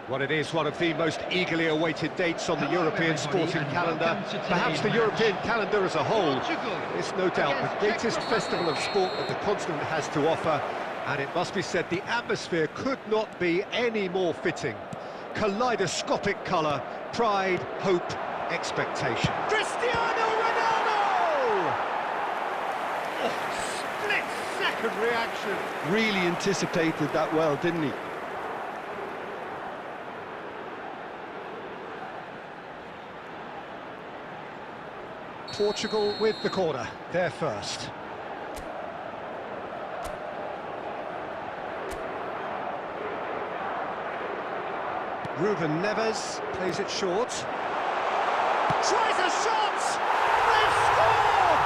Well, it is one of the most eagerly awaited dates on the European sporting calendar, perhaps the European calendar as a whole. It's no doubt the greatest festival of sport that the continent has to offer, and it must be said the atmosphere could not be any more fitting. Kaleidoscopic colour, pride, hope, expectation. Cristiano Ronaldo! Oh, split-second reaction. Really anticipated that well, didn't he? Portugal with the corner, they're first. Ruben Neves plays it short. Tries a shot! They've scored!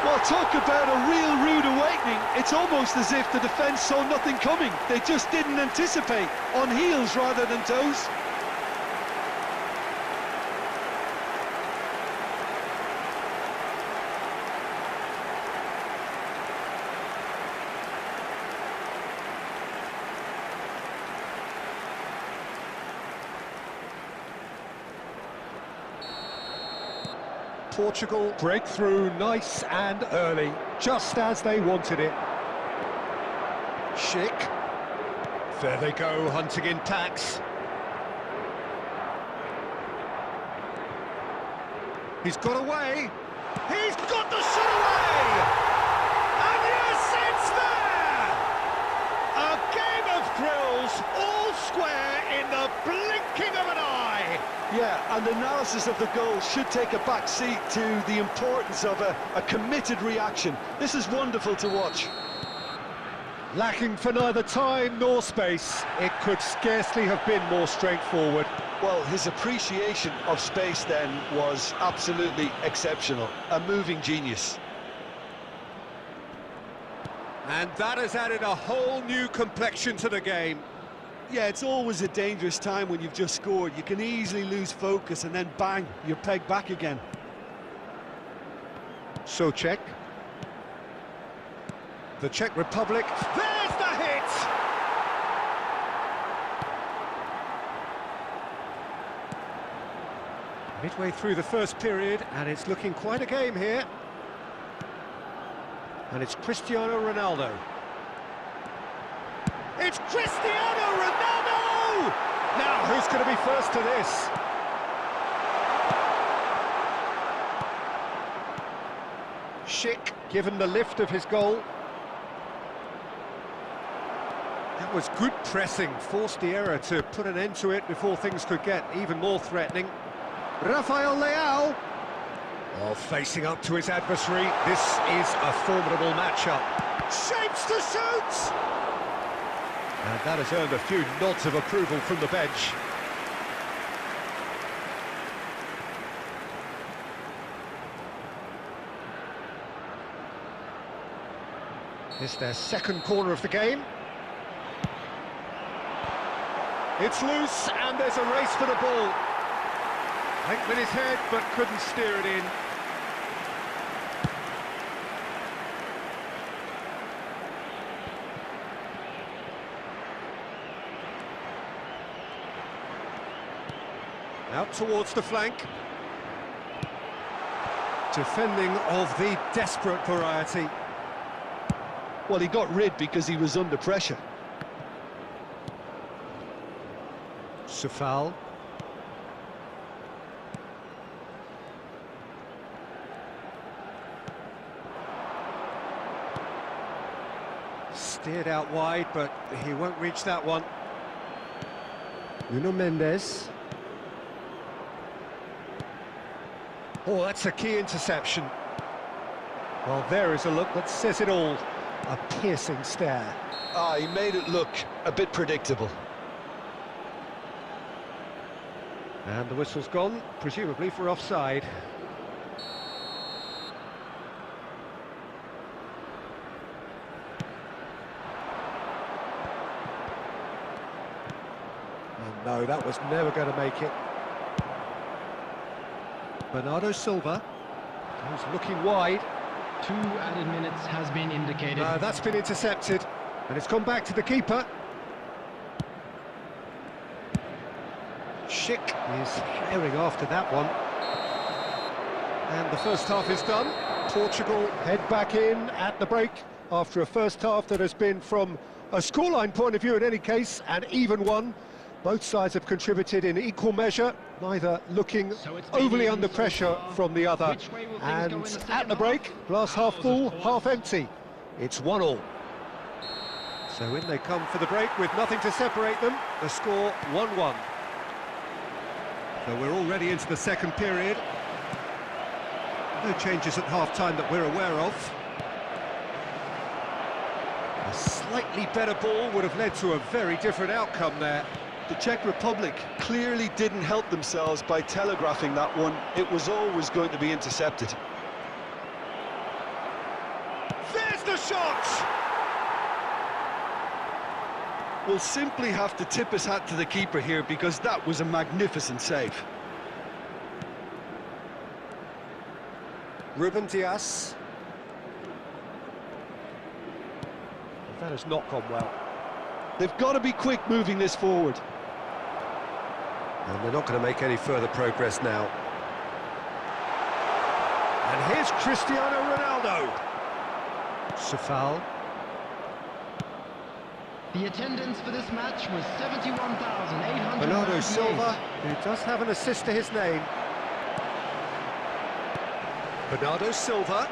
Well, talk about a real rude awakening. It's almost as if the defence saw nothing coming. They just didn't anticipate, on heels rather than toes. Portugal break through nice and early, just as they wanted it. Schick. There they go, hunting in tacks. He's got away. He's got the shot away! And yes, it's there! A game of thrills, all square in the blinking of an eye. Yeah, and the analysis of the goal should take a back seat to the importance of a committed reaction. This is wonderful to watch. Lacking for neither time nor space, it could scarcely have been more straightforward. Well, his appreciation of space then was absolutely exceptional. A moving genius. And that has added a whole new complexion to the game. Yeah, it's always a dangerous time when you've just scored. You can easily lose focus and then bang, you're pegged back again. Souček. The Czech Republic. There's the hit! Midway through the first period, and it's looking quite a game here. And it's Cristiano Ronaldo. It's Cristiano Ronaldo! Now, who's going to be first to this? Schick, given the lift of his goal. That was good pressing, forced the error to put an end to it before things could get even more threatening. Rafael Leao. Oh, facing up to his adversary, this is a formidable matchup. Shapes to shoot! And that has earned a few nods of approval from the bench. It's their second corner of the game. It's loose, and there's a race for the ball. Went with his head, but couldn't steer it in. Out towards the flank. Defending of the desperate variety. Well, he got rid because he was under pressure. Safal. Steered out wide, but he won't reach that one. Nuno Mendes. Oh, that's a key interception. Well, there is a look that says it all. A piercing stare. Ah, he made it look a bit predictable. And the whistle's gone, presumably for offside. And no, that was never going to make it. Bernardo Silva goes looking wide. 2 added minutes has been indicated. That's been intercepted, and it's gone back to the keeper. Schick is herring after that one. And the first half is done. Portugal head back in at the break after a first half that has been, from a scoreline point of view in any case, an even one. Both sides have contributed in equal measure, neither looking overly under pressure from the other. And at the break, glass half full, half empty. It's 1-1. So in they come for the break with nothing to separate them. The score 1-1. So we're already into the second period. No changes at half-time that we're aware of. A slightly better ball would have led to a very different outcome there. The Czech Republic clearly didn't help themselves by telegraphing that one. It was always going to be intercepted. There's the shot! We'll simply have to tip his hat to the keeper here, because that was a magnificent save. Ruben Dias. That has not gone well. They've got to be quick moving this forward. And they're not going to make any further progress now. And here's Cristiano Ronaldo. Safal. The attendance for this match was 71,800. Bernardo Silva, who does have an assist to his name. Bernardo Silva.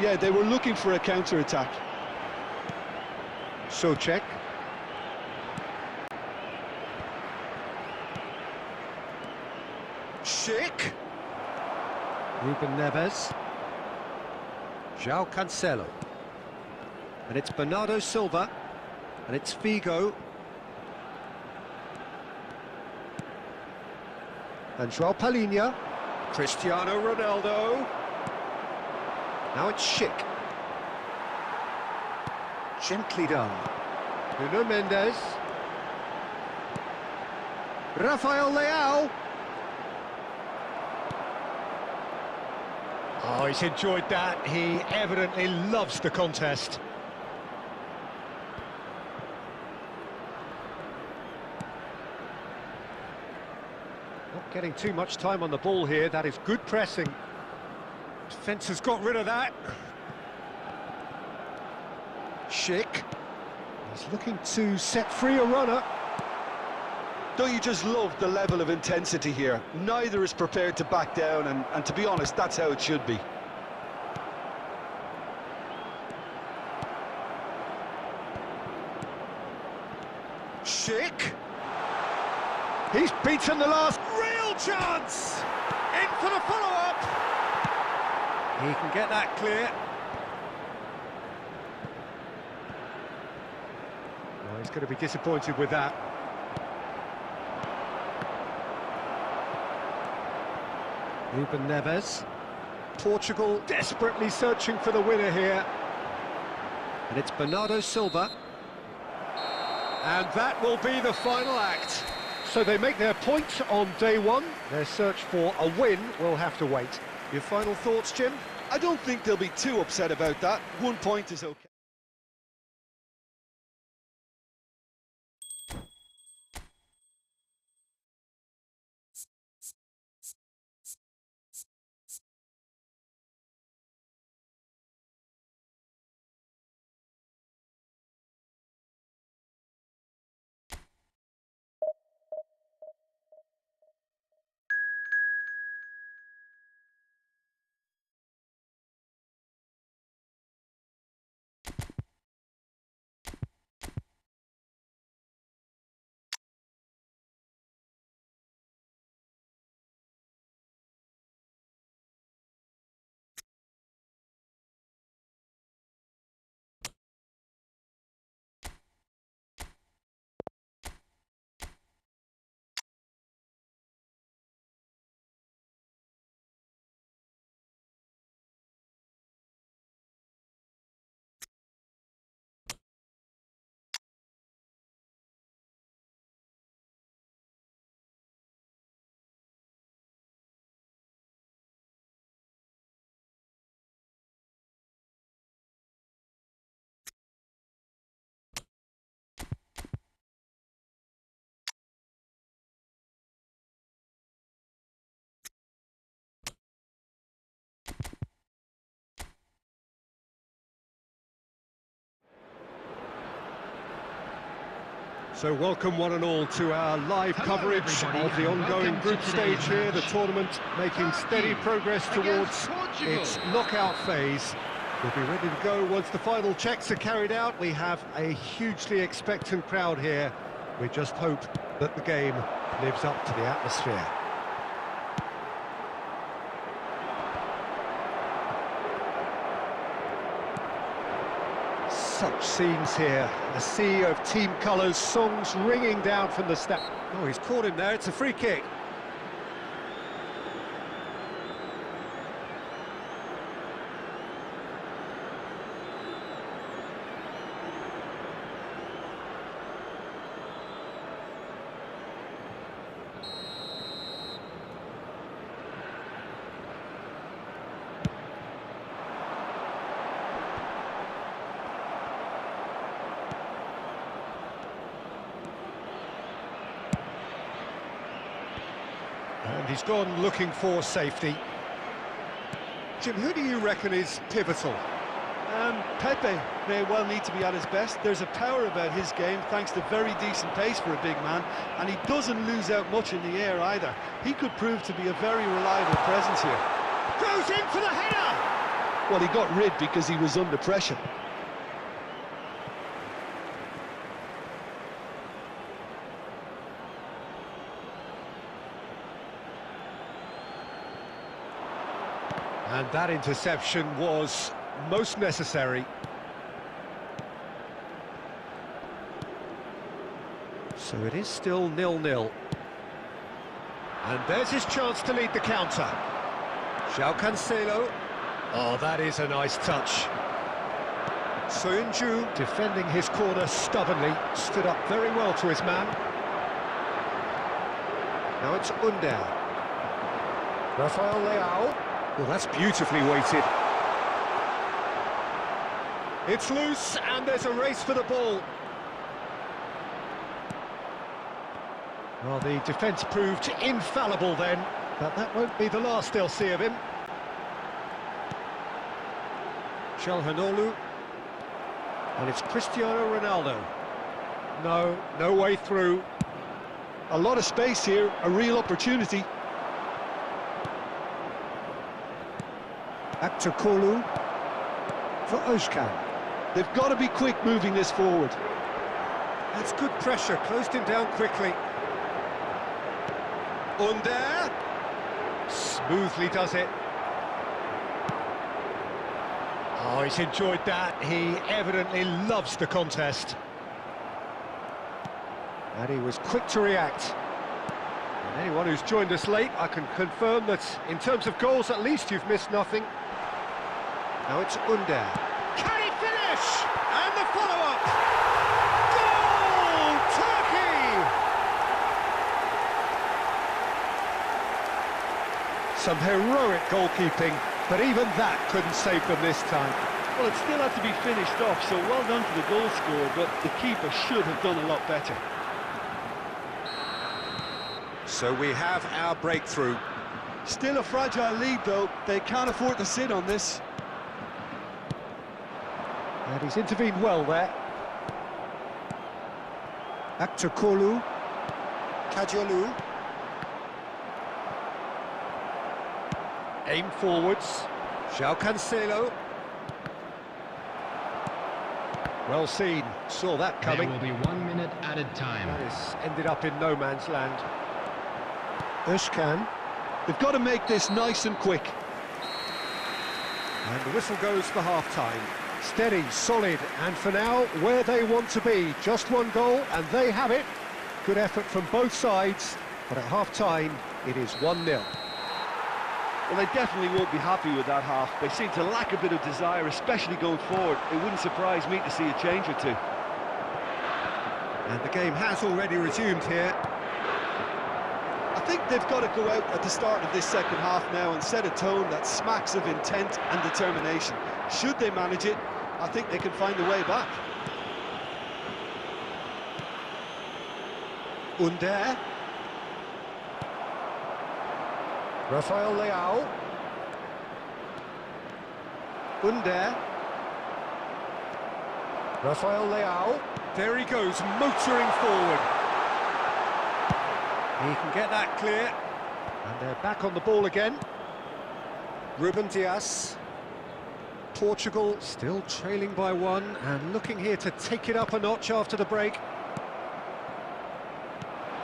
Yeah, they were looking for a counter-attack. Souček. Schick. Ruben Neves. João Cancelo. And it's Bernardo Silva. And it's Figo. And João Palhinha. Cristiano Ronaldo. Now it's Schick. Gently done. Nuno Mendes. Rafael Leao. Oh, he's enjoyed that. He evidently loves the contest. Not getting too much time on the ball here. That is good pressing. Defence has got rid of that. Schick. He's looking to set free a runner. Don't you just love the level of intensity here? Neither is prepared to back down, and to be honest, that's how it should be. Schick. He's beaten the last real chance. In for the follow-up. He can get that clear. Well, he's going to be disappointed with that. Ruben Neves. Portugal desperately searching for the winner here. And it's Bernardo Silva. And that will be the final act. So they make their point on day one. Their search for a win will have to wait. Your final thoughts, Jim? I don't think they'll be too upset about that. 1 point is okay. So welcome one and all to our live coverage of the ongoing group stage here, the tournament making steady progress towards its knockout phase. We'll be ready to go once the final checks are carried out. We have a hugely expectant crowd here. We just hope that the game lives up to the atmosphere. Such scenes here, a sea of team colours, songs ringing down from the stand. Oh, he's caught him there, it's a free kick. And he's gone looking for safety. Jim, who do you reckon is pivotal? Pepe may well need to be at his best. There's a power about his game, thanks to very decent pace for a big man, and he doesn't lose out much in the air either. He could prove to be a very reliable presence here. Goes in for the header! Well, he got rid because he was under pressure. And that interception was most necessary. So it is still 0-0. And there's his chance to lead the counter. João Cancelo. Oh, that is a nice touch. Soyuncu defending his corner stubbornly, stood up very well to his man. Now it's Under. Rafael Leao. Well, that's beautifully weighted. It's loose, and there's a race for the ball. Well, the defence proved infallible then, but that won't be the last they'll see of him. Calhanoglu. And it's Cristiano Ronaldo. No way through. A lot of space here, a real opportunity. Aktakolu for Özcan. They've got to be quick moving this forward. That's good pressure, closed him down quickly. Under. Smoothly does it. Oh, he's enjoyed that. He evidently loves the contest. And he was quick to react. And anyone who's joined us late, I can confirm that in terms of goals, at least you've missed nothing. Now it's Under. Can he finish? And the follow-up! Goal! Turkey! Some heroic goalkeeping, but even that couldn't save them this time. Well, it still had to be finished off, so well done to the goal scorer, but the keeper should have done a lot better. So we have our breakthrough. Still a fragile lead, though. They can't afford to sit on this. And he's intervened well there. Aktakolu. Kajolu. Aim forwards. João Cancelo. Well seen. Saw that coming. There will be 1 minute added time. This ended up in no man's land. Özcan. They've got to make this nice and quick. And the whistle goes for half-time. Steady, solid, and for now, where they want to be. Just one goal, and they have it. Good effort from both sides, but at half-time, it is 1-0. Well, they definitely won't be happy with that half. They seem to lack a bit of desire, especially going forward. It wouldn't surprise me to see a change or two. And the game has already resumed here. I think they've got to go out at the start of this second half now and set a tone that smacks of intent and determination. Should they manage it, I think they can find a way back. Under. Rafael Leao. Under. Rafael Leao. There he goes, motoring forward. He can get that clear. And they're back on the ball again. Ruben Dias. Portugal still trailing by 1 and looking here to take it up a notch after the break.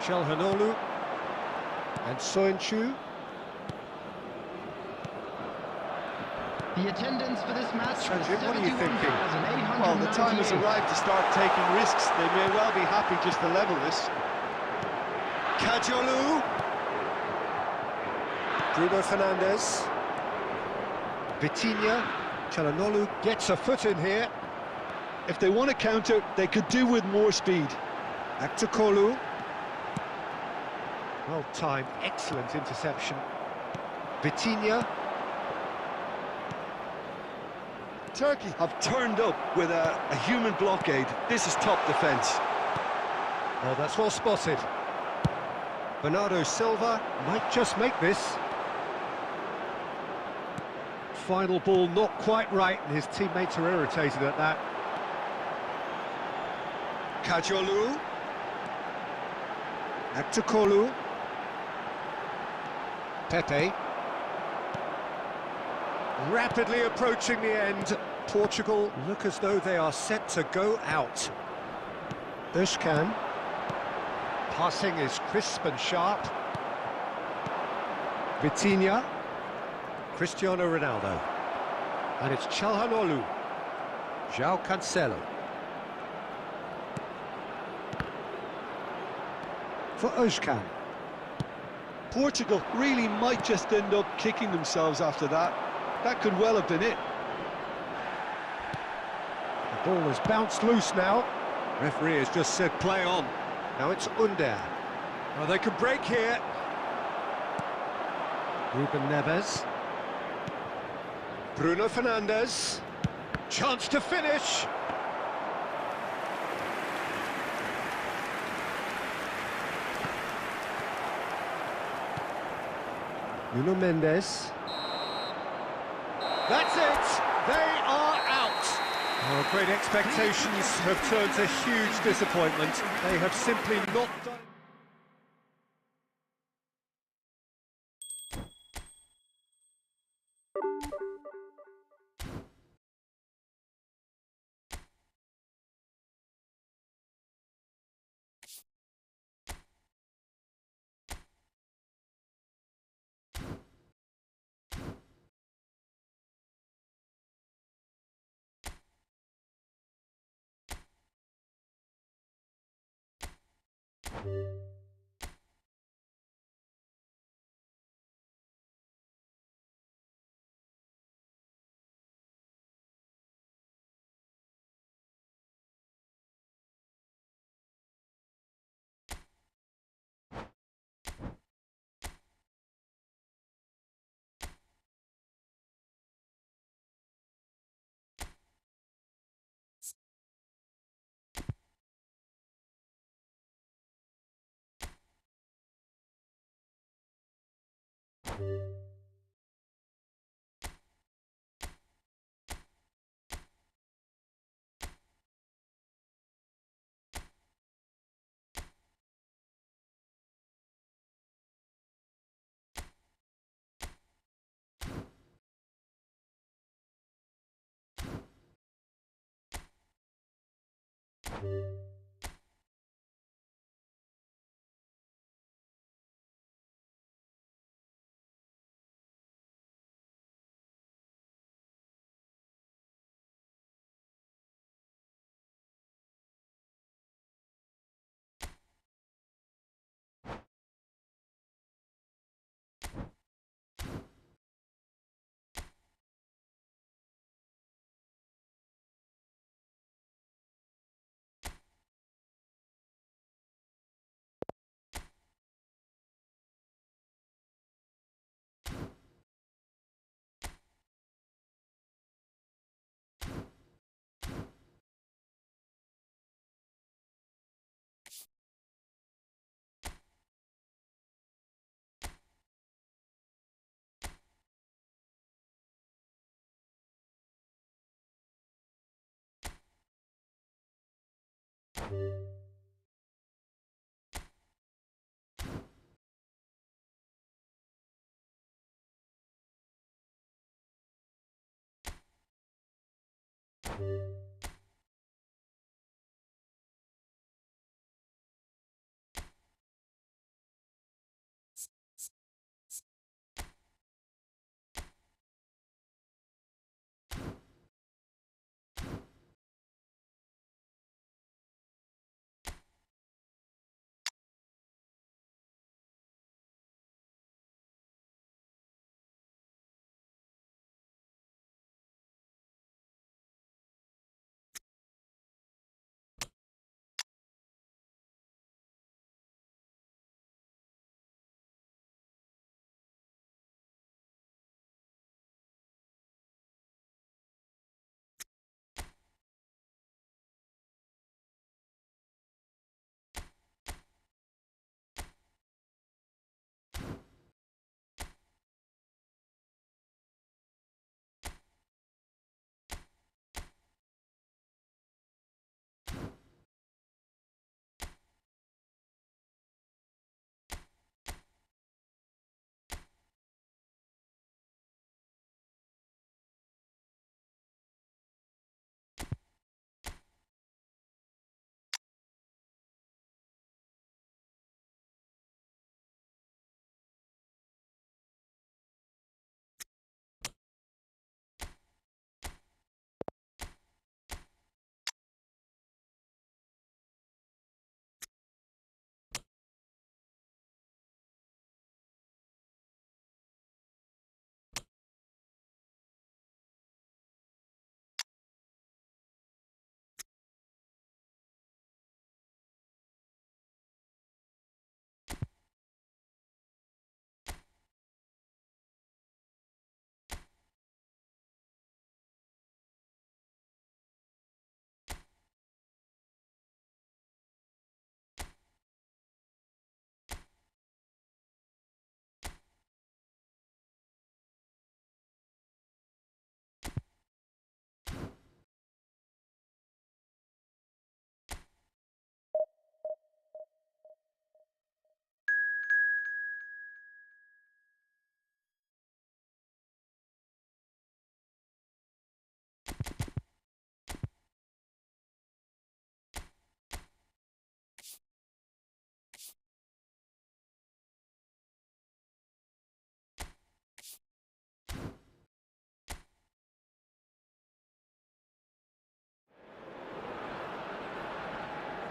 Calhanoglu and Soyuncu. The attendance for this match was Sanjay, what are you thinking? Well, the time has arrived to start taking risks. They may well be happy just to level this. Kajolu. Bruno Fernandes. Vitinha. Calhanoglu gets a foot in here. If they want to counter, they could do with more speed. Aktakolu. Well timed, excellent interception. Vitinha. Turkey have turned up with a human blockade. This is top defence. Oh, that's well spotted. Bernardo Silva might just make this. Final ball not quite right, and his teammates are irritated at that. Kajolu. Aktakolu. Pepe. Rapidly approaching the end. Portugal look as though they are set to go out. Özcan. Passing is crisp and sharp. Vitinha. Cristiano Ronaldo. And it's Calhanoglu. João Cancelo. for Özcan. Portugal really might just end up kicking themselves after that. That could well have been it. The ball has bounced loose now. Referee has just said play on. Now it's Under. Well, they could break here. Ruben Neves. Bruno Fernandes. Chance to finish. Nuno Mendes. That's it! They are out! Well, great expectations have turned to huge disappointment. They have simply not done...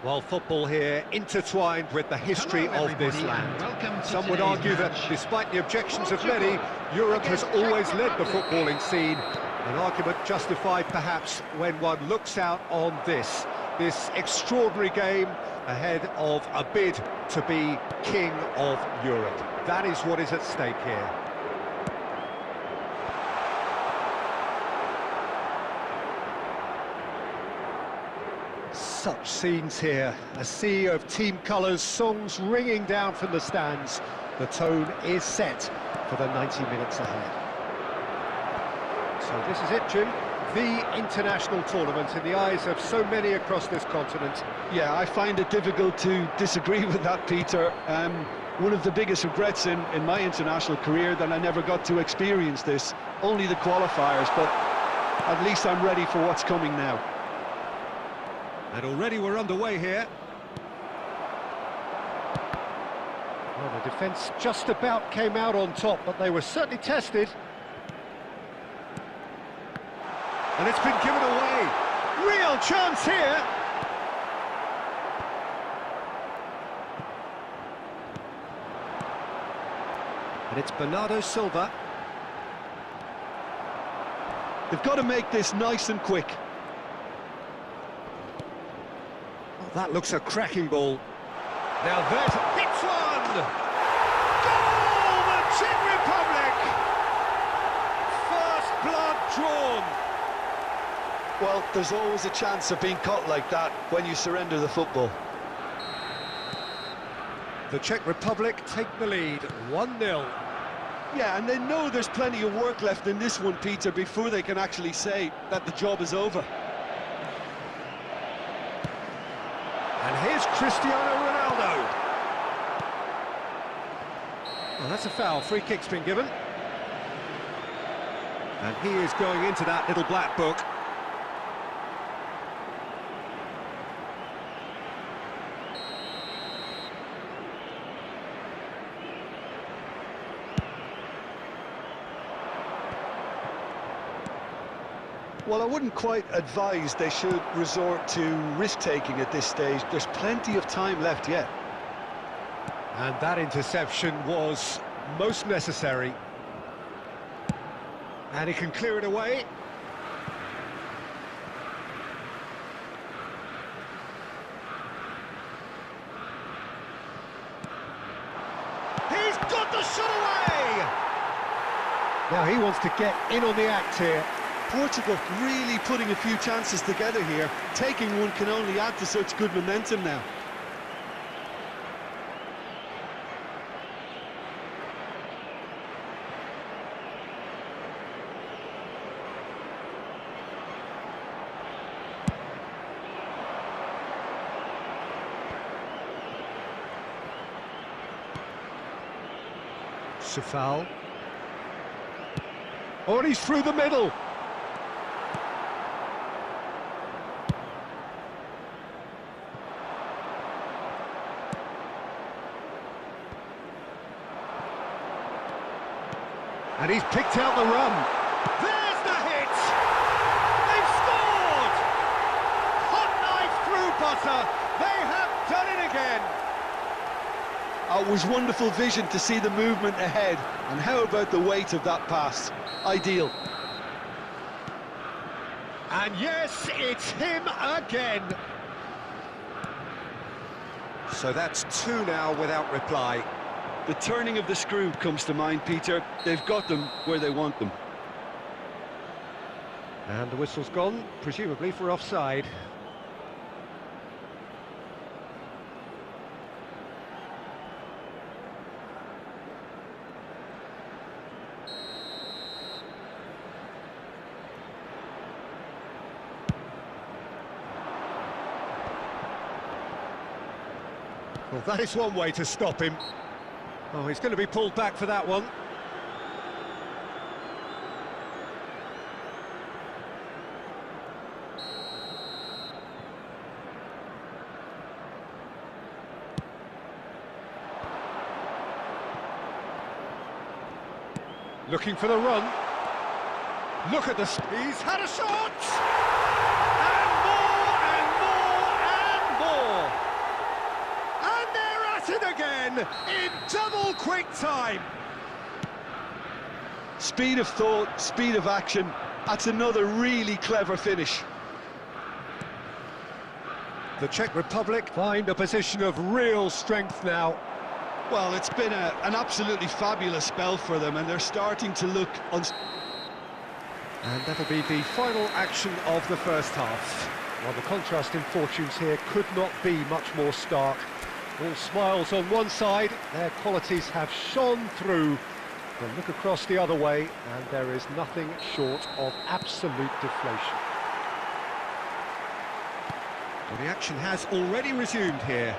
Well, football here intertwined with the history of this land. Some would argue that despite the objections of many, Europe has always led the footballing scene. An argument justified perhaps when one looks out on this extraordinary game ahead of a bid to be King of Europe. That is what is at stake here. Such scenes here, a sea of team colours, songs ringing down from the stands. The tone is set for the 90 minutes ahead. So this is it, Jim, the international tournament in the eyes of so many across this continent. Yeah, I find it difficult to disagree with that, Peter. One of the biggest regrets in my international career that I never got to experience this. Only the qualifiers, but at least I'm ready for what's coming now. And already we're underway here. Well, the defence just about came out on top, but they were certainly tested. And it's been given away. Real chance here. And it's Bernardo Silva. They've got to make this nice and quick. Oh, that looks a cracking ball. Now that hits one! Goal! The Czech Republic! First blood drawn. Well, there's always a chance of being caught like that when you surrender the football. The Czech Republic take the lead, 1-0. Yeah, and they know there's plenty of work left in this one, Peter, before they can actually say that the job is over. And here's Cristiano Ronaldo. Well, that's a foul. Free kick's been given. And he is going into that little black book. Well, I wouldn't quite advise they should resort to risk-taking at this stage. There's plenty of time left yet. And that interception was most necessary. And he can clear it away. He's got the shot away! Now he wants to get in on the act here. Portugal really putting a few chances together here. Taking one can only add to such good momentum now. Safal. Oh, and he's through the middle. And he's picked out the run. There's the hit! They've scored! Hot knife through butter. They have done it again. It was wonderful vision to see the movement ahead. And how about the weight of that pass? Ideal. And yes, it's him again. So that's two now without reply. The turning of the screw comes to mind, Peter. They've got them where they want them. And the whistle's gone, presumably for offside. Well, that is one way to stop him. Oh, he's going to be pulled back for that one. Looking for the run. Look at this. He's had a shot! And more, and more, and more! in double quick time. Speed of thought, speed of action. That's another really clever finish. The Czech Republic find a position of real strength now. Well, it's been an absolutely fabulous spell for them, and they're starting to look And that'll be the final action of the first half. Well, the contrast in fortunes here could not be much more stark. All smiles on one side, their qualities have shone through. Then look across the other way, and there is nothing short of absolute deflation. Well, the action has already resumed here.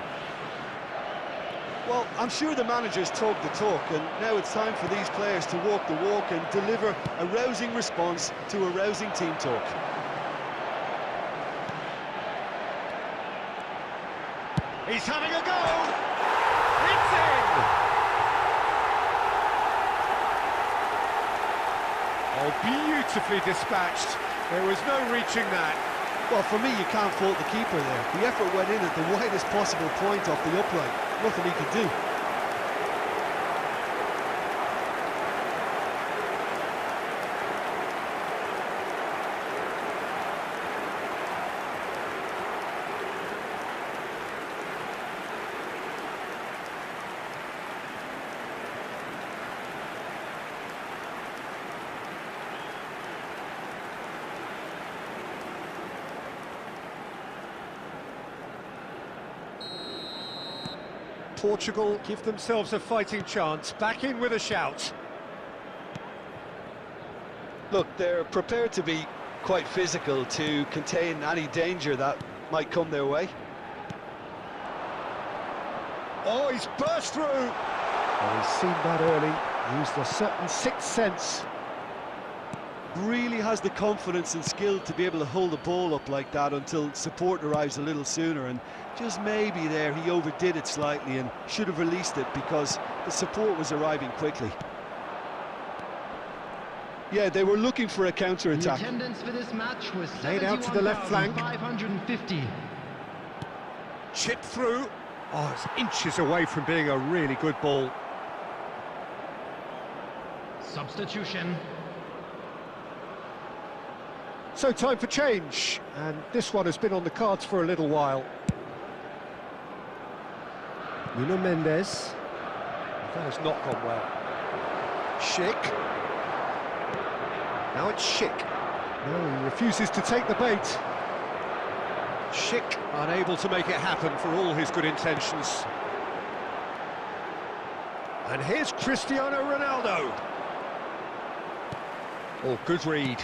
Well, I'm sure the manager's talked the talk, and now it's time for these players to walk the walk and deliver a rousing response to a rousing team talk. He's having a go! It's in! Oh, beautifully dispatched. There was no reaching that. Well, for me, you can't fault the keeper there. The effort went in at the widest possible point off the upright. Nothing he could do. Portugal give themselves a fighting chance, back in with a shout. Look, they're prepared to be quite physical to contain any danger that might come their way. Oh, he's burst through! Oh, he's seen that early, used a certain sixth sense. Really has the confidence and skill to be able to hold the ball up like that until support arrives a little sooner, and just maybe there he overdid it slightly and should have released it because the support was arriving quickly. Yeah, they were looking for a counter-attack. The attendance for this match was Laid out to the left flank. 550. Chip through. Oh, it's inches away from being a really good ball. Substitution. So time for change, and this one has been on the cards for a little while. Nuno Mendes. That has not gone well. Schick. Now it's Schick. No, he refuses to take the bait. Schick unable to make it happen for all his good intentions. And here's Cristiano Ronaldo. Oh, good read.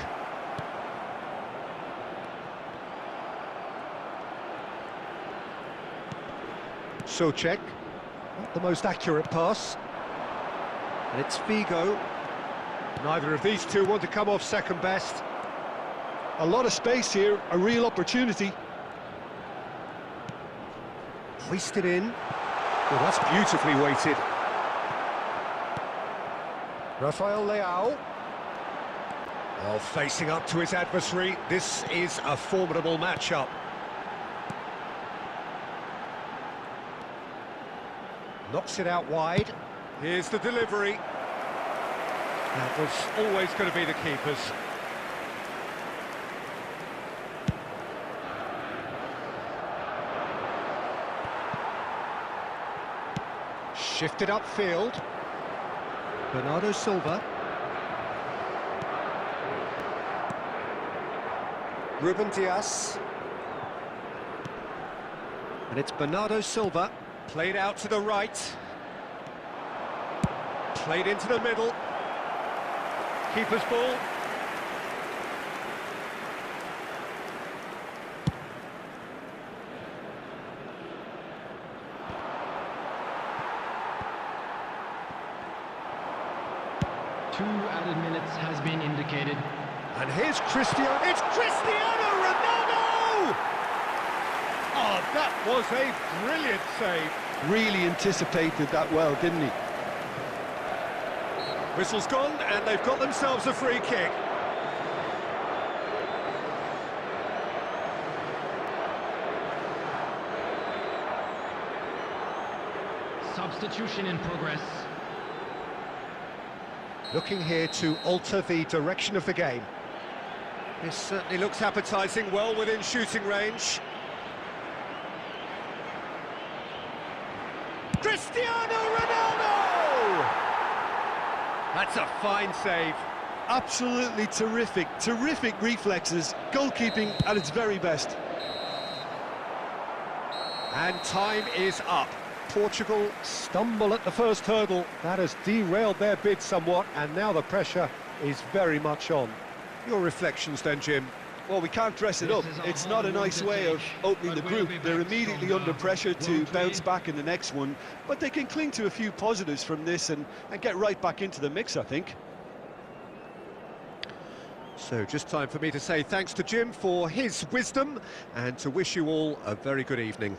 Socek, not the most accurate pass. And it's Figo. Neither of these two want to come off second best. A lot of space here, a real opportunity. Hoisted in. Well, that's beautifully weighted. Rafael Leao. Oh, facing up to his adversary. This is a formidable matchup. Knocks it out wide. Here's the delivery. That was always going to be the keeper's. Shifted upfield. Bernardo Silva. Ruben Dias. And it's Bernardo Silva. Played out to the right. Played into the middle. Keeper's ball. Two added minutes has been indicated. And here's Cristiano. It's Cristiano Ronaldo! Oh, that was a brilliant save. Really anticipated that well, didn't he? Whistle's gone, and they've got themselves a free kick. substitution in progress. Looking here to alter the direction of the game. This certainly looks appetising, well within shooting range. Cristiano Ronaldo! That's a fine save. Absolutely terrific, terrific reflexes, goalkeeping at its very best. And time is up. Portugal stumble at the first hurdle. That has derailed their bid somewhat, and now the pressure is very much on. Your reflections then, Jim? Well, we can't dress it up. It's not a nice way of opening the group. They're immediately under pressure to bounce back in the next one, but they can cling to a few positives from this and get right back into the mix, I think. So just time for me to say thanks to Jim for his wisdom and to wish you all a very good evening.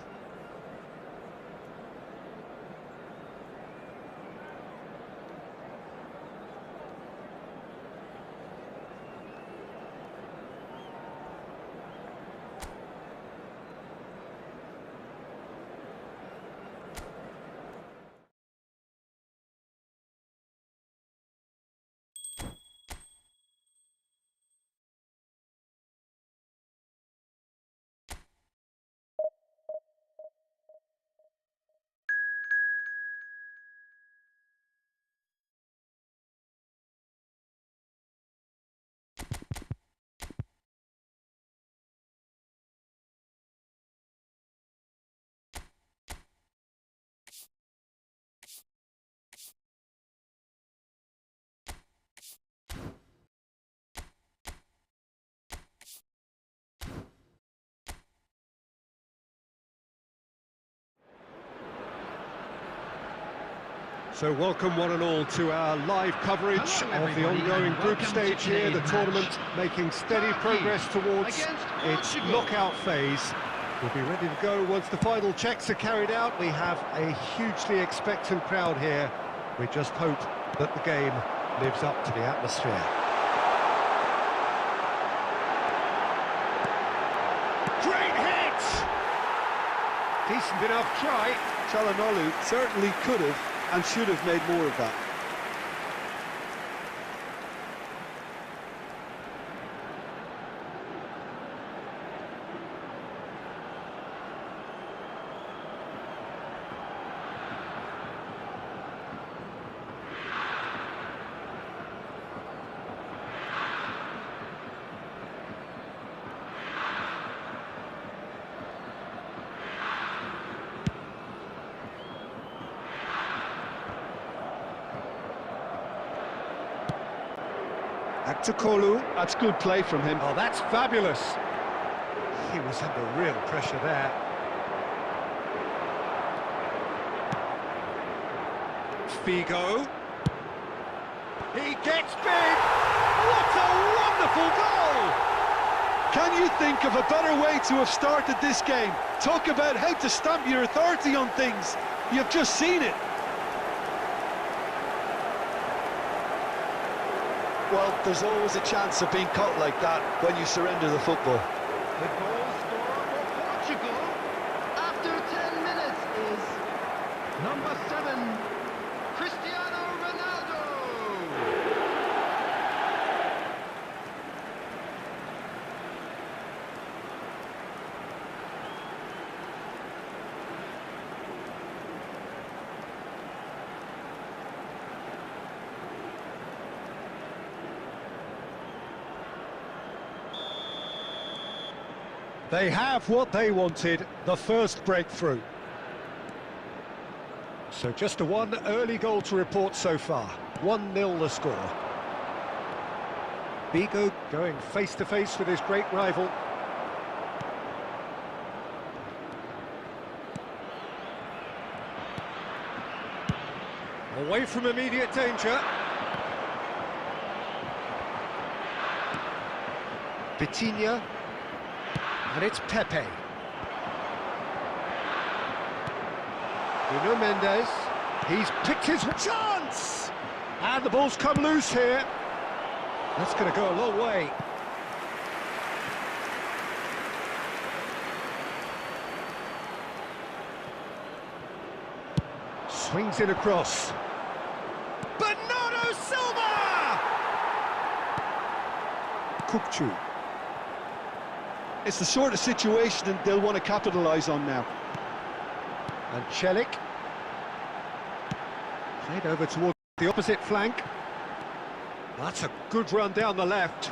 So welcome one and all to our live coverage of the ongoing group stage here, the tournament making steady progress towards its knockout phase. We'll be ready to go once the final checks are carried out. We have a hugely expectant crowd here. We just hope that the game lives up to the atmosphere. Great hit! Decent enough try. Çalhanoğlu certainly could have and should have made more of that. Aktakolu. That's good play from him. Oh, that's fabulous. He was under real pressure there. Figo. He gets big. What a wonderful goal! Can you think of a better way to have started this game? Talk about how to stamp your authority on things. You've just seen it. Well, there's always a chance of being caught like that when you surrender the football. The goal scorer for Portugal after 10 minutes is number 7, Cristiano Ronaldo. They have what they wanted, the first breakthrough. So just a one early goal to report so far. 1-0 the score. Figo going face-to-face with his great rival. Away from immediate danger. Vitinha. And it's Pepe. Nuno Mendes. He's picked his chance! And the ball's come loose here. That's going to go a long way. Swings in across. Bernardo Silva! Kukcu. It's the sort of situation they'll want to capitalise on now. And Celik. Played over towards the opposite flank. That's a good run down the left.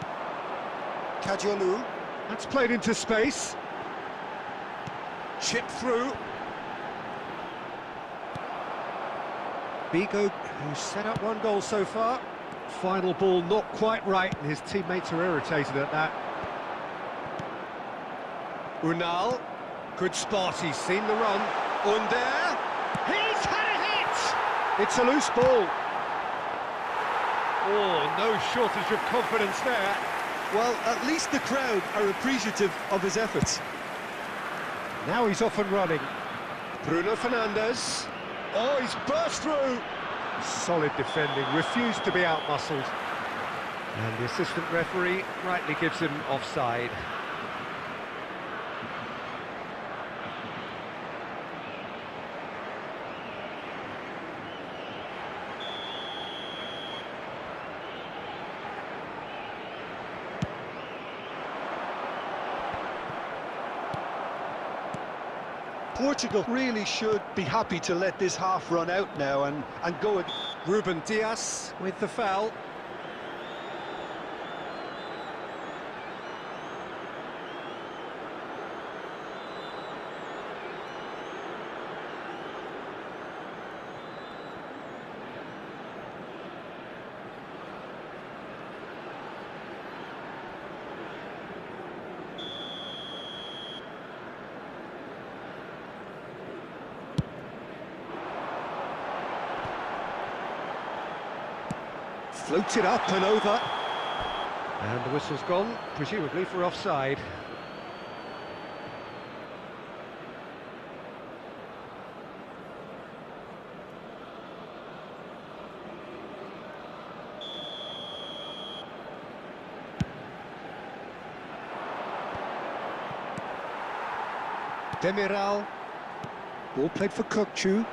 Kadiolu. That's played into space. Chip through. Bigo, who's set up one goal so far. Final ball not quite right, and his teammates are irritated at that. Unal, good spot, he's seen the run. Under, he's had a hit! It's a loose ball. Oh, no shortage of confidence there. Well, at least the crowd are appreciative of his efforts. Now he's off and running. Bruno Fernandes. Oh, he's burst through. Solid defending, refused to be out-muscled. And the assistant referee rightly gives him offside. Portugal really should be happy to let this half run out now and go again. Ruben Dias with the foul. Floated up and over. And the whistle's gone, presumably for offside. Demiral. Ball played for Kukcu.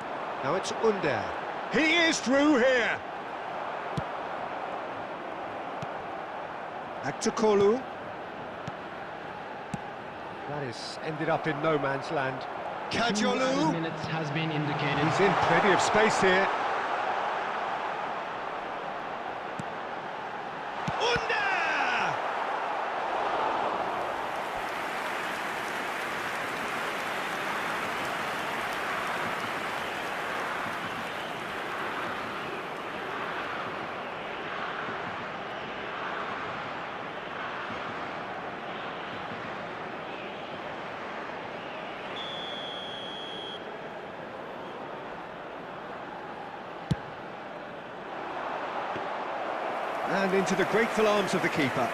Now it's Under. He is through here. Back to Kolu. That is ended up in no man's land. Kadiolu. Minutes has been indicated. He's in plenty of space here. Under! And into the grateful arms of the keeper.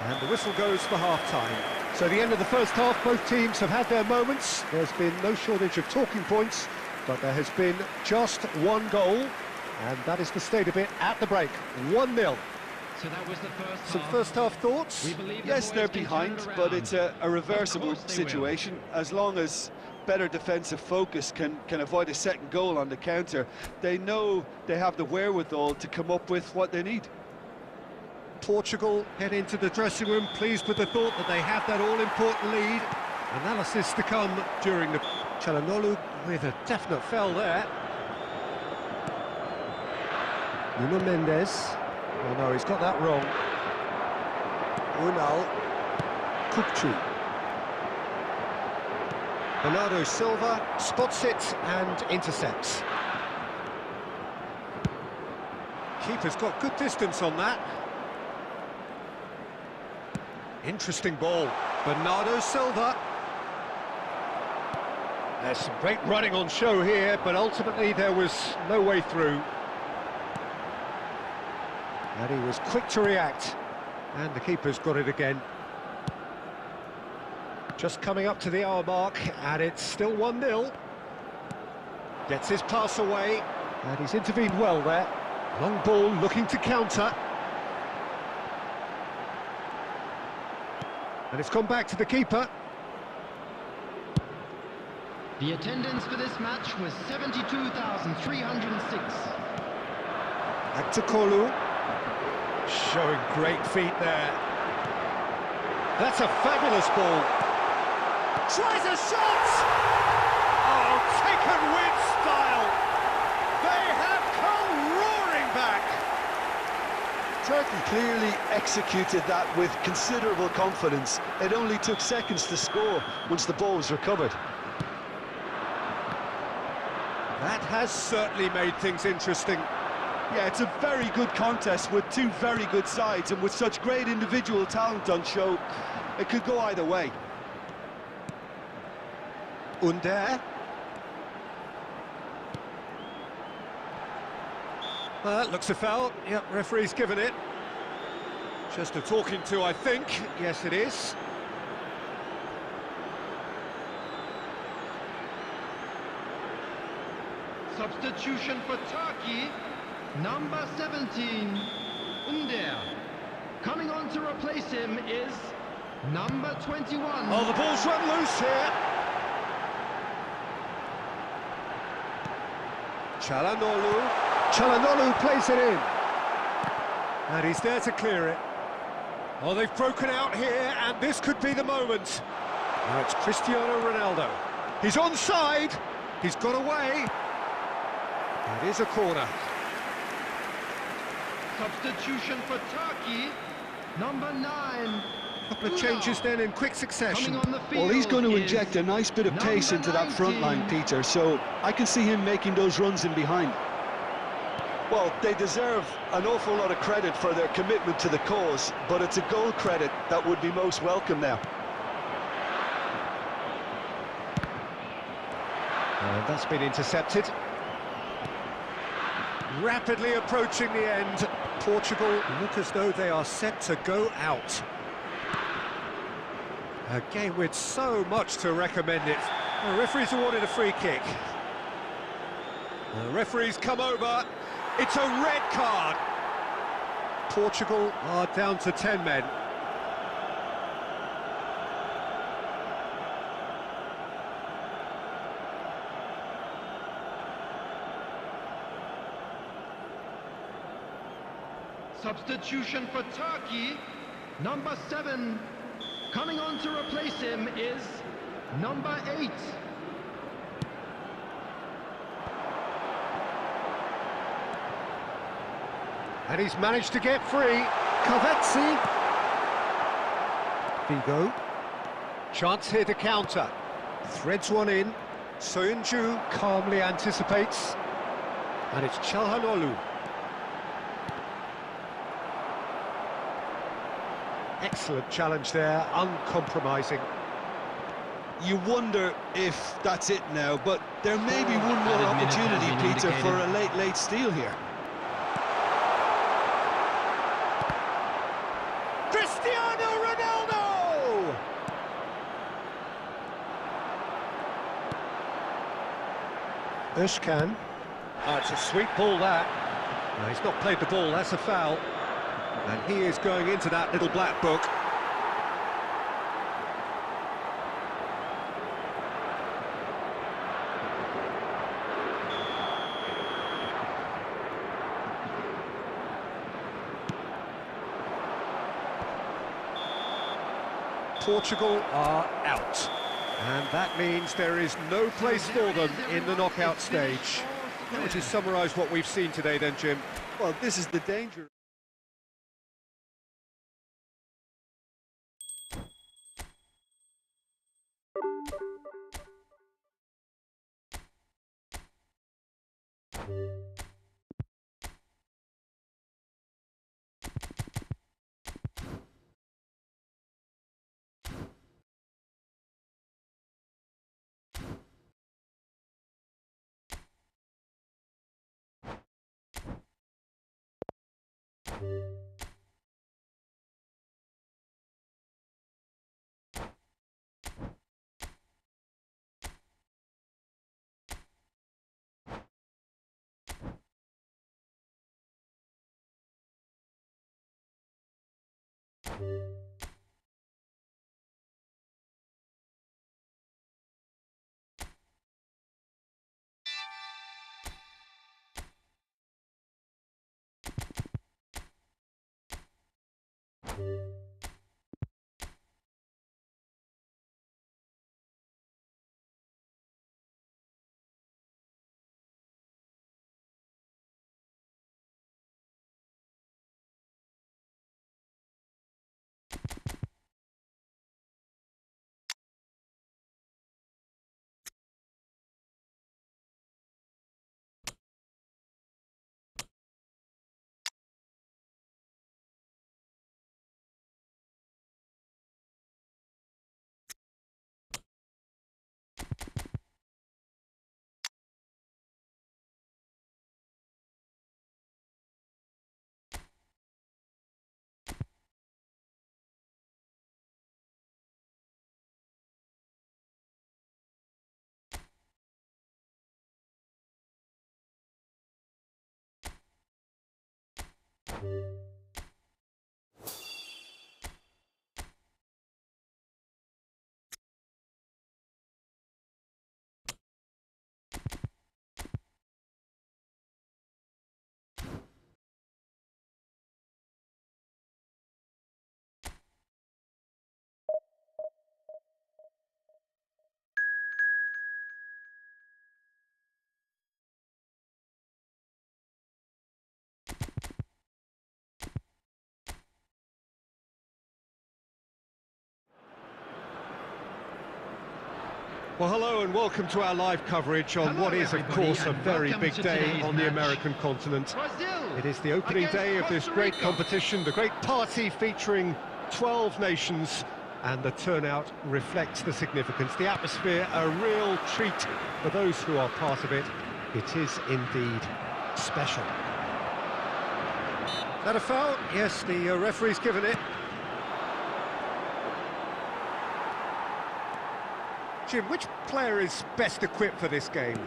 And the whistle goes for half-time. So the end of the first half, both teams have had their moments. There's been no shortage of talking points, but there has been just one goal, and that is the state of it at the break. 1-0. So that was the first half. Some first-half thoughts? Yes, they're behind, but it's a reversible situation. As long as better defensive focus can avoid a second goal on the counter, they know they have the wherewithal to come up with what they need. Portugal head into the dressing room pleased with the thought that they have that all-important lead. Analysis to come during the... Çalhanoğlu with a definite foul there. Nuno Mendes. Oh no, he's got that wrong. Unal. Kukcu. Bernardo Silva spots it and intercepts. Keeper's got good distance on that. Interesting ball. Bernardo Silva. There's some great running on show here, but ultimately there was no way through. And he was quick to react. And the keeper's got it again. Just coming up to the hour mark, and it's still 1-0. Gets his pass away, and he's intervened well there. Long ball looking to counter. And it's gone back to the keeper. The attendance for this match was 72,306. Back to Kolu. Showing great feet there. That's a fabulous ball. Tries a shot! Oh, taken with style. They have come roaring back. Turkey clearly executed that with considerable confidence. It only took seconds to score once the ball was recovered. That has certainly made things interesting. Yeah, it's a very good contest with two very good sides, and with such great individual talent on show, it could go either way. Under. Well, that looks a foul. Yep, referee's given it. Just a talking to, I think. Yes, it is. Substitution for Turkey, number 17, Under. Coming on to replace him is number 21. Oh, the ball's run loose here. Çalhanoğlu. Çalhanoğlu plays it in. And he's there to clear it. Oh, they've broken out here, and this could be the moment. Now it's Cristiano Ronaldo. He's onside. He's got away. It is a corner. Substitution for Turkey, number 9. Couple of changes then in quick succession. On the field Well, he's going to inject a nice bit of pace into that front line, Peter, so I can see him making those runs in behind. Well, they deserve an awful lot of credit for their commitment to the cause, but it's a goal credit that would be most welcome now. And that's been intercepted. Rapidly approaching the end. Portugal look as though they are set to go out. A game with so much to recommend it. The referee's awarded a free kick. The referee's come over. It's a red card. Portugal are down to 10 men. Substitution for Turkey, number 7. Coming on to replace him is number 8. And he's managed to get free. Kovetsi. Figo. Chance here to counter. Threads one in. Soyuncu calmly anticipates. And it's Çalhanoğlu. Excellent challenge there, uncompromising. You wonder if that's it now, but there may be one more opportunity, Peter, for a late steal here. Cristiano Ronaldo! Özkan. Oh, it's a sweet ball, that. No, he's not played the ball, that's a foul. And he is going into that little black book. Portugal are out. And that means there is no place for them in the knockout stage. How would you summarise what we've seen today then, Jim? Well, this is the danger. Well, hello and welcome to our live coverage on what is, of course, a very big day on the American continent. It is the opening day of this great competition, the great party featuring 12 nations, and the turnout reflects the significance. The atmosphere, a real treat for those who are part of it. It is indeed special. Is that a foul? Yes, the referee's given it. Jim, which player is best equipped for this game?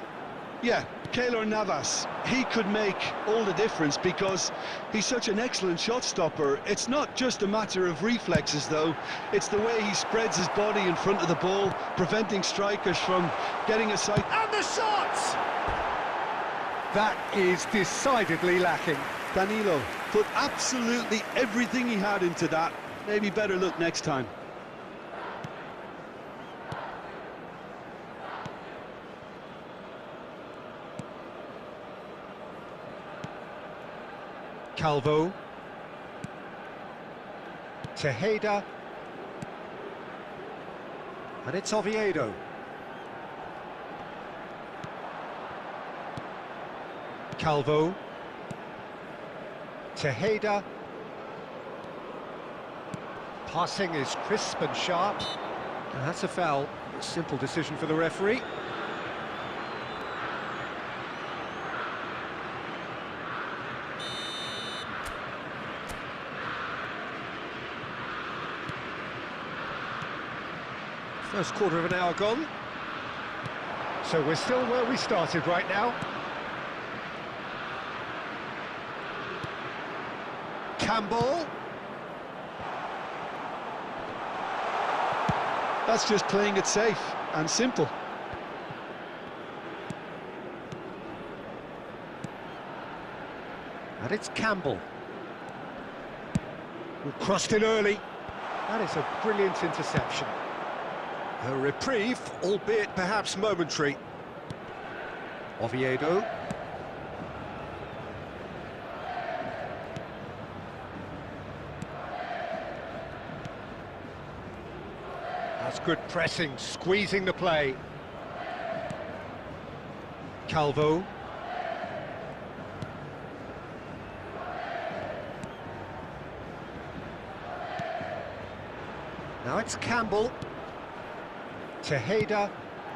Yeah, Keylor Navas. He could make all the difference because he's such an excellent shot stopper. It's not just a matter of reflexes, though. It's the way he spreads his body in front of the ball, preventing strikers from getting a sight. And the shot! That is decidedly lacking. Danilo put absolutely everything he had into that. Maybe better look next time. Calvo, Tejeda, and it's Oviedo. Calvo, Tejeda, passing is crisp and sharp, and that's a foul. A simple decision for the referee. First quarter of an hour gone. So we're still where we started right now. Campbell. That's just playing it safe and simple. And it's Campbell. Who crossed in early. That is a brilliant interception. A reprieve, albeit perhaps momentary. Oviedo. That's good pressing, squeezing the play. Calvo. Now it's Campbell. Tejeda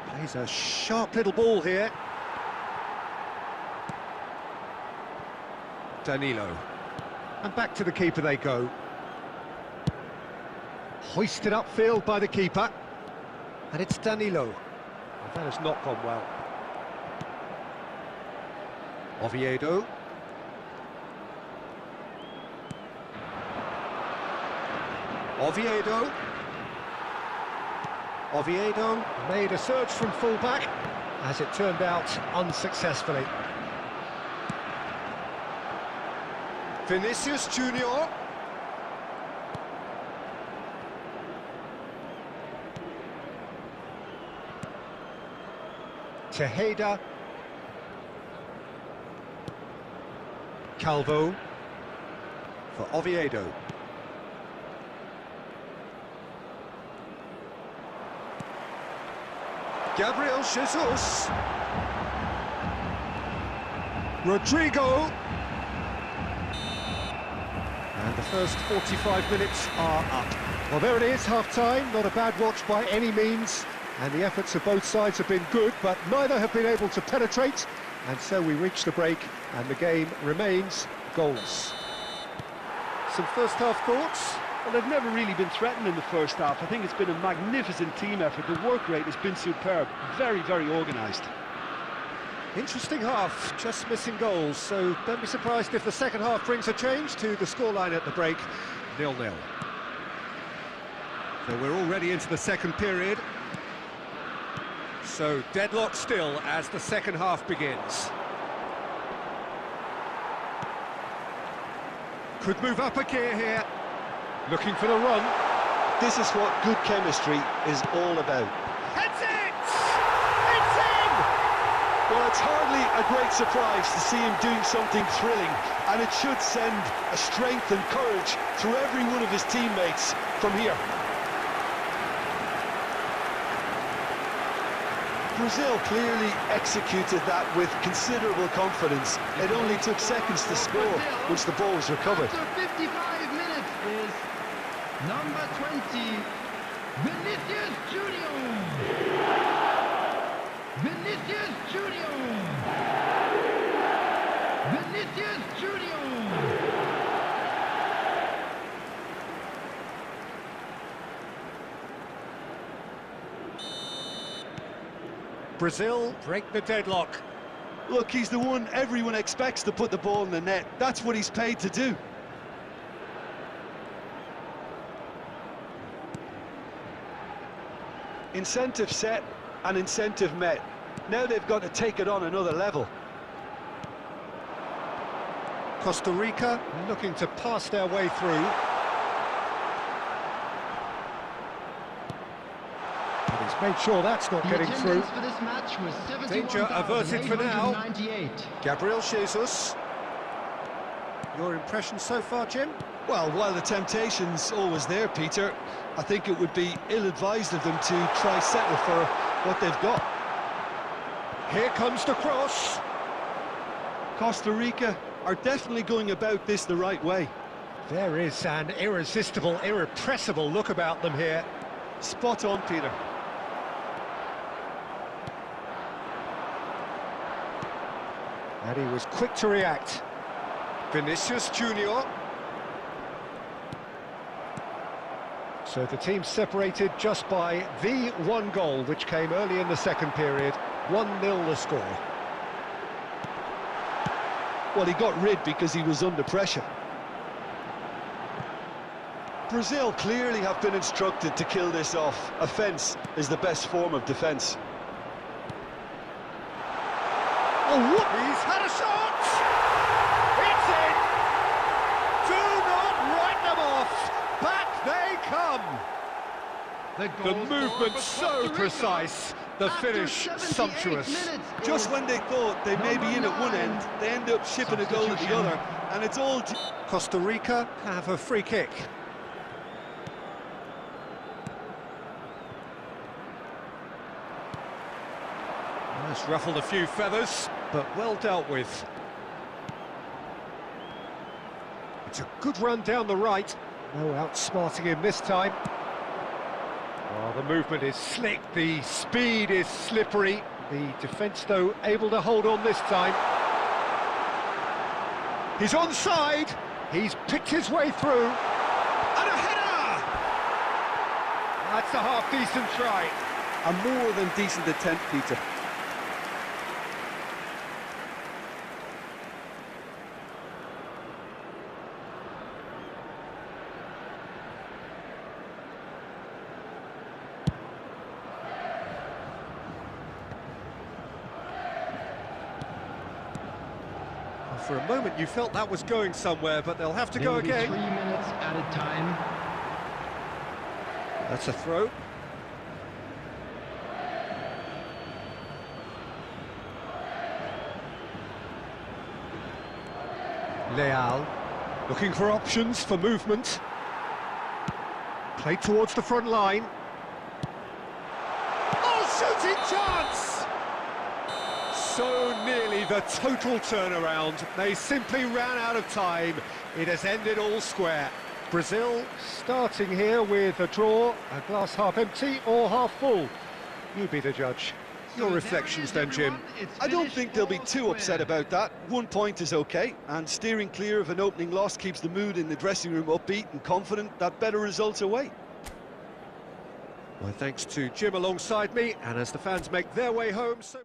plays a sharp little ball here. Danilo. And back to the keeper they go. Hoisted upfield by the keeper. And it's Danilo. Well, that has not gone well. Oviedo. Oviedo. Oviedo made a surge from full-back, as it turned out, unsuccessfully. Vinicius Junior. Tejeda. Calvo. For Oviedo. Gabriel Jesus. Rodrigo. And the first 45 minutes are up. Well, there it is, half-time. Not a bad watch by any means. And the efforts of both sides have been good, but neither have been able to penetrate. And so we reach the break, and the game remains goalless. Some first-half thoughts? Well, they've never really been threatened in the first half. I think it's been a magnificent team effort. The work rate has been superb. Very, very organised. Interesting half, just missing goals, so don't be surprised if the second half brings a change to the scoreline at the break, 0-0. So we're already into the second period. So deadlock still as the second half begins. Could move up a gear here. Looking for the run. This is what good chemistry is all about. Heads it! It's in! Well, it's hardly a great surprise to see him doing something thrilling, and it should send a strength and courage through every one of his teammates from here. Brazil clearly executed that with considerable confidence. It only took seconds to score once the ball was recovered. After 55 minutes is number 20, Vinicius Junior. Vinicius Junior. Vinicius Junior. Brazil break the deadlock. Look, he's the one everyone expects to put the ball in the net. That's what he's paid to do. Incentive set and incentive met. Now they've got to take it on another level. Costa Rica looking to pass their way through. And he's made sure that's not getting through. For this match was Danger averted for now. 71,898. Gabriel Jesus. Your impression so far, Jim? Well, while the temptation's always there, Peter, I think it would be ill-advised of them to try settle for what they've got. Here comes the cross. Costa Rica are definitely going about this the right way. There is an irresistible, irrepressible look about them here. Spot on, Peter. And he was quick to react. Vinicius Junior. So the team separated just by the one goal, which came early in the second period. 1-0 the score. Well, he got rid because he was under pressure. Brazil clearly have been instructed to kill this off. Offence is the best form of defence. Oh, what? He's had a shot! It's in! Do not write them off! Back they come! The movement so precise, the finish sumptuous. Just when they thought they may be in at one end, they end up shipping a goal at the other, and it's all... Costa Rica have a free kick. That's ruffled a few feathers, but well dealt with. It's a good run down the right. No outsmarting him this time. Oh, the movement is slick, the speed is slippery. The defence, though, able to hold on this time. He's onside. He's picked his way through. And a header! That's a half-decent try. A more than decent attempt, Peter. For a moment you felt that was going somewhere, but they'll have to go again. 3 minutes at a time. That's a throw. Leal, looking for options for movement. Play towards the front line. Oh, shooting chance! So nearly the total turnaround. They simply ran out of time. It has ended all square. Brazil starting here with a draw, a glass half empty or half full. You be the judge. Your reflections then, Jim. I don't think they'll be too upset about that. 1 point is okay, and steering clear of an opening loss keeps the mood in the dressing room upbeat and confident that better results await. Well, thanks to Jim alongside me, and as the fans make their way home, so...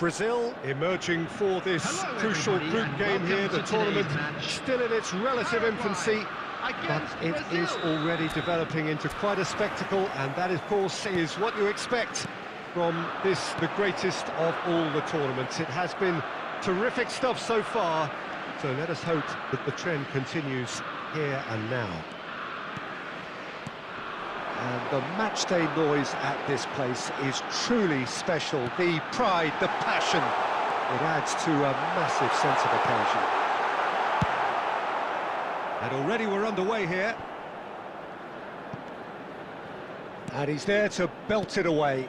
Brazil emerging for this crucial group game here, the tournament still in its relative infancy, but it is already developing into quite a spectacle, and that, of course, is what you expect from this, the greatest of all the tournaments. It has been terrific stuff so far, so let us hope that the trend continues here and now. And the matchday noise at this place is truly special. The pride, the passion, it adds to a massive sense of occasion. And already we're underway here. And he's there to belt it away.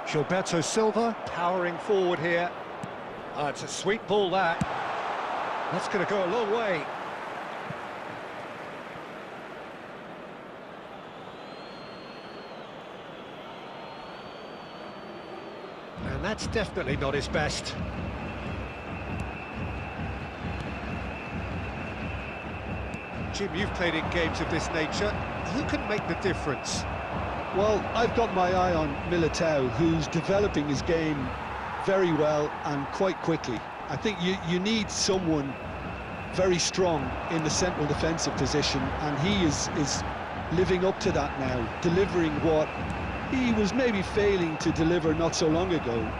Gilberto Silva powering forward here. Oh, it's a sweet ball, that. That's going to go a long way. And that's definitely not his best. Jim, you've played in games of this nature. Who can make the difference? Well, I've got my eye on Militao, who's developing his game very well and quite quickly. I think you need someone very strong in the central defensive position, and he is living up to that now, delivering what he was maybe failing to deliver not so long ago.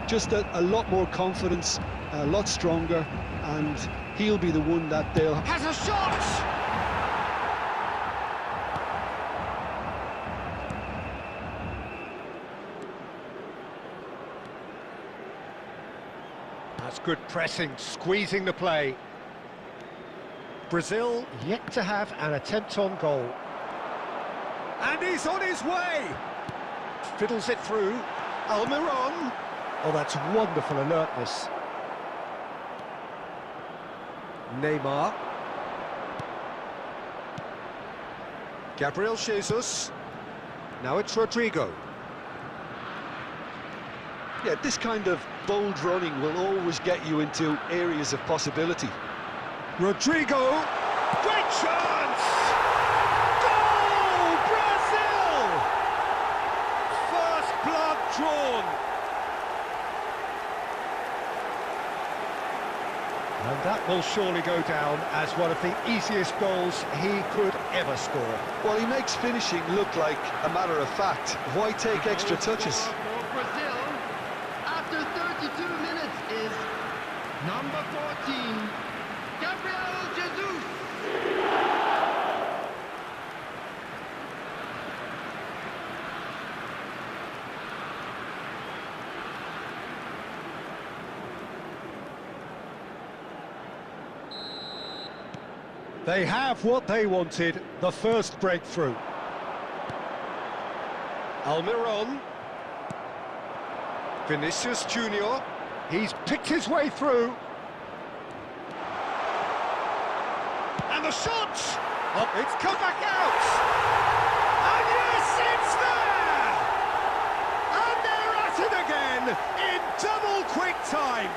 Just a lot more confidence, a lot stronger, and he'll be the one that they'll... Has a shot! That's good pressing, squeezing the play. Brazil yet to have an attempt on goal. And he's on his way! Fiddles it through. Almiron. Oh, that's wonderful alertness. Neymar. Gabriel Jesus. Now it's Rodrigo. Yeah, this kind of bold running will always get you into areas of possibility. Rodrigo. Great chance! Goal! Brazil! First blood drawn. And that will surely go down as one of the easiest goals he could ever score. Well, he makes finishing look like a matter of fact. Why take extra touches? For Brazil, after 32 minutes, is number 14, Gabriel Jesus. They have what they wanted, the first breakthrough. Almiron. Vinicius Junior. He's picked his way through. And the shot! Oh, it's come back out! And yes, it's there! And they're at it again in double quick time.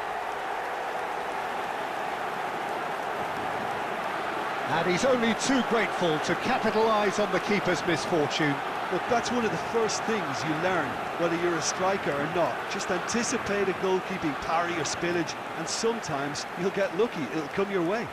And he's only too grateful to capitalise on the keeper's misfortune. Look, that's one of the first things you learn, whether you're a striker or not. Just anticipate a goalkeeping parry or spillage, and sometimes you'll get lucky, it'll come your way.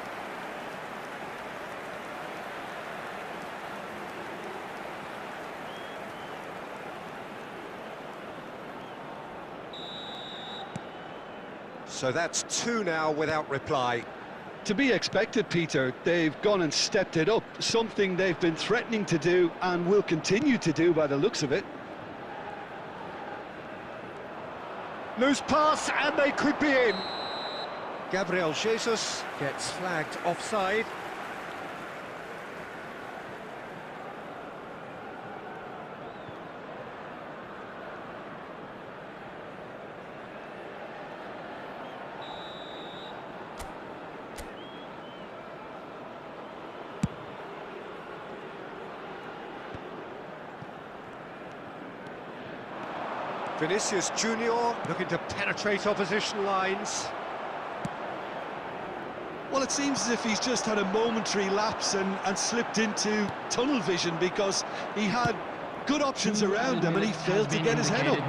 So that's 2 now without reply. To be expected, Peter. They've gone and stepped it up, something they've been threatening to do and will continue to do by the looks of it. Loose pass, and they could be in. Gabriel Jesus gets flagged offside. Vinicius Junior looking to penetrate opposition lines. Well, it seems as if he's just had a momentary lapse and slipped into tunnel vision, because he had good options around him and he failed to get his head up.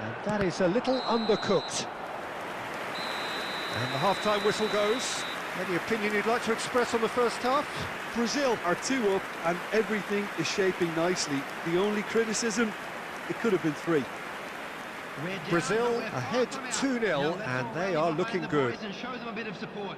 And that is a little undercooked. And the half-time whistle goes. Any opinion you'd like to express on the first half? Brazil are 2 up and everything is shaping nicely. The only criticism, it could have been 3. Brazil ahead 2-0 and they are looking good. Show them a bit of support.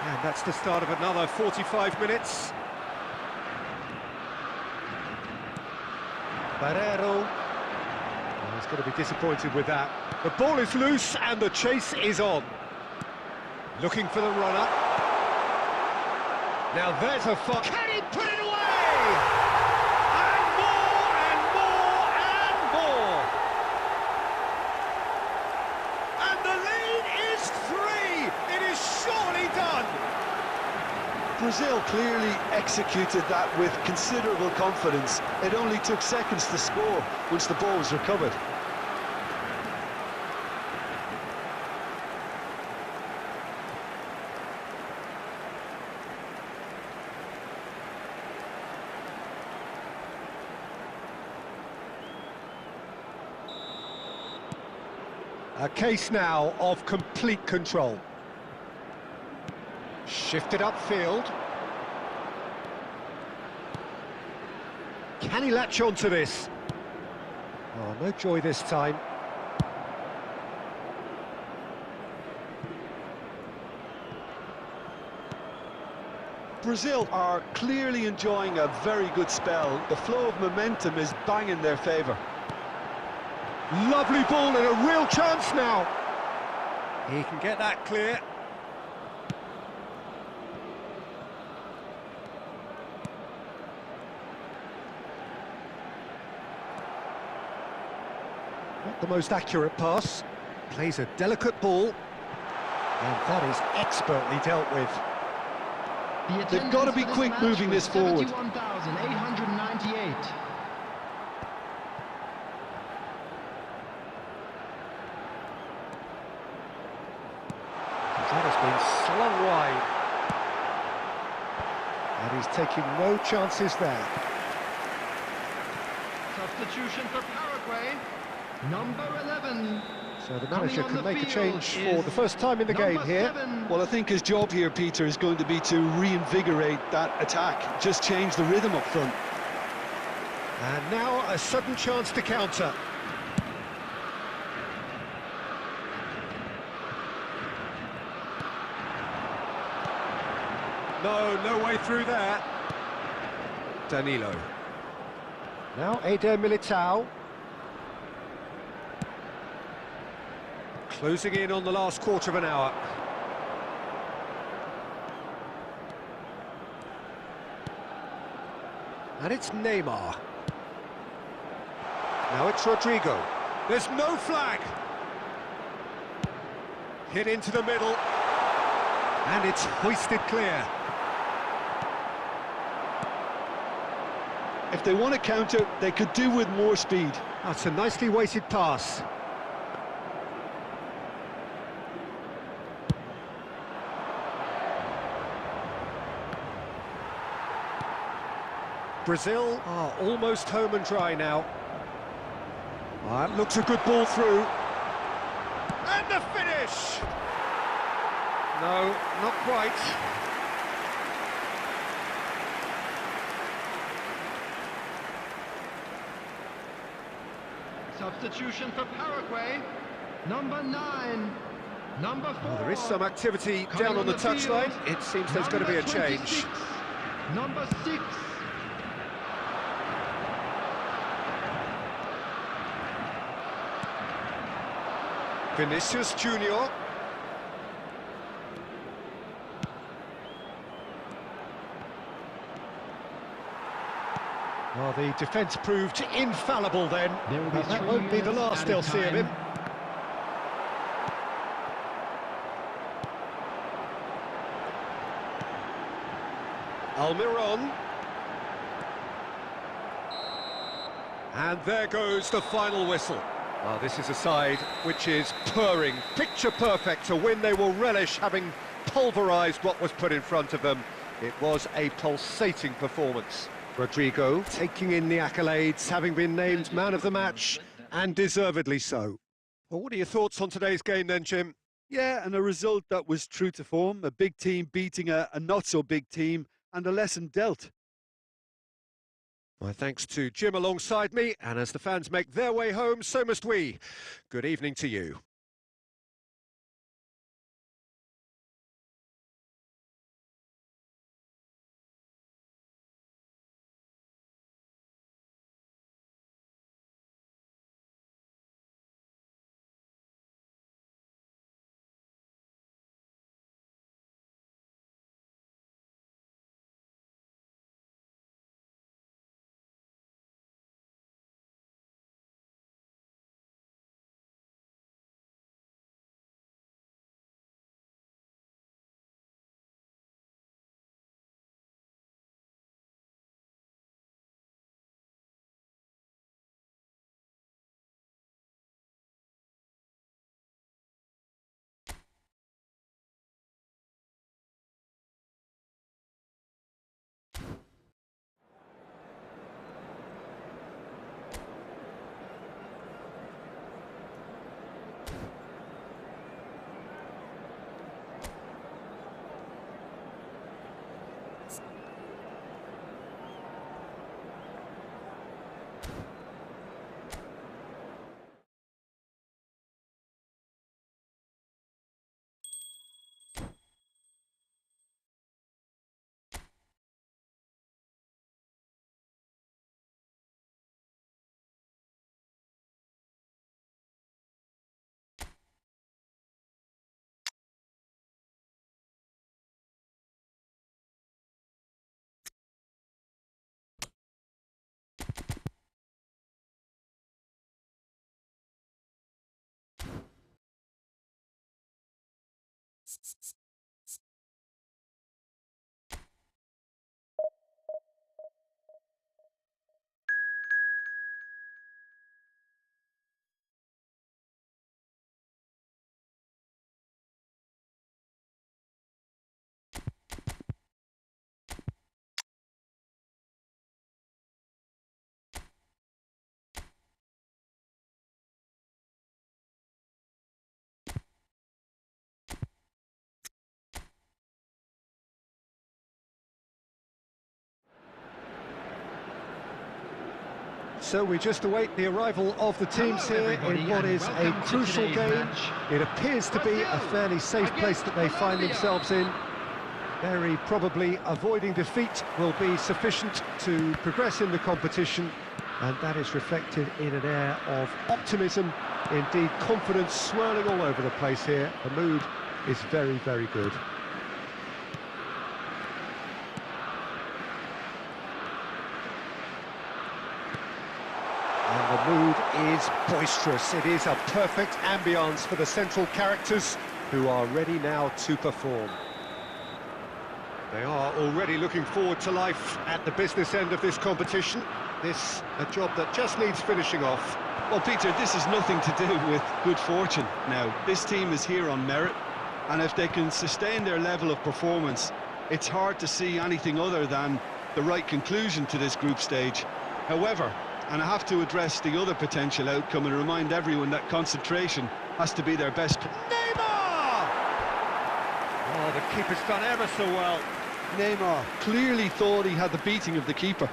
And that's the start of another 45 minutes. Barreiro. Oh, he's going to be disappointed with that. The ball is loose and the chase is on. Looking for the runner. Now there's a fun. Can he put it away? And more and more and more. And the lead is 3. It is surely done. Brazil clearly executed that with considerable confidence. It only took seconds to score once the ball was recovered. A case now of complete control. Shifted upfield. Can he latch on to this? Oh, no joy this time. Brazil are clearly enjoying a very good spell. The flow of momentum is bang in their favour. Lovely ball and a real chance now. He can get that clear. Not the most accurate pass. Plays a delicate ball. And that is expertly dealt with. They've got to be quick moving this forward. 71,898. That has been slung wide. And he's taking no chances there. Substitution for Paraguay, number 11. So the manager can make a change for the first time in the game here. Well, I think his job here, Peter, is going to be to reinvigorate that attack. Just change the rhythm up front. And now a sudden chance to counter. No way through there. Danilo. Now Eder Militao. Closing in on the last quarter of an hour. And it's Neymar. Now it's Rodrigo. There's no flag. Hit into the middle. And it's hoisted clear. If they want to counter, they could do with more speed. That's a nicely weighted pass. Brazil are almost home and dry now. That looks a good ball through. And the finish! No, not quite. Substitution for Paraguay, number 9. Number 4. Well, there is some activity down on the touchline. It seems there's going to be a change. Number 6. Vinicius Junior. Well, the defence proved infallible then. But that won't be the last they'll see of him. Almiron. And there goes the final whistle. Well, this is a side which is purring, picture perfect, a win they will relish, having pulverised what was put in front of them. It was a pulsating performance. Rodrigo taking in the accolades, having been named man of the match, and deservedly so. Well, what are your thoughts on today's game then, Jim? Yeah, and a result that was true to form, a big team beating a not-so-big team, and a lesson dealt. My thanks to Jim alongside me, and as the fans make their way home, so must we. Good evening to you. So we just await the arrival of the teams here in what is a crucial game. It appears to be a fairly safe place that they find themselves in. Very probably avoiding defeat will be sufficient to progress in the competition, and that is reflected in an air of optimism, indeed confidence swirling all over the place here. The mood is very, very good. And the mood is boisterous. It is a perfect ambience for the central characters who are ready now to perform. They are already looking forward to life at the business end of this competition. This, a job that just needs finishing off. Well, Peter, this is nothing to do with good fortune now. This team is here on merit, and if they can sustain their level of performance, it's hard to see anything other than the right conclusion to this group stage. However, and I have to address the other potential outcome and remind everyone that concentration has to be their best. Neymar! Oh, the keeper's done ever so well. Neymar clearly thought he had the beating of the keeper.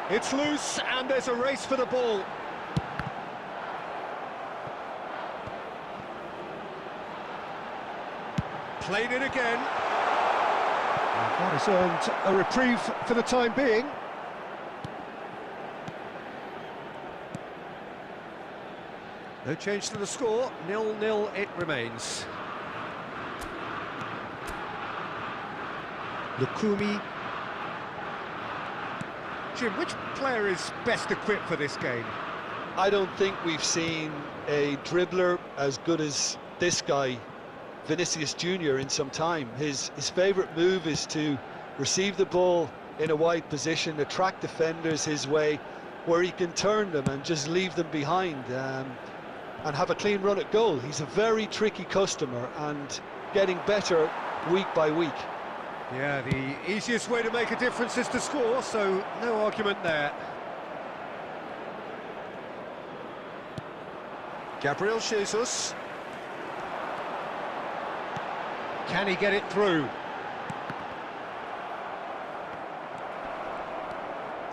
It's loose, and there's a race for the ball. Played it again. And that has earned a reprieve for the time being. No change to the score, 0-0 it remains. Lukumi. Jim, which player is best equipped for this game? I don't think we've seen a dribbler as good as this guy, Vinicius Junior, in some time. His favourite move is to receive the ball in a wide position, attract defenders his way, where he can turn them and just leave them behind and have a clean run at goal. He's a very tricky customer and getting better week by week. Yeah, the easiest way to make a difference is to score, so no argument there. Gabriel Jesus. Can he get it through?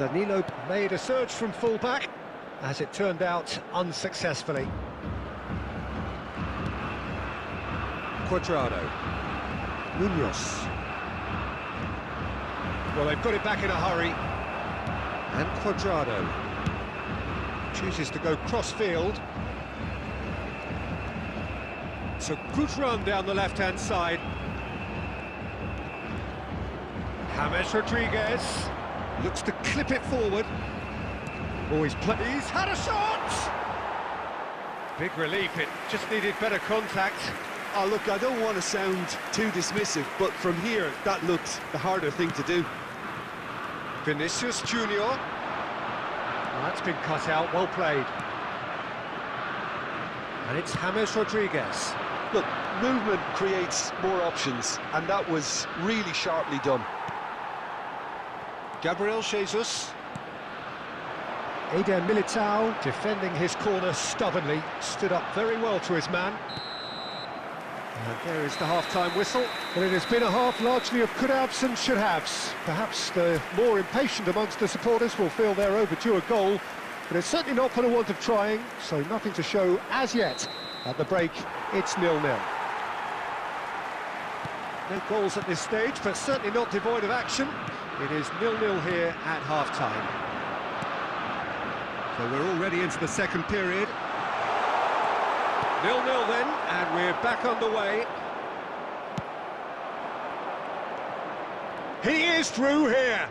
Danilo made a surge from full-back, as it turned out unsuccessfully. Cuadrado. Munoz. Well, they've got it back in a hurry. And Cuadrado chooses to go cross-field. It's a good run down the left-hand side. James Rodriguez looks to clip it forward. Oh, he's had a shot! Big relief, it just needed better contact. Oh, look, I don't want to sound too dismissive, but from here, that looked the harder thing to do. Vinicius Junior. Well, that's been cut out, well played. And it's James Rodriguez. Look, movement creates more options, and that was really sharply done. Gabriel Jesus. Eder Militao defending his corner stubbornly, stood up very well to his man. And there is the half-time whistle. But it has been a half largely of could-haves and should-haves. Perhaps the more impatient amongst the supporters will feel they're overdue a goal, but it's certainly not for the want of trying, so nothing to show as yet. At the break, it's 0-0. No goals at this stage, but certainly not devoid of action. It is 0-0 here at half-time. So we're already into the second period. 0-0 then, and we're back underway. He is through here.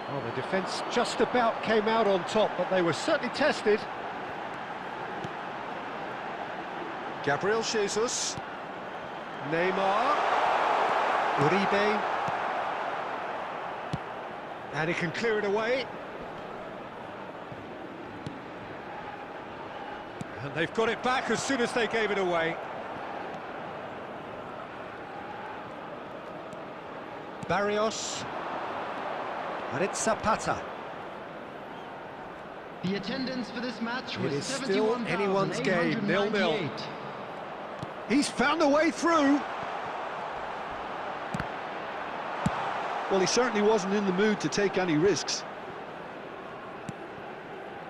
Well, the defence just about came out on top, but they were certainly tested. Gabriel Jesus. Neymar. Uribe. And he can clear it away. And they've got it back as soon as they gave it away. Barrios. And it's Zapata. The attendance for this match was it is still anyone's game, 0-0. 71,898. He's found a way through. Well, he certainly wasn't in the mood to take any risks.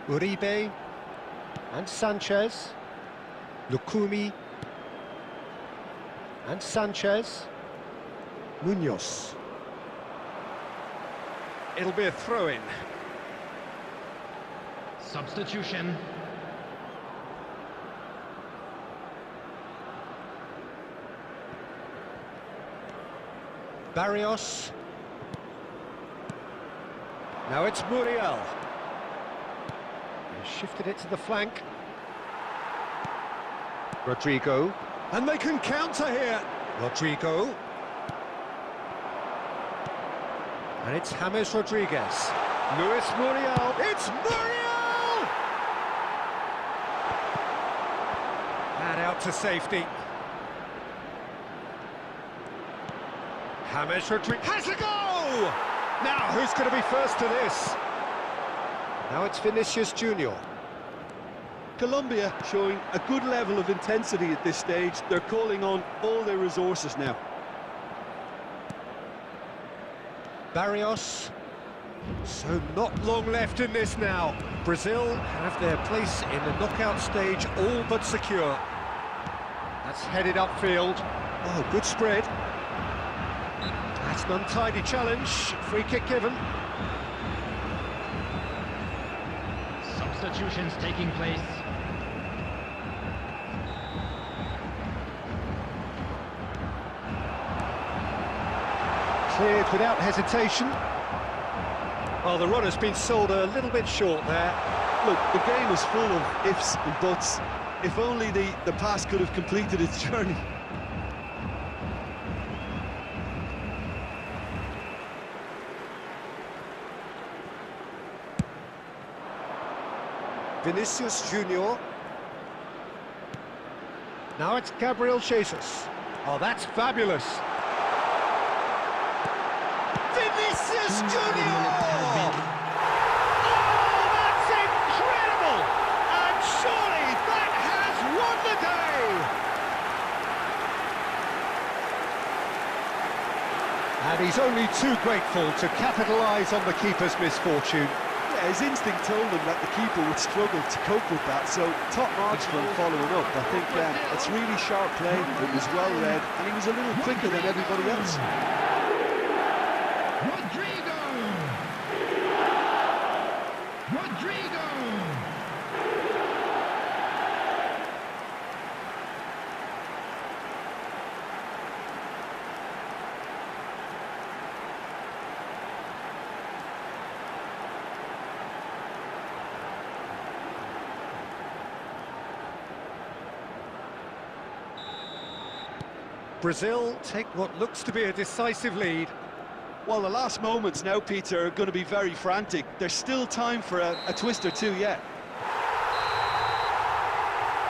Uribe. And Sanchez. Lukumi. And Sanchez. Munoz. It'll be a throw-in. Substitution. Barrios. Now it's Muriel. He's shifted it to the flank. Rodrigo. And they can counter here. Rodrigo. And it's James Rodriguez. Luis Muriel. It's Muriel! And out to safety. James Rodriguez has a go! Now, who's going to be first to this? Now it's Vinicius Junior. Colombia showing a good level of intensity at this stage. They're calling on all their resources now. Barrios. So not long left in this now. Brazil have their place in the knockout stage all but secure. That's headed upfield. Oh, good spread. That's an untidy challenge. Free kick given. Substitutions taking place. Cleared without hesitation. Well, the run has been sold a little bit short there. Look, the game is full of ifs and buts. If only the pass could have completed its journey. Vinicius Junior. Now it's Gabriel Jesus. Oh, that's fabulous. Vinicius Junior! Oh, that's incredible! And surely that has won the day! And he's only too grateful to capitalise on the keeper's misfortune. Yeah, his instinct told him that the keeper would struggle to cope with that, so top marks for him following up. I think it's really sharp play, it was well read, and he was a little quicker than everybody else. Rodrigo! Rodrigo! Brazil take what looks to be a decisive lead. Well, the last moments now, Peter, are going to be very frantic. There's still time for a twist or two yet.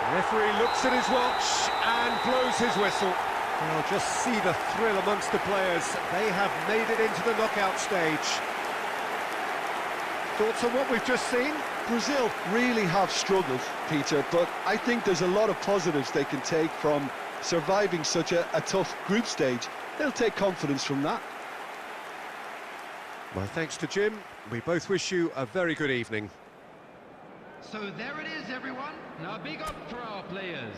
The referee looks at his watch and blows his whistle. Well, just see the thrill amongst the players. They have made it into the knockout stage. Thoughts on what we've just seen? Brazil really have struggled, Peter, but I think there's a lot of positives they can take from surviving such a tough group stage. They'll take confidence from that. My thanks to Jim. We both wish you a very good evening. So there it is, everyone. Now big up for our players.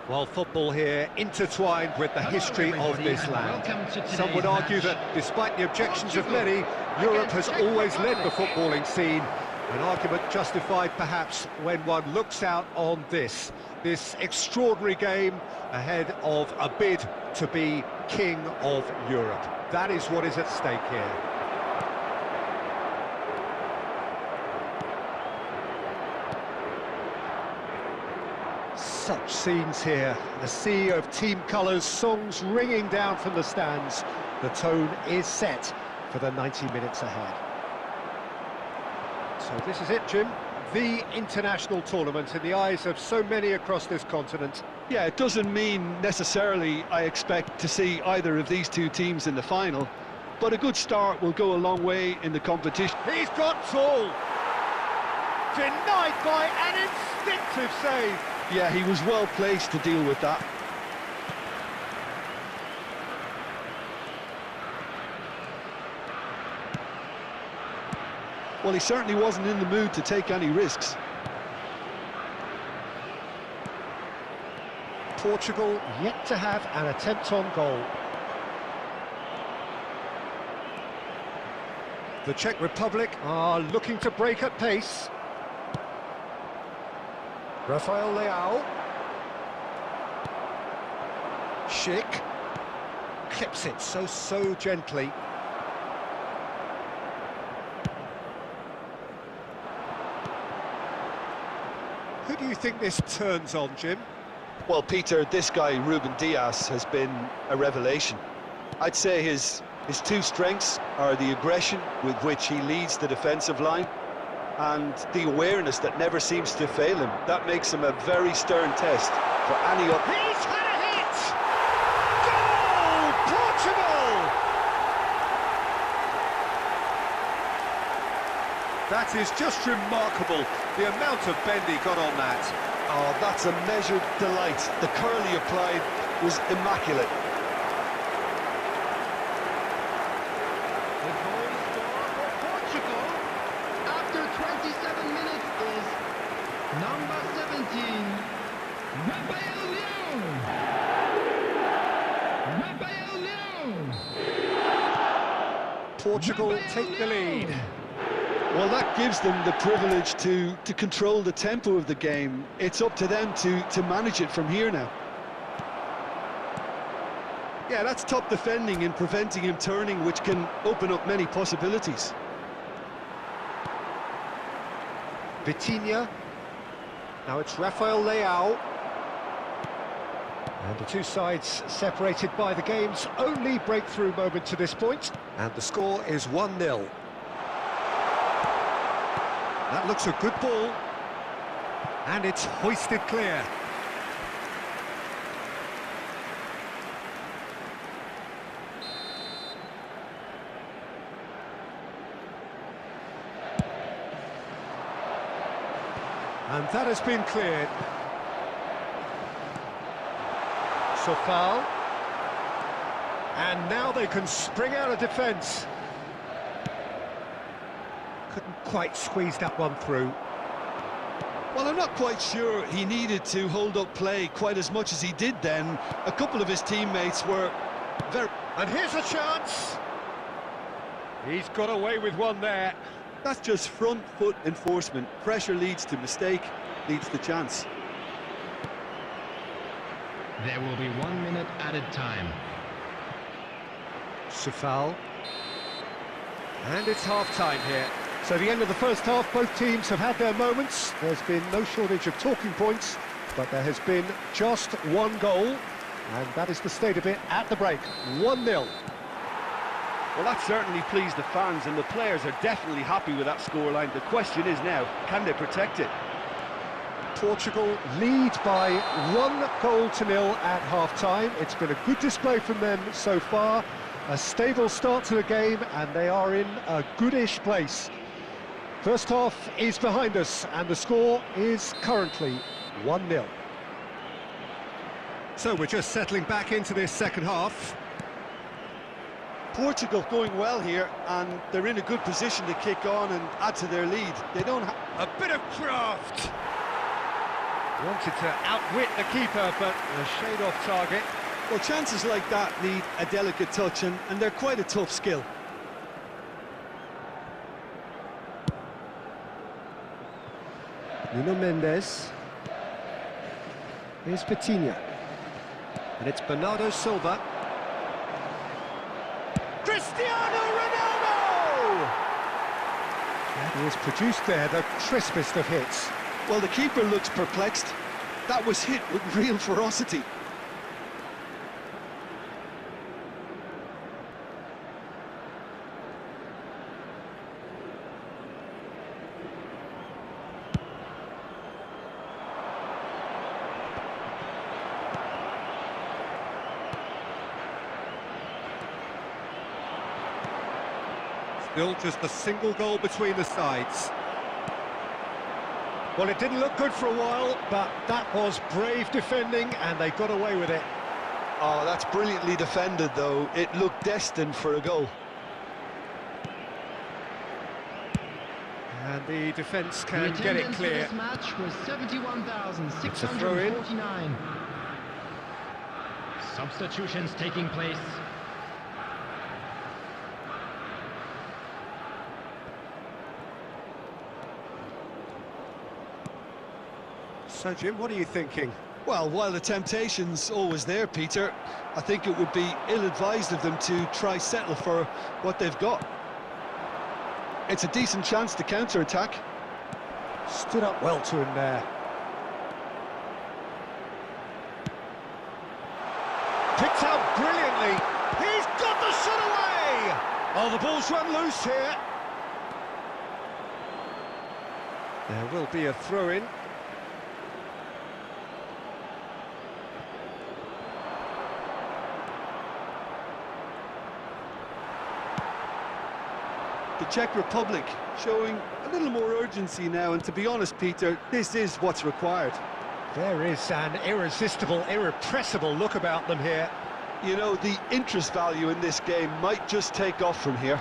Well, football here intertwined with the history of this land. Some would argue that, despite the objections of many, Europe has always led the footballing scene. An argument justified, perhaps, when one looks out on this extraordinary game ahead of a bid to be King of Europe. That is what is at stake here. Such scenes here, the sea of team colours, songs ringing down from the stands. The tone is set for the 90 minutes ahead. So this is it, Jim, the international tournament in the eyes of so many across this continent. Yeah, it doesn't mean necessarily I expect to see either of these two teams in the final, but a good start will go a long way in the competition. He's got Saul! Denied by an instinctive save! Yeah, he was well placed to deal with that. Well, he certainly wasn't in the mood to take any risks. Portugal yet to have an attempt on goal. The Czech Republic are looking to break at pace. Rafael Leao. Schick. Clips it so gently. Who do you think this turns on, Jim? Well, Peter, this guy, Ruben Dias, has been a revelation. I'd say his two strengths are the aggression with which he leads the defensive line and the awareness that never seems to fail him. That makes him a very stern test for any other. He's had a hit! Goal! Portugal! That is just remarkable, the amount of bend he got on that. Oh, that's a measured delight. The curl he applied was immaculate. The goal scorer for Portugal after 27 minutes is number 17, Rafael Leao. Rafael Leao. Portugal take the lead. Well, that gives them the privilege to control the tempo of the game. It's up to them to manage it from here now. Yeah, that's top defending and preventing him turning, which can open up many possibilities. Vitinha. Now it's Rafael Leao. And the two sides separated by the game's only breakthrough moment to this point. And the score is 1-0. That looks a good ball. And it's hoisted clear. And that has been cleared. So foul. And now they can spring out of defence. Couldn't quite squeeze that one through. Well, I'm not quite sure he needed to hold up play quite as much as he did then. A couple of his teammates were very... And here's a chance. He's got away with one there. That's just front foot enforcement. Pressure leads to mistake, leads to chance. There will be 1 minute added time. Safal. And it's half-time here. So the end of the first half, both teams have had their moments. There's been no shortage of talking points, but there has been just one goal, and that is the state of it at the break. 1-0. Well, that certainly pleased the fans, and the players are definitely happy with that scoreline. The question is now, can they protect it? Portugal lead by 1-0 at half-time. It's been a good display from them so far. A stable start to the game, and they are in a goodish place. First half is behind us, and the score is currently 1-0. So we're just settling back into this second half. Portugal going well here, and they're in a good position to kick on and add to their lead. They don't have a bit of craft. Wanted to outwit the keeper, but a shade off target. Well, chances like that need a delicate touch, and they're quite a tough skill. Nuno Mendes. Here's Petiña. And it's Bernardo Silva. Cristiano Ronaldo! And he has produced there the crispest of hits. Well, the keeper looks perplexed. That was hit with real ferocity. Still just a single goal between the sides. Well, it didn't look good for a while, but that was brave defending, and they got away with it. Oh, that's brilliantly defended, though. It looked destined for a goal. And the defence can get it clear. This match was 71,649. It's a throw-in. Substitutions taking place. So, Jim, what are you thinking? Well, while the temptation's always there, Peter, I think it would be ill-advised of them to try settle for what they've got. It's a decent chance to counter-attack. Stood up well to him there. Picked out brilliantly. He's got the shot away! Oh, the ball's run loose here. There will be a throw-in. The Czech Republic showing a little more urgency now, and to be honest, Peter, this is what's required. There is an irresistible, irrepressible look about them here. You know, the interest value in this game might just take off from here.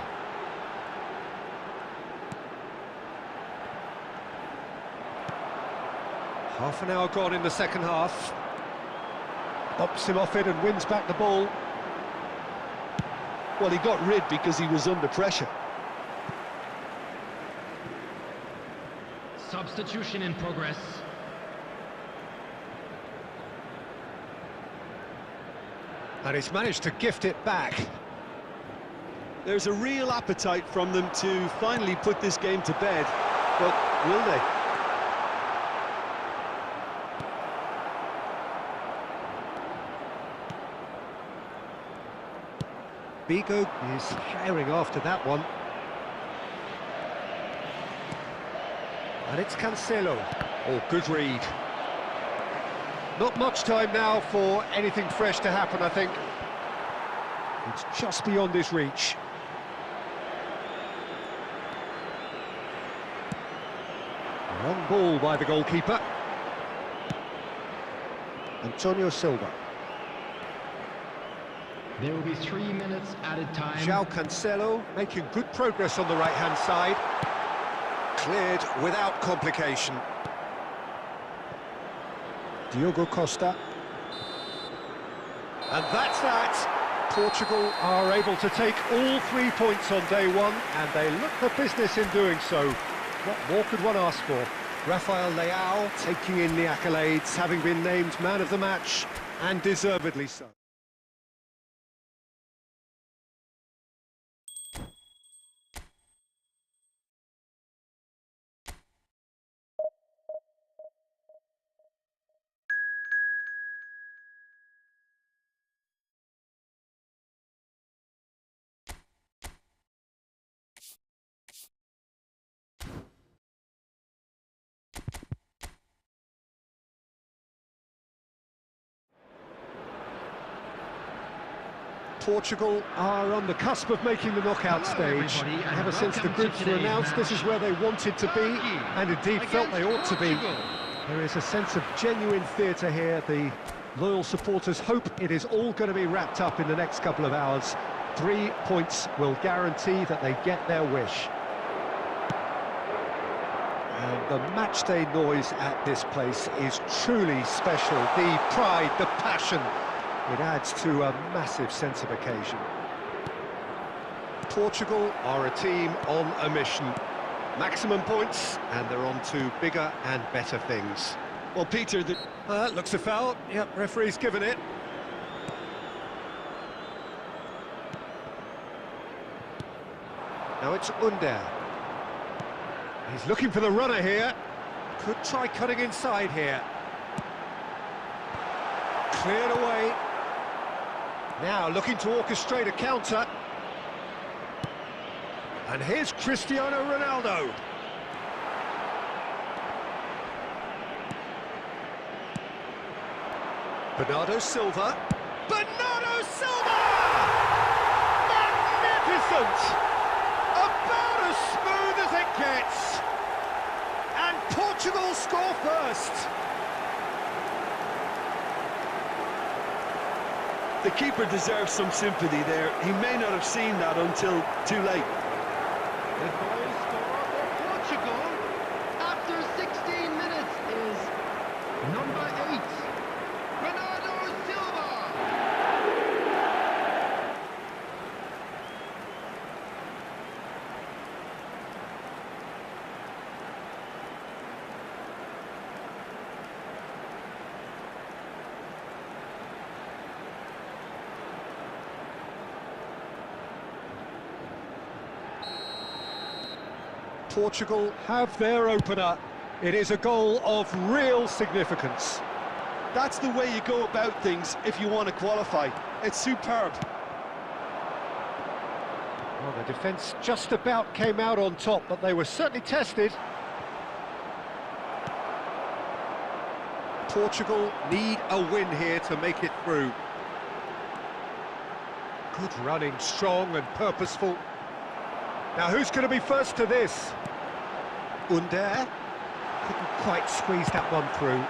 Half an hour gone in the second half. Bops him off it and wins back the ball. Well, he got rid because he was under pressure. Substitution in progress. And he's managed to gift it back. There's a real appetite from them to finally put this game to bed, but will they? Bigo is firing after that one. And it's Cancelo. Oh, good read. Not much time now for anything fresh to happen, I think. It's just beyond his reach. Long ball by the goalkeeper. Antonio Silva. There will be 3 minutes added time. João Cancelo making good progress on the right-hand side. Cleared without complication. Diogo Costa. And that's that. Portugal are able to take all 3 points on day one, and they look the business in doing so. What more could one ask for? Rafael Leao taking in the accolades, having been named man of the match, and deservedly so. Portugal are on the cusp of making the knockout stage. Ever since the groups were announced, this is where they wanted to be, and indeed felt they ought to be. There is a sense of genuine theatre here. The loyal supporters hope it is all going to be wrapped up in the next couple of hours. 3 points will guarantee that they get their wish. And the matchday noise at this place is truly special. The pride, the passion, it adds to a massive sense of occasion. Portugal are a team on a mission. Maximum points, and they're on to bigger and better things. Well, Peter, Looks a foul. Yep, referee's given it. Now it's Under. He's looking for the runner here. Could try cutting inside here. Cleared away. Now looking to orchestrate a counter. And here's Cristiano Ronaldo. Bernardo Silva. Bernardo Silva! Magnificent! About as smooth as it gets. And Portugal score first. the keeper deserves some sympathy there. He may not have seen that until too late. The goal scorer for Portugal after 16 minutes is number 8, Bernardo Silva. Portugal have their opener. It is a goal of real significance. That's the way you go about things if you want to qualify. It's superb. Well, the defence just about came out on top, but they were certainly tested. Portugal need a win here to make it through. Good running, strong and purposeful. Now, who's going to be first to this? Under couldn't quite squeeze that one through.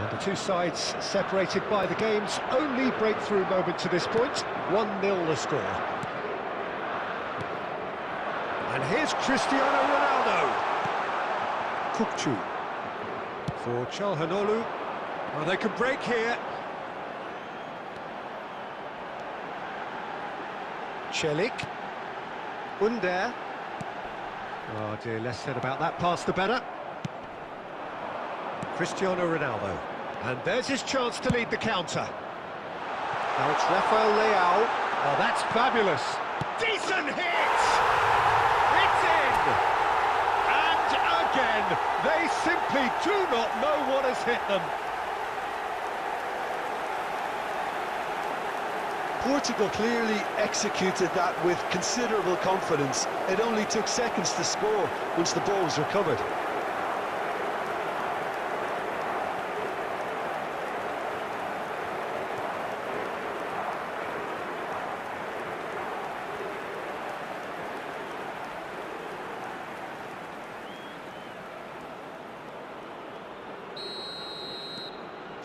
And the two sides separated by the game's only breakthrough moment to this point. 1-0 the score. And here's Cristiano Ronaldo. Kukçu for Çalhanoğlu. Well, they could break here. Çelik. Under. Oh dear, less said about that pass the better. Cristiano Ronaldo. And there's his chance to lead the counter. Now it's Rafael Leao. Oh, that's fabulous. Decent hit! It's in! Again, they simply do not know what has hit them. Portugal clearly executed that with considerable confidence. It only took seconds to score once the ball was recovered.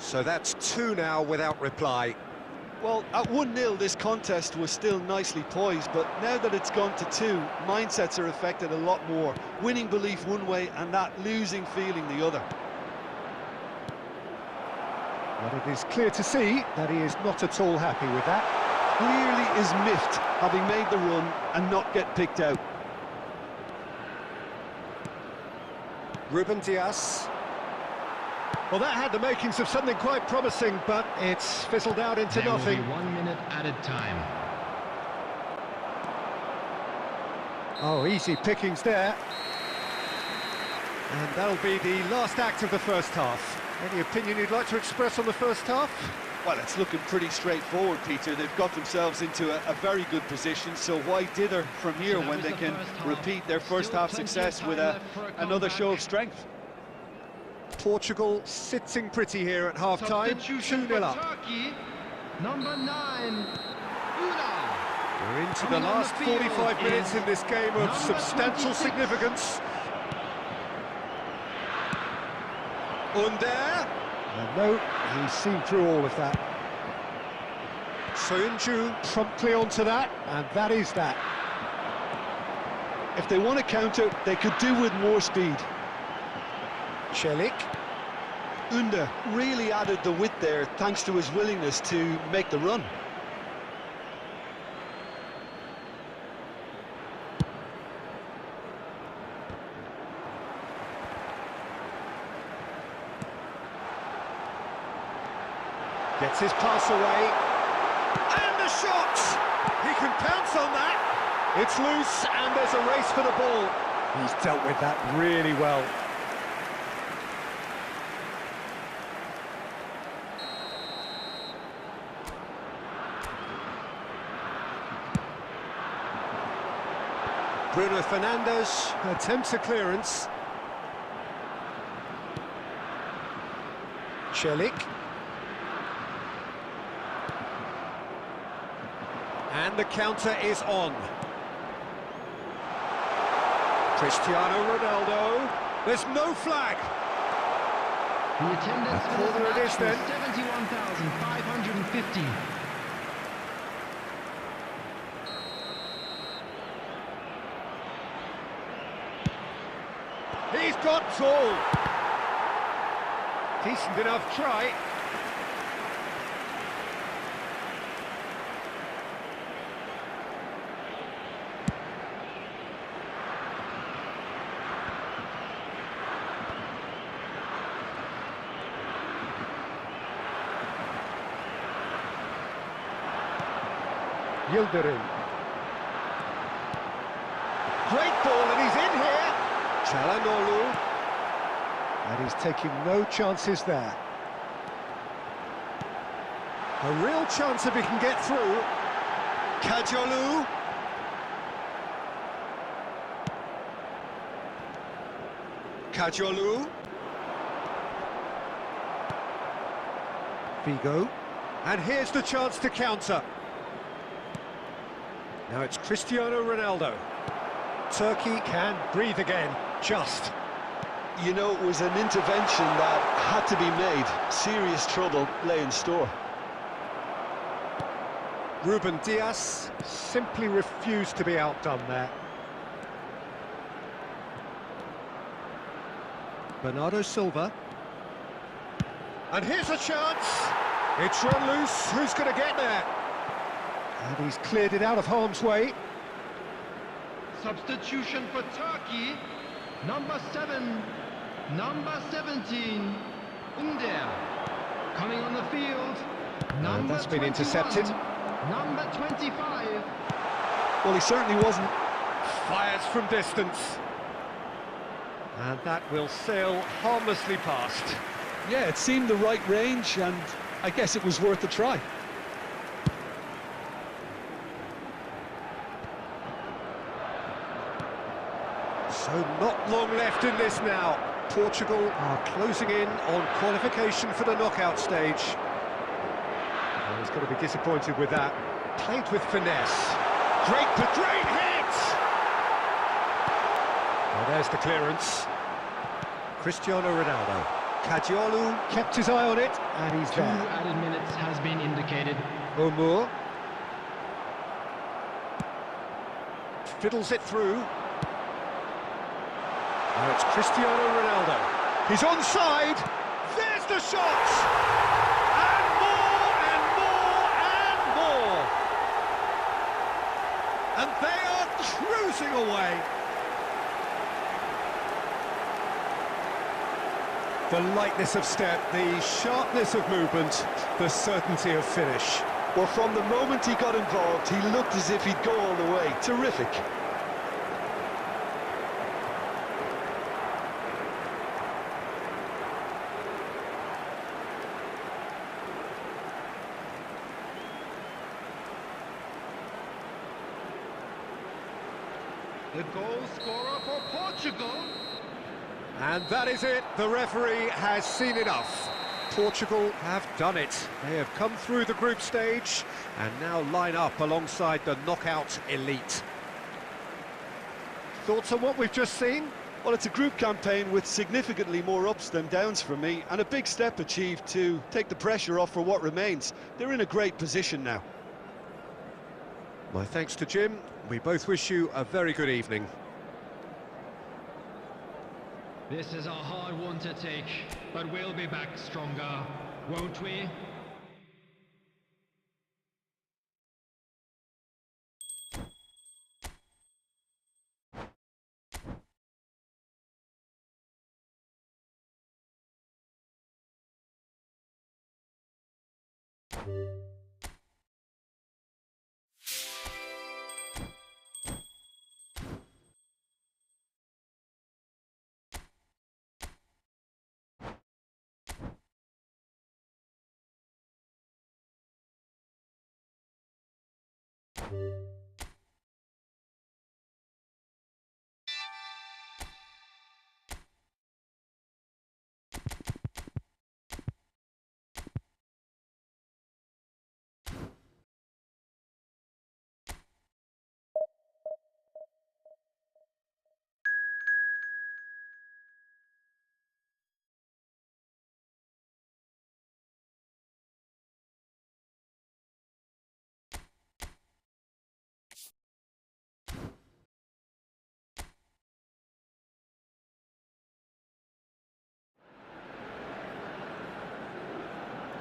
So that's 2 now without reply. Well, at 1-0 this contest was still nicely poised, but now that it's gone to 2, mindsets are affected a lot more. Winning belief one way and that losing feeling the other. But it is clear to see that he is not at all happy with that. Clearly is miffed having made the run and not get picked out. Ruben Dias. Well, that had the makings of something quite promising, but it's fizzled out into nothing. There will be 1 minute added time. Oh, easy pickings there. And that'll be the last act of the first half. Any opinion you'd like to express on the first half? Well, it's looking pretty straightforward, Peter. They've got themselves into a very good position, so why dither from here when they can repeat their first half success with another show of strength? Portugal sitting pretty here at half-time, 2-0 up. Turkey, number 9, We're into the last 45 minutes in this game of substantial significance. Under. And no, he's seen through all of that. Soyuncu promptly onto that, and that is that. If they want to counter, they could do with more speed. Celik. Under really added the width there thanks to his willingness to make the run. Gets his pass away. And the shot! He can pounce on that. It's loose and there's a race for the ball. He's dealt with that really well. Bruno Fernandes attempts a clearance. Celik. And the counter is on. Cristiano Ronaldo. There's no flag. The attendance for this corner it is match then. was 71,550. He's got tall. Decent enough try. Yildirim. Great ball, and he's in here. Çalhanoğlu. And he's taking no chances there. A real chance if he can get through. Kajolu. Kajolu. Figo. And here's the chance to counter. Now it's Cristiano Ronaldo. Turkey can breathe again, just. You know, it was an intervention that had to be made. Serious trouble lay in store. Ruben Dias simply refused to be outdone there. Bernardo Silva. And here's a chance. It's run loose. Who's going to get there? And he's cleared it out of harm's way. Substitution for Turkey. Number 7. Number 17. Under. Coming on the field. Number That's been 21, intercepted. Number 25. Well, he certainly wasn't. Fires from distance. And that will sail harmlessly past. Yeah, it seemed the right range, and I guess it was worth a try. So not long left in this now. Portugal are closing in on qualification for the knockout stage. Well, he's going to be disappointed with that. Played with finesse. Great hit! Well, there's the clearance. Cristiano Ronaldo. Kajolu kept his eye on it, and he's 2 there. added minutes has been indicated. Omur. Fiddles it through. Now it's Cristiano Ronaldo. He's onside. There's the shot! And more, and more, and more! And they are cruising away. The lightness of step, the sharpness of movement, the certainty of finish. Well, from the moment he got involved, he looked as if he'd go all the way. Terrific. The goal scorer for Portugal. And that is it. The referee has seen enough. Portugal have done it. They have come through the group stage and now line up alongside the knockout elite. Thoughts on what we've just seen? Well, it's a group campaign with significantly more ups than downs for me, and a big step achieved to take the pressure off for what remains. They're in a great position now. My thanks to Jim. We both wish you a very good evening. This is a hard one to take, but we'll be back stronger, won't we?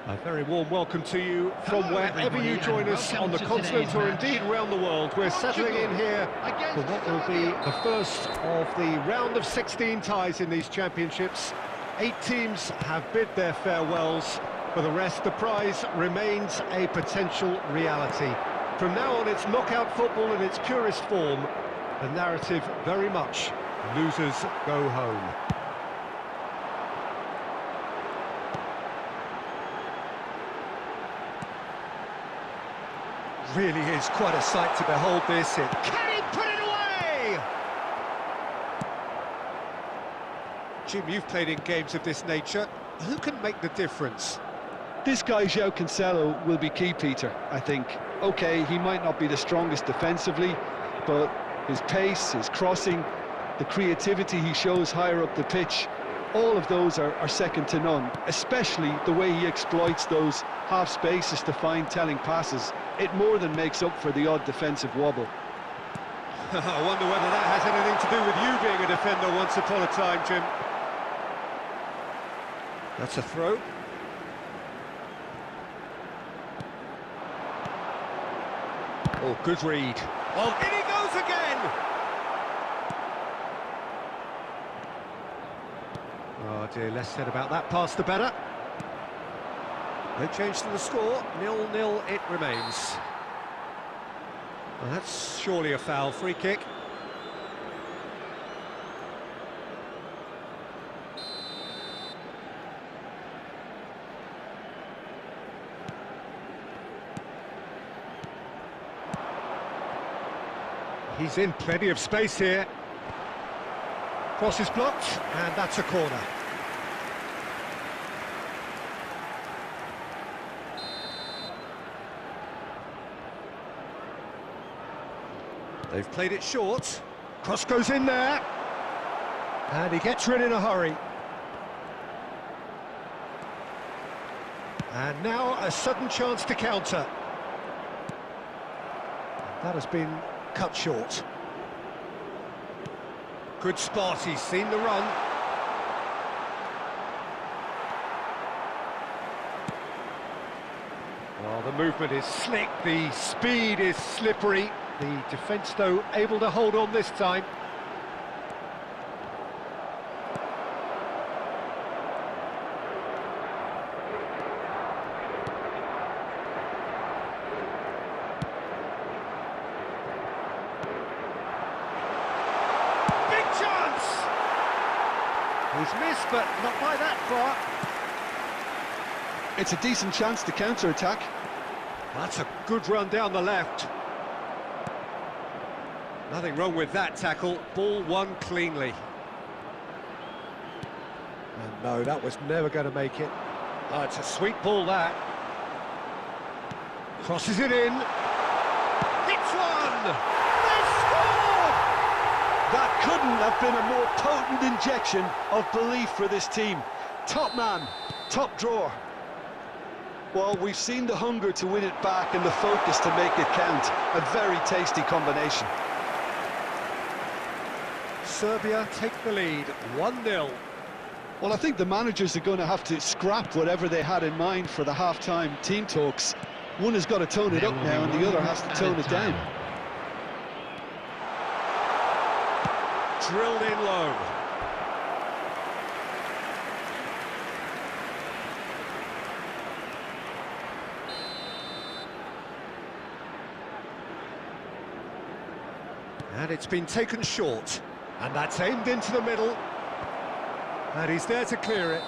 A very warm welcome to you from Hello, wherever everybody, you join us welcome on the to continent today's or match. indeed around the world. We're settling in here for what will be the first of the round of 16 ties in these championships. 8 teams have bid their farewells. For the rest, the prize remains a potential reality. From now on, it's knockout football in its purest form. The narrative very much losers go home. Really is quite a sight to behold this. Can he put it away? Jim, you've played in games of this nature. Who can make the difference? This guy, João Cancelo, will be key, Peter, I think. OK, he might not be the strongest defensively, but his pace, his crossing, the creativity he shows higher up the pitch, all of those are second to none, especially the way he exploits those half spaces to find telling passes. It more than makes up for the odd defensive wobble. I wonder whether that has anything to do with you being a defender once upon a time, Jim. That's a throw. Oh, good read. Oh, in he goes again! Oh dear, less said about that pass the better. No change to the score, 0-0 it remains. Well, that's surely a foul, free kick. He's in plenty of space here. Cross is blocked, and that's a corner. They've played it short. Cross goes in there. And he gets rid in a hurry. And now a sudden chance to counter. That has been cut short. Good spot, he's seen the run. Well, the movement is slick, the speed is slippery. The defence, though, able to hold on this time. Big chance! He's missed, but not by that far. It's a decent chance to counter-attack. That's a good run down the left. Nothing wrong with that tackle, ball won cleanly. And no, that was never going to make it. Oh, it's a sweet ball, that. Crosses it in. Hits one! They scored! That couldn't have been a more potent injection of belief for this team. Top man, top drawer. Well, we've seen the hunger to win it back and the focus to make it count. A very tasty combination. Serbia take the lead, 1-0. Well, I think the managers are going to have to scrap whatever they had in mind for the half-time team talks. One has got to tone it up now and the other has to tone it down. Drilled in low. And it's been taken short. And that's aimed into the middle. And he's there to clear it.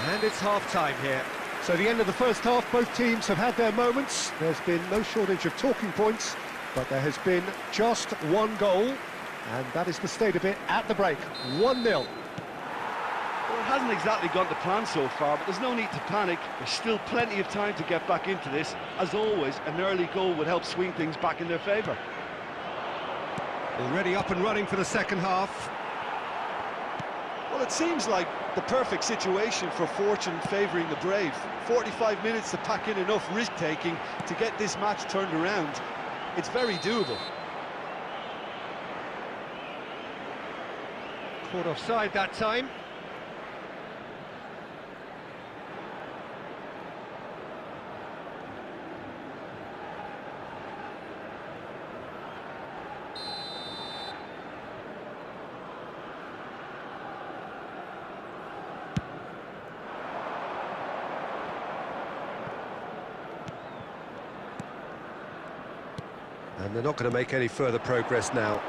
And it's half-time here. So the end of the first half, both teams have had their moments. There's been no shortage of talking points, but there has been just one goal, and that is the state of it at the break, 1-0. Well, it hasn't exactly gone to plan so far, but there's no need to panic. There's still plenty of time to get back into this. As always, an early goal would help swing things back in their favour. Already up and running for the second half. Well, it seems like the perfect situation for fortune favouring the brave. 45 minutes to pack in enough risk-taking to get this match turned around. It's very doable. Caught offside that time. And they're not going to make any further progress now.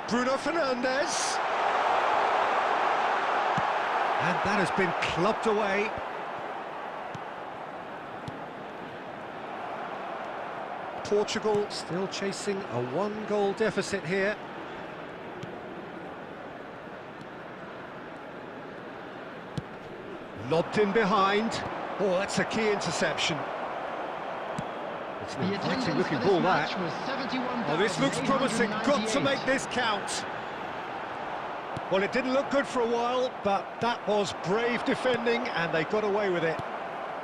Bruno Fernandes. And that has been clubbed away. Portugal still chasing a one-goal deficit here. Lobbed in behind. Oh, that's a key interception. It's an inviting looking ball, that. Oh, this looks promising. Got to make this count. Well, it didn't look good for a while, but that was brave defending, and they got away with it.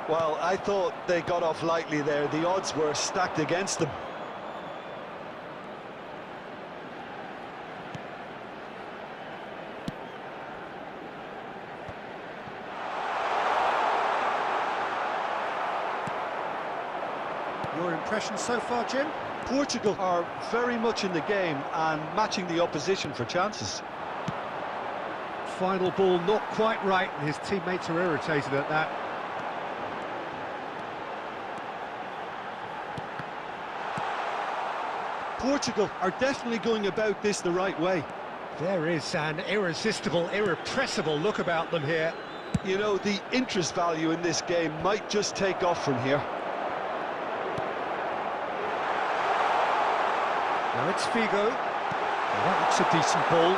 Well, I thought they got off lightly there. The odds were stacked against them. Your impression so far, Jim? Portugal are very much in the game and matching the opposition for chances. Final ball not quite right, and his teammates are irritated at that. Portugal are definitely going about this the right way. There is an irresistible, irrepressible look about them here. You know, the interest value in this game might just take off from here. Now it's Figo. That looks a decent ball.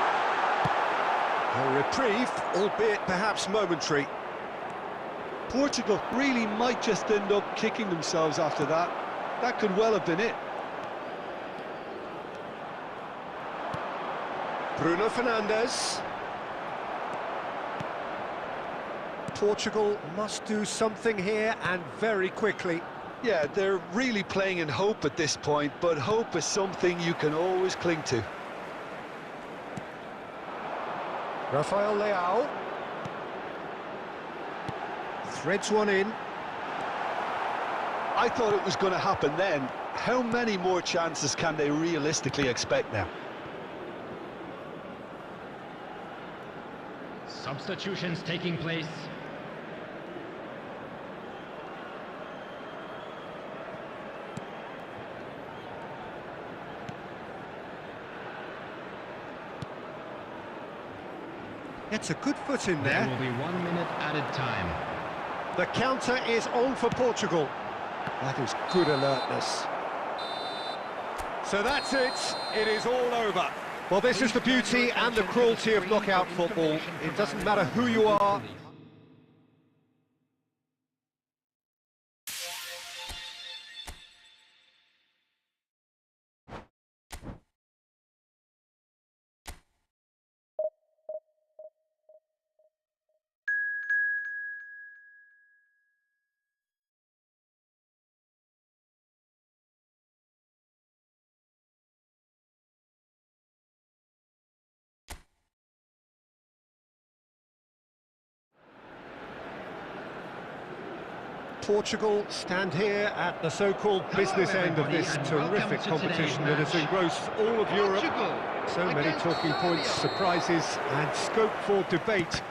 A reprieve, albeit perhaps momentary. Portugal really might just end up kicking themselves after that. That could well have been it. Bruno Fernandes. Portugal must do something here, and very quickly. Yeah, they're really playing in hope at this point, but hope is something you can always cling to. Rafael Leao. Threads one in. I thought it was going to happen then. How many more chances can they realistically expect now? Substitutions taking place. It's a good foot in there. There will be 1 minute added time. The counter is on for Portugal. That is good alertness. So that's it. It is all over. Well, this is the beauty and the cruelty of knockout football. It doesn't matter who you are. Portugal stand here at the so-called business end of this terrific competition that has engrossed all of Europe. So many talking points, surprises and scope for debate.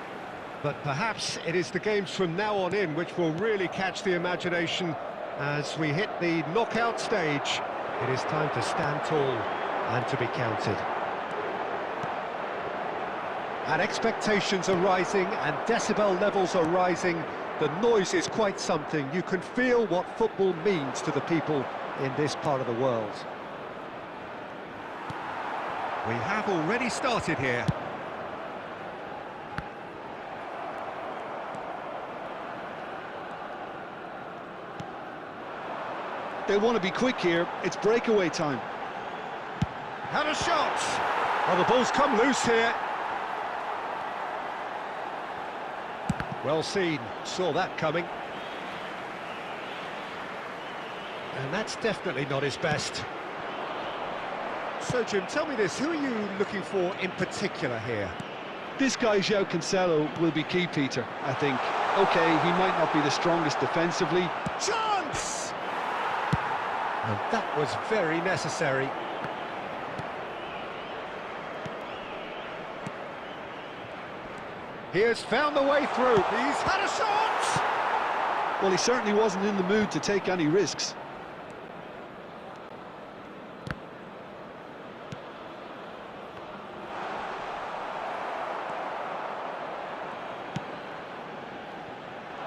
But perhaps it is the games from now on in which will really catch the imagination as we hit the knockout stage. It is time to stand tall and to be counted. And expectations are rising and decibel levels are rising. The noise is quite something. You can feel what football means to the people in this part of the world. We have already started here. They want to be quick here. It's breakaway time. Had a shot! Well, the ball's come loose here. Well seen, saw that coming. And that's definitely not his best. So, Jim, tell me this, who are you looking for in particular here? This guy, João Cancelo, will be key, Peter, I think. OK, he might not be the strongest defensively. Chance! And that was very necessary. He has found the way through. He's had a shot! Well, he certainly wasn't in the mood to take any risks.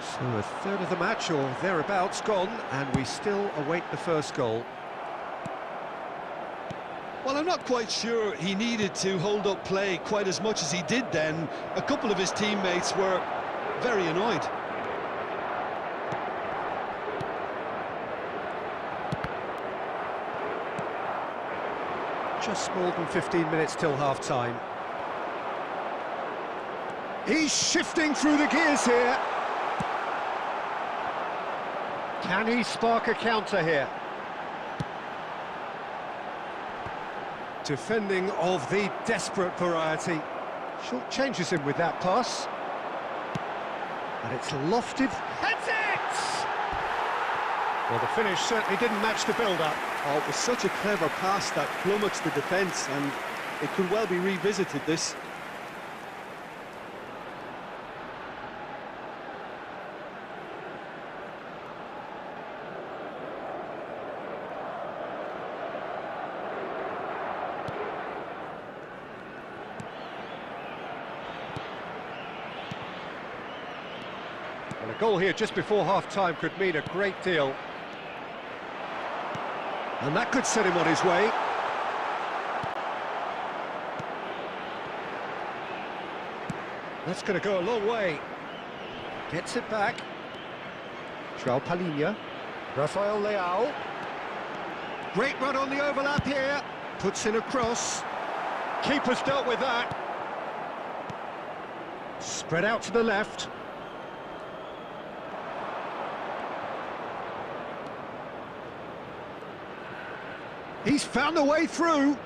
So a third of the match or thereabouts gone, and we still await the first goal. Well, I'm not quite sure he needed to hold up play quite as much as he did then. A couple of his teammates were very annoyed. Just more than 15 minutes till half-time. He's shifting through the gears here. Can he spark a counter here? Defending of the desperate variety. Short changes him with that pass. And it's lofted. Heads it! Well, the finish certainly didn't match the build-up. Oh, it was such a clever pass that flummoxed the defence, and it could well be revisited, this. Well, a goal here just before half-time could mean a great deal. And that could set him on his way. That's going to go a long way. Gets it back. João Palhinha. Rafael Leao. Great run on the overlap here. Puts in a cross. Keeper's dealt with that. Spread out to the left. He's found a way through.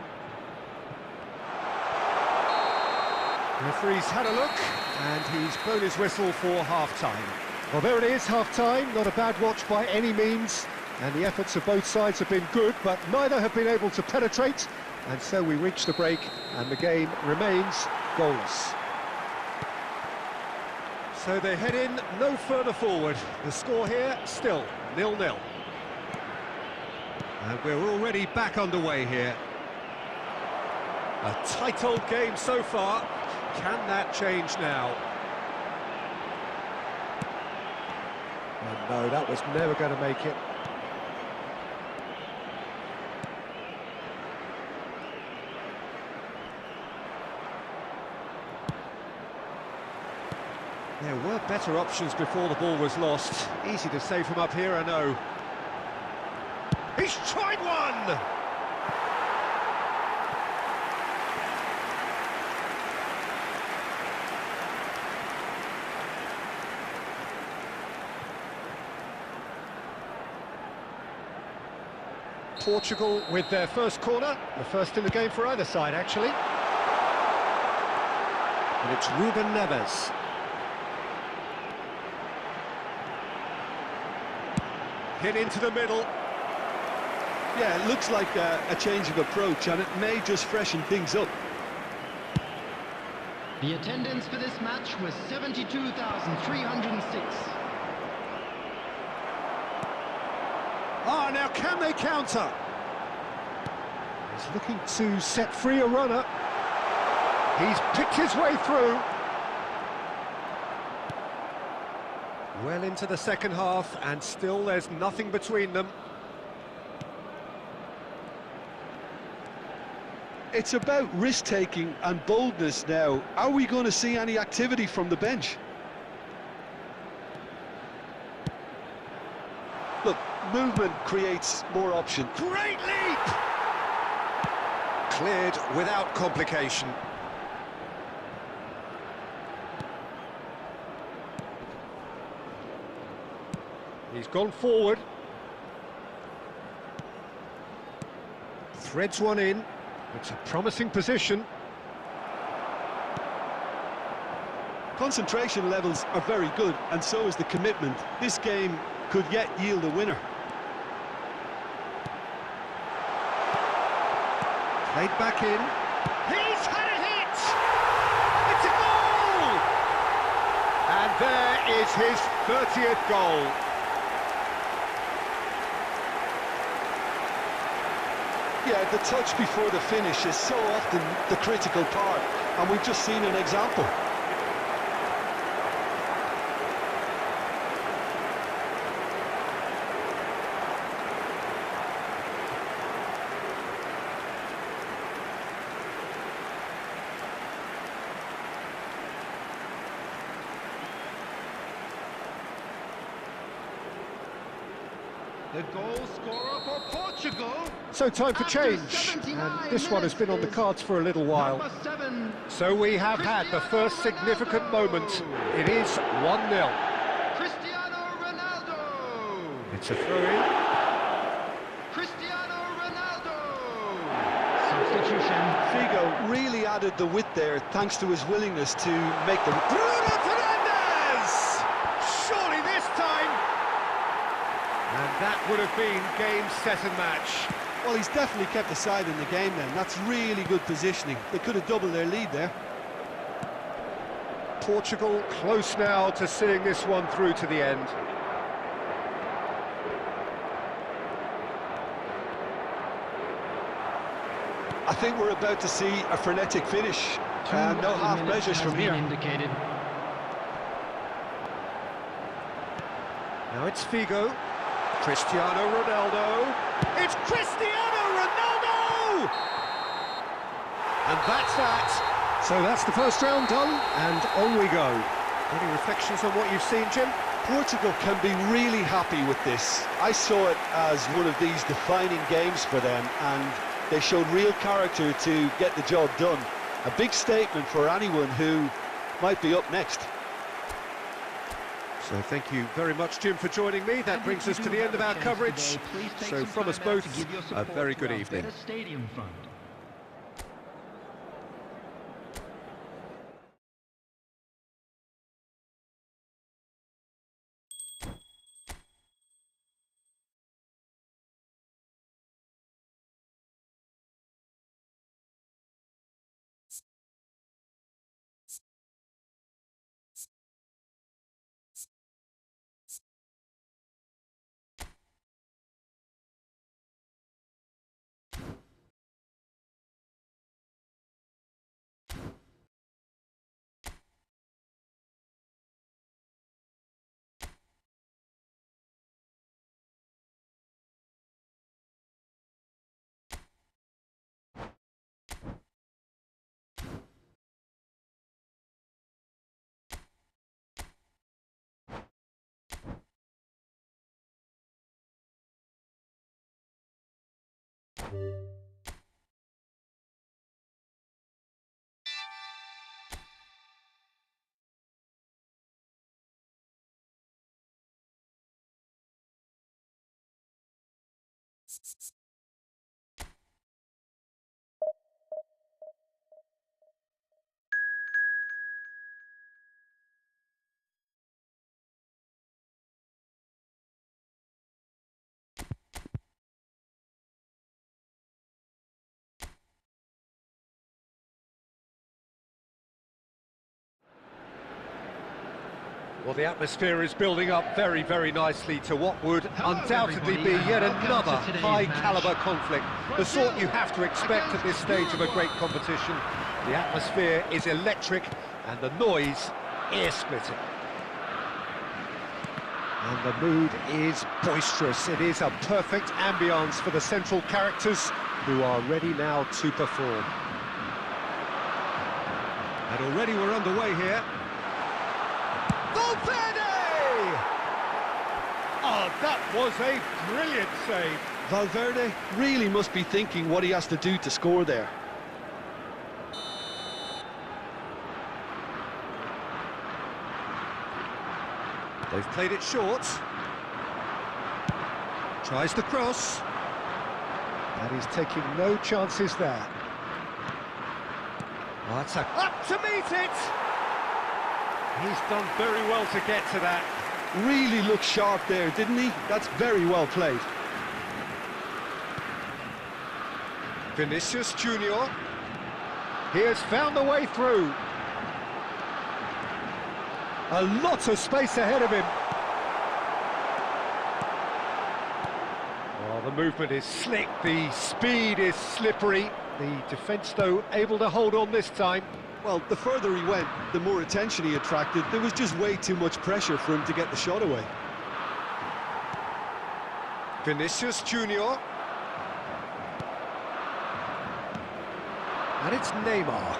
The referee's had a look, and he's blown his whistle for half-time. Well, there it is, half-time. Not a bad watch by any means, and the efforts of both sides have been good, but neither have been able to penetrate, and so we reach the break, and the game remains goalless. So they head in no further forward. The score here, still 0-0. And we're already back underway here. A tight old game so far. Can that change now? Oh no, that was never going to make it. There were better options before the ball was lost. Easy to say from up here, I know. He's tried one! Portugal with their first corner, the first in the game for either side, actually. And it's Ruben Neves. Hit into the middle. Yeah, it looks like a change of approach, and it may just freshen things up. The attendance for this match was 72,306. Ah, now can they counter? He's looking to set free a runner. He's picked his way through. Well into the second half, and still there's nothing between them. It's about risk-taking and boldness now. Are we going to see any activity from the bench? Look, movement creates more options. Great leap! Cleared without complication. He's gone forward. Threads one in. It's a promising position. Concentration levels are very good, and so is the commitment. This game could yet yield a winner. Played back in. He's had a hit! It's a goal! And there is his 30th goal. Yeah, the touch before the finish is so often the critical part, and we've just seen an example. The goal scorer for Portugal. So time for After change, 79 and this one has been on the minutes cards for a little while. Number 7. So we have had the first significant moment. It is 1-0. Cristiano Ronaldo. It's a throw-in. Cristiano Ronaldo. Substitution. Figo really added the width there thanks to his willingness to make the... Bruno Fernandes! Surely this time! And that would have been game, set and match. Well, he's definitely kept the side in the game then. That's really good positioning. They could have doubled their lead there. Portugal close now to seeing this one through to the end. I think we're about to see a frenetic finish. No half measures from here. Indicated. Now it's Figo. Cristiano Ronaldo. It's Cristiano Ronaldo! And that's that. So that's the first round done, and on we go. Any reflections on what you've seen, Jim? Portugal can be really happy with this. I saw it as one of these defining games for them, and they showed real character to get the job done. A big statement for anyone who might be up next. So thank you very much, Jim, for joining me. That brings us to the end of our coverage. So from us both, a very good evening. Stadium fund. Well, the atmosphere is building up very, very nicely to what would undoubtedly be yet another high-caliber conflict, the sort you have to expect at this stage of a great competition. The atmosphere is electric and the noise ear-splitting. And the mood is boisterous. It is a perfect ambience for the central characters who are ready now to perform. And already we're underway here. Valverde! Oh, that was a brilliant save. Valverde really must be thinking what he has to do to score there. They've played it short. Tries the cross. And he's taking no chances there. Oh, that's up to meet it! He's done very well to get to that. Really looked sharp there, didn't he? That's very well played. Vinicius Junior. He has found the way through. A lot of space ahead of him. Oh, the movement is slick, the speed is slippery. The defence, though, able to hold on this time. Well, the further he went, the more attention he attracted. There was just way too much pressure for him to get the shot away. Vinicius Junior. And it's Neymar.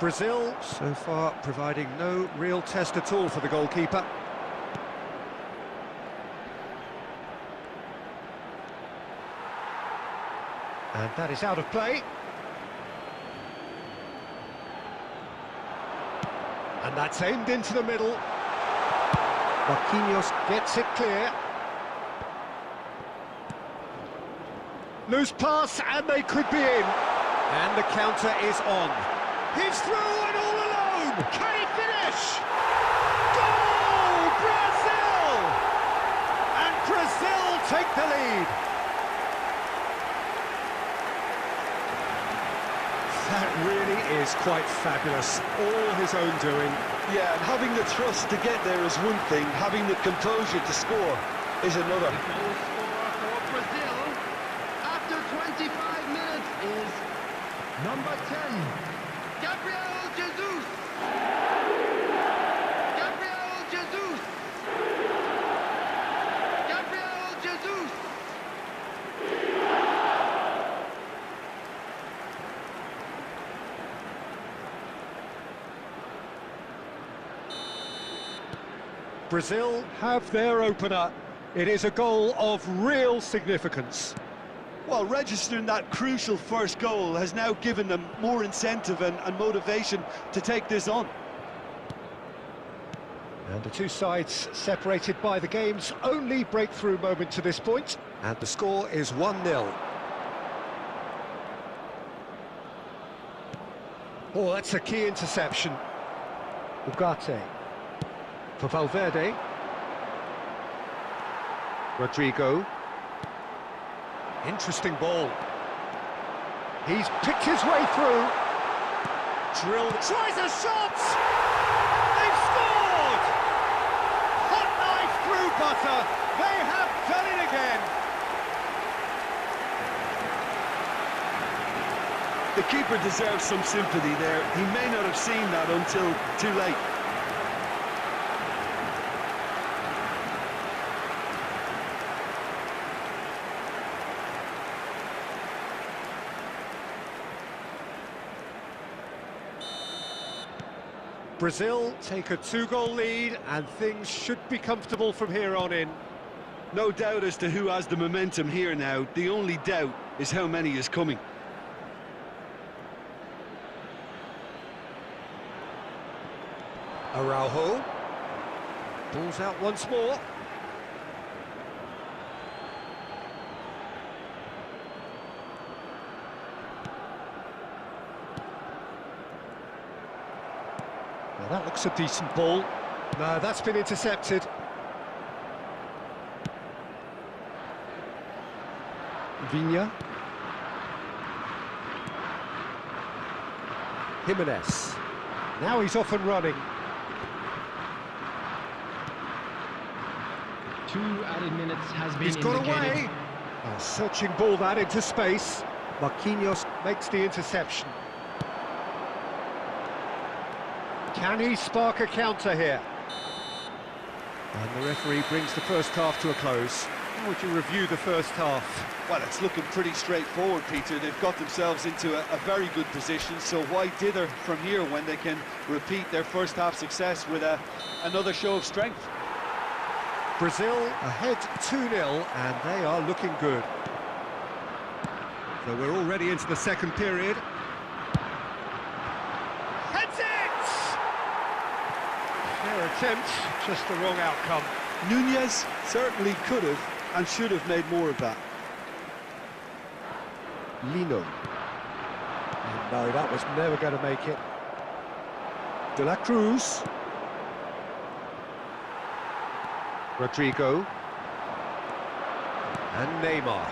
Brazil, so far, providing no real test at all for the goalkeeper. And that is out of play. And that's aimed into the middle. Marquinhos gets it clear. Loose pass, and they could be in. And the counter is on. He's through and all alone! Can he finish? Goal! Brazil! And Brazil take the lead. That really is quite fabulous. All his own doing. Yeah, and having the trust to get there is one thing, having the composure to score is another. The goal scorer for Brazil after 25 minutes is number 10. Gabriel Jesus! Gabriel Jesus! Gabriel Jesus! Brazil have their opener. It is a goal of real significance. Well, registering that crucial first goal has now given them more incentive and motivation to take this on. And the two sides separated by the game's only breakthrough moment to this point. And the score is 1-0. Oh, that's a key interception. Ugarte. For Valverde. Rodrigo. Interesting ball. He's picked his way through. Drilled. Tries a shot! They've scored! Hot knife through butter. They have done it again. The keeper deserves some sympathy there. He may not have seen that until too late. Brazil take a 2-goal lead and things should be comfortable from here on in. No doubt as to who has the momentum here now. The only doubt is how many is coming. Araujo. Balls out once more. Well, that looks a decent ball. No, that's been intercepted. Viña. Jimenez. Now he's off and running. 2 added minutes has been He's got indicated. away. A searching ball that into space. Marquinhos makes the interception. Can he spark a counter here? And the referee brings the first half to a close. How would you review the first half? Well, it's looking pretty straightforward, Peter. They've got themselves into a very good position, so why dither from here when they can repeat their first half success with another show of strength? Brazil ahead 2-0, and they are looking good. So we're already into the second period. Heads it! Their attempt, just the wrong outcome. Nunez certainly could have and should have made more of that. Lino. And no, that was never going to make it. De la Cruz. Rodrigo. And Neymar.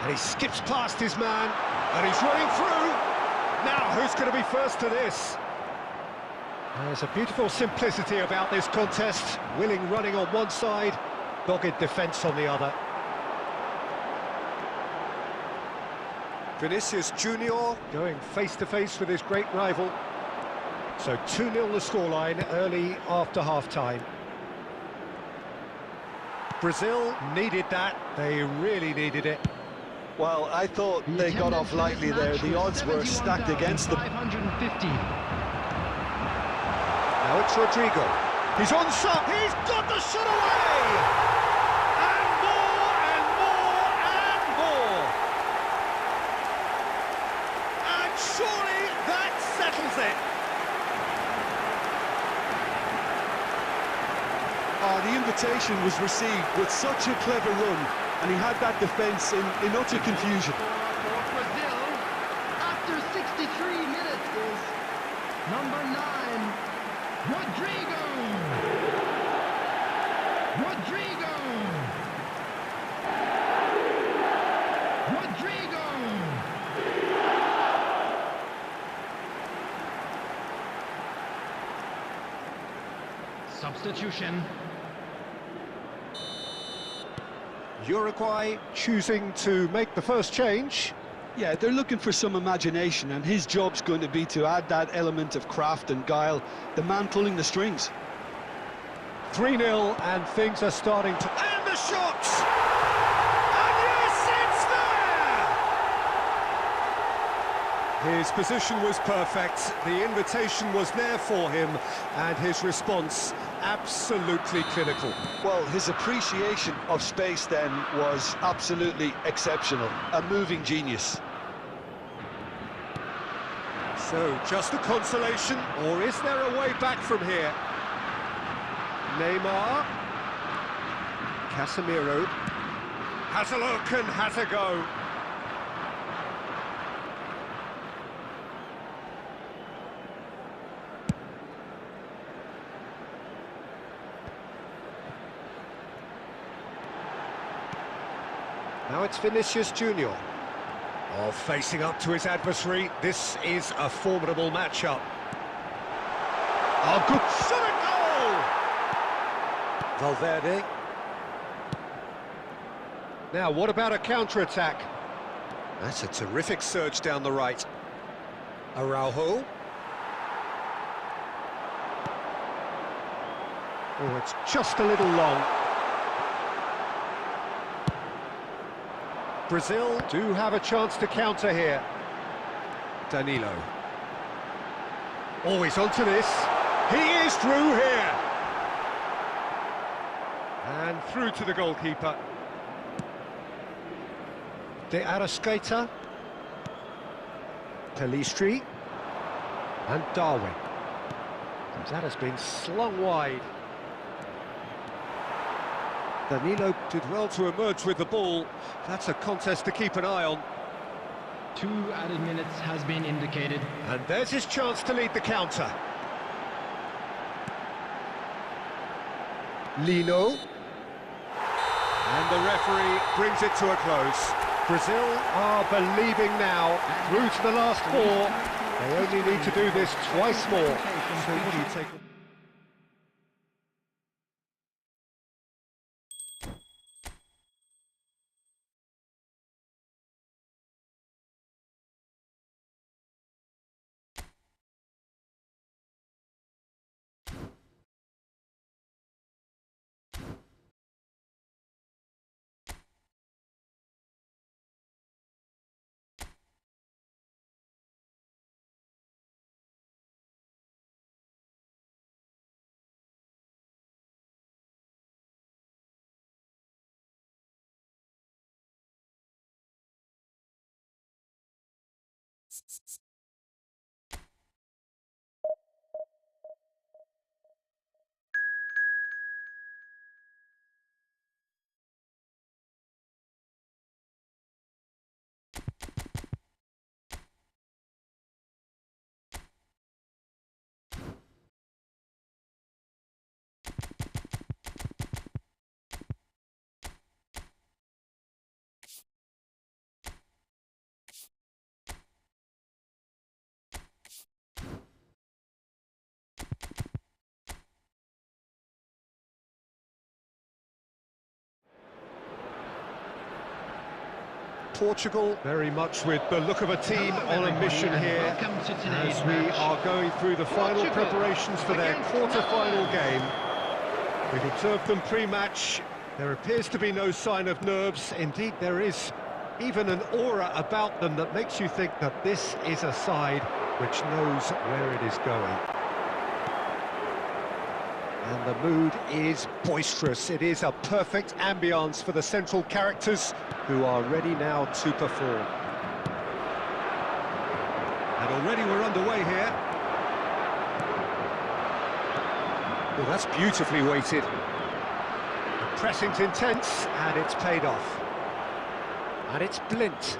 And he skips past his man, and he's running through. Now, who's going to be first to this? There's a beautiful simplicity about this contest. Willing running on one side, dogged defence on the other. Vinicius Junior going face-to-face with his great rival. So 2-0 the scoreline early after half-time. Brazil needed that. They really needed it. Well, I thought they got off lightly there. The odds were stacked against them. 550. Now it's Rodrigo. He's onside. He's got the shot away! And more, and more, and more! And surely that settles it. Oh, the invitation was received with such a clever run, and he had that defence in utter confusion. For Brazil, after 63 minutes, is number 9, Rodrigo! Rodrigo! Rodrigo! Substitution. Uruguay choosing to make the first change. Yeah, they're looking for some imagination, and his job's going to be to add that element of craft and guile, the man pulling the strings. 3-0, and things are starting to... And the shot! And yes, it's there! His position was perfect, the invitation was there for him, and his response absolutely clinical. Well, his appreciation of space then was absolutely exceptional, a moving genius. So, just a consolation, or is there a way back from here? Neymar. Casemiro. Has a look and has a go. Now it's Vinicius Junior. Oh, facing up to his adversary. This is a formidable matchup. Oh, good shot at goal! Valverde. Now, what about a counter-attack? That's a terrific surge down the right. Araujo. Oh, it's just a little long. Brazil do have a chance to counter here. Danilo. Always onto this. He is through here. And through to the goalkeeper. De Arrascaeta. Pelistri. And Darwin. That has been slung wide. Danilo did well to emerge with the ball. That's a contest to keep an eye on. 2 added minutes has been indicated. And there's his chance to lead the counter. Lino. And the referee brings it to a close. Brazil are believing now, through to the last 4. They only need to do this twice more. So what do you take? Portugal very much with the look of a team on a mission here as we are going through the final preparations for their quarter-final game. We've observed them pre-match. There appears to be no sign of nerves. Indeed, there is even an aura about them that makes you think that this is a side which knows where it is going. And the mood is boisterous. It is a perfect ambience for the central characters who are ready now to perform. And already we're underway here. Well, that's beautifully weighted. The pressing's intense, and it's paid off. And it's Blint.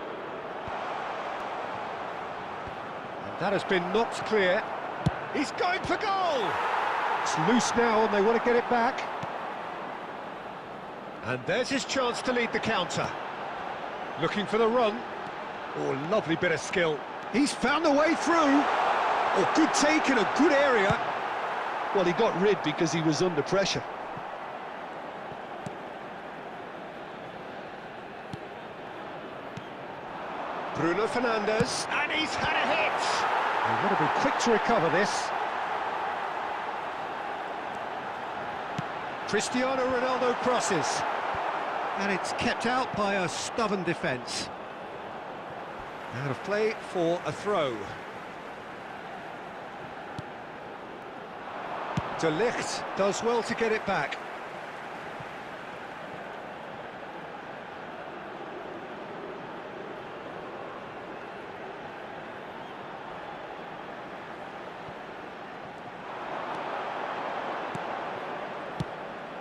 And that has been knocked clear. He's going for goal! It's loose now, and they want to get it back. And there's his chance to lead the counter. Looking for the run. Oh, lovely bit of skill. He's found the way through. Oh, good take in a good area. Well, he got rid because he was under pressure. Bruno Fernandes, and he's had a hit. He's got to be quick to recover this. Cristiano Ronaldo crosses, and it's kept out by a stubborn defence. Out of play for a throw. De Ligt does well to get it back.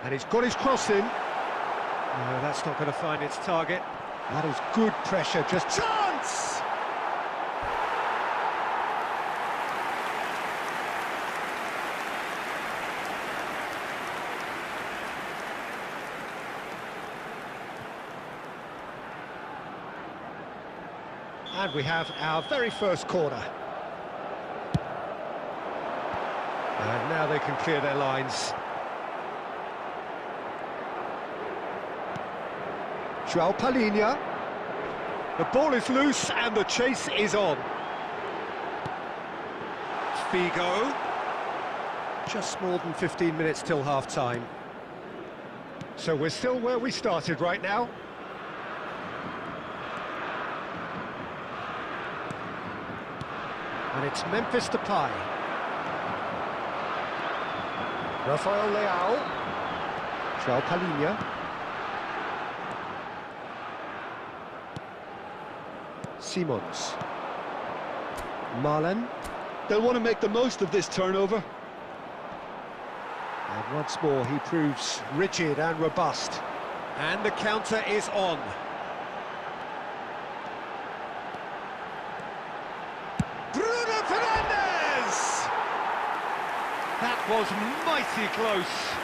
And he's got his cross in. No, that's not going to find its target. That is good pressure, just chance! And we have our very first corner. And now they can clear their lines. João Palhinha. The ball is loose and the chase is on. Figo. Just more than 15 minutes till half-time. So we're still where we started right now. And it's Memphis Depay. Rafael Leao. João Palhinha. Simons. Marlen. They'll want to make the most of this turnover. And once more he proves rigid and robust. And the counter is on. Bruno Fernandes! That was mighty close.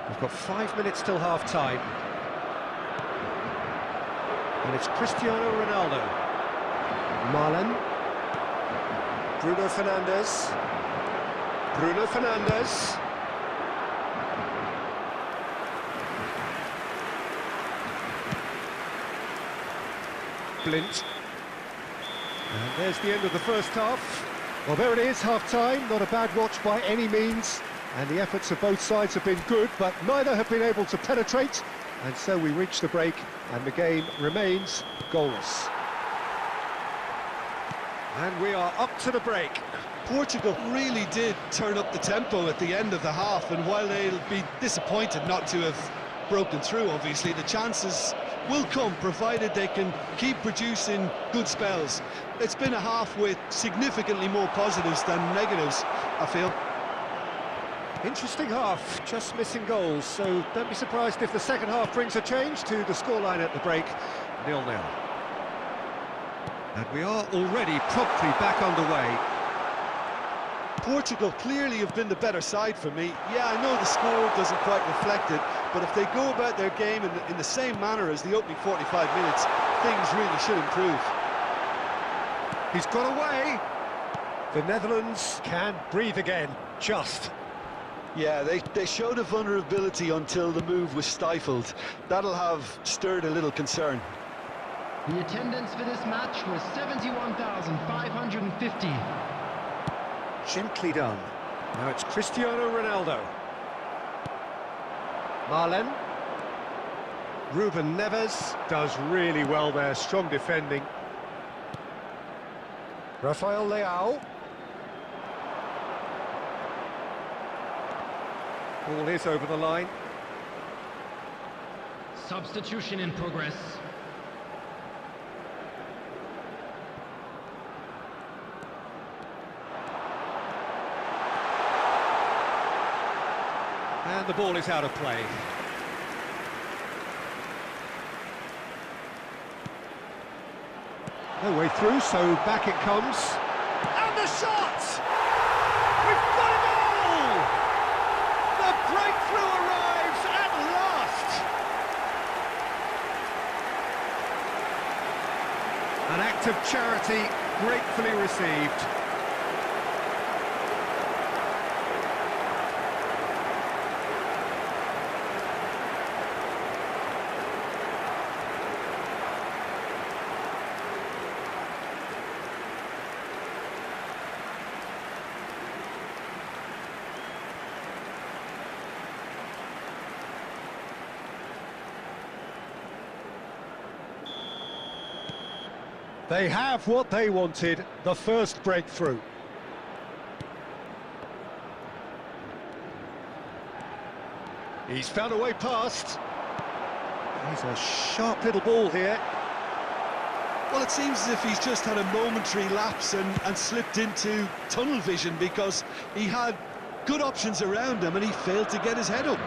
We've got 5 minutes till half-time. And it's Cristiano Ronaldo. Marlen. Bruno Fernandes. Bruno Fernandes. Blint. And there's the end of the first half. Well, there it is, half-time. Not a bad watch by any means. And the efforts of both sides have been good, but neither have been able to penetrate. And so we reach the break, and the game remains goalless. And we are up to the break. Portugal really did turn up the tempo at the end of the half, and while they'll be disappointed not to have broken through, obviously, the chances will come, provided they can keep producing good spells. It's been a half with significantly more positives than negatives, I feel. Interesting half, just missing goals, so don't be surprised if the second half brings a change to the scoreline at the break, 0-0. And we are already promptly back underway. Portugal clearly have been the better side for me. Yeah, I know the score doesn't quite reflect it, but if they go about their game in the same manner as the opening 45 minutes, things really should improve. He's got away. The Netherlands can breathe again, just. Yeah, they showed a vulnerability until the move was stifled. That'll have stirred a little concern. The attendance for this match was 71,550. Gently done. Now it's Cristiano Ronaldo. Marlen. Ruben Neves does really well there, strong defending. Rafael Leao. Ball is over the line. Substitution in progress. And the ball is out of play. No way through, so back it comes. And the shot! We've got a goal! The breakthrough arrives at last! An act of charity gratefully received. They have what they wanted, the first breakthrough. He's found a way past. He's a sharp little ball here. Well, it seems as if he's just had a momentary lapse and slipped into tunnel vision, because he had good options around him and he failed to get his head up.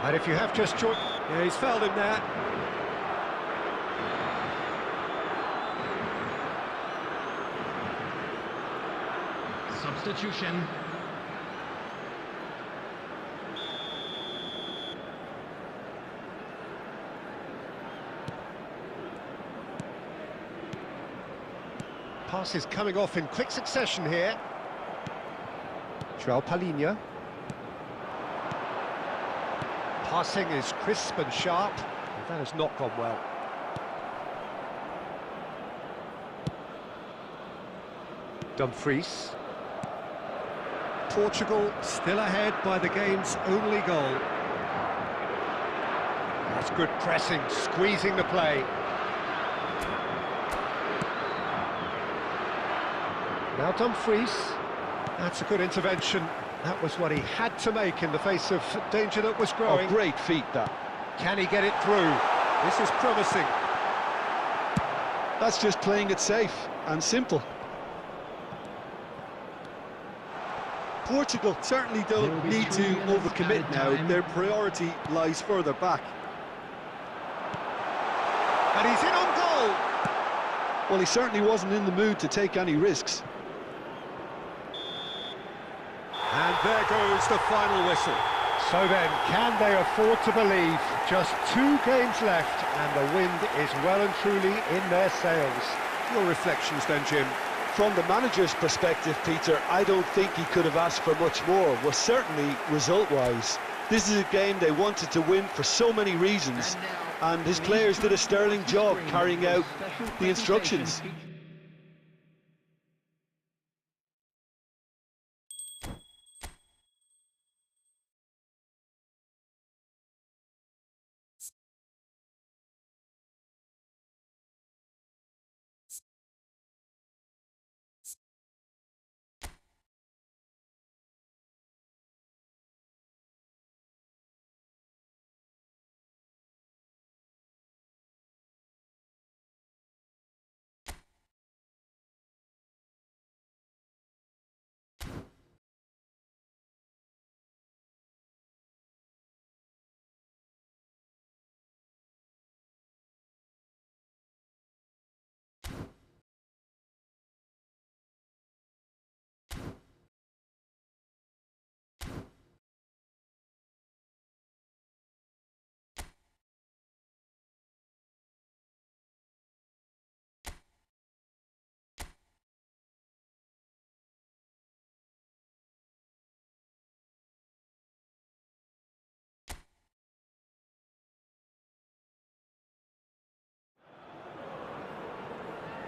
And if you have just joined... Yeah, he's fouled him there. Substitution. Pass is coming off in quick succession here. João Palhinha. Passing is crisp and sharp. That has not gone well. Dumfries. Portugal still ahead by the game's only goal. That's good pressing, squeezing the play. Now Dumfries. That's a good intervention. That was what he had to make in the face of danger that was growing. Oh, great feat, that. Can he get it through? This is promising. That's just playing it safe and simple. Portugal certainly don't need to overcommit now. Their priority lies further back. And he's in on goal! Well, he certainly wasn't in the mood to take any risks. And there goes the final whistle. So then, can they afford to believe? Just 2 games left and the wind is well and truly in their sails. Your reflections then, Jim? From the manager's perspective, Peter, I don't think he could have asked for much more. Well, certainly result-wise. This is a game they wanted to win for so many reasons, and his players did a sterling job carrying out the instructions.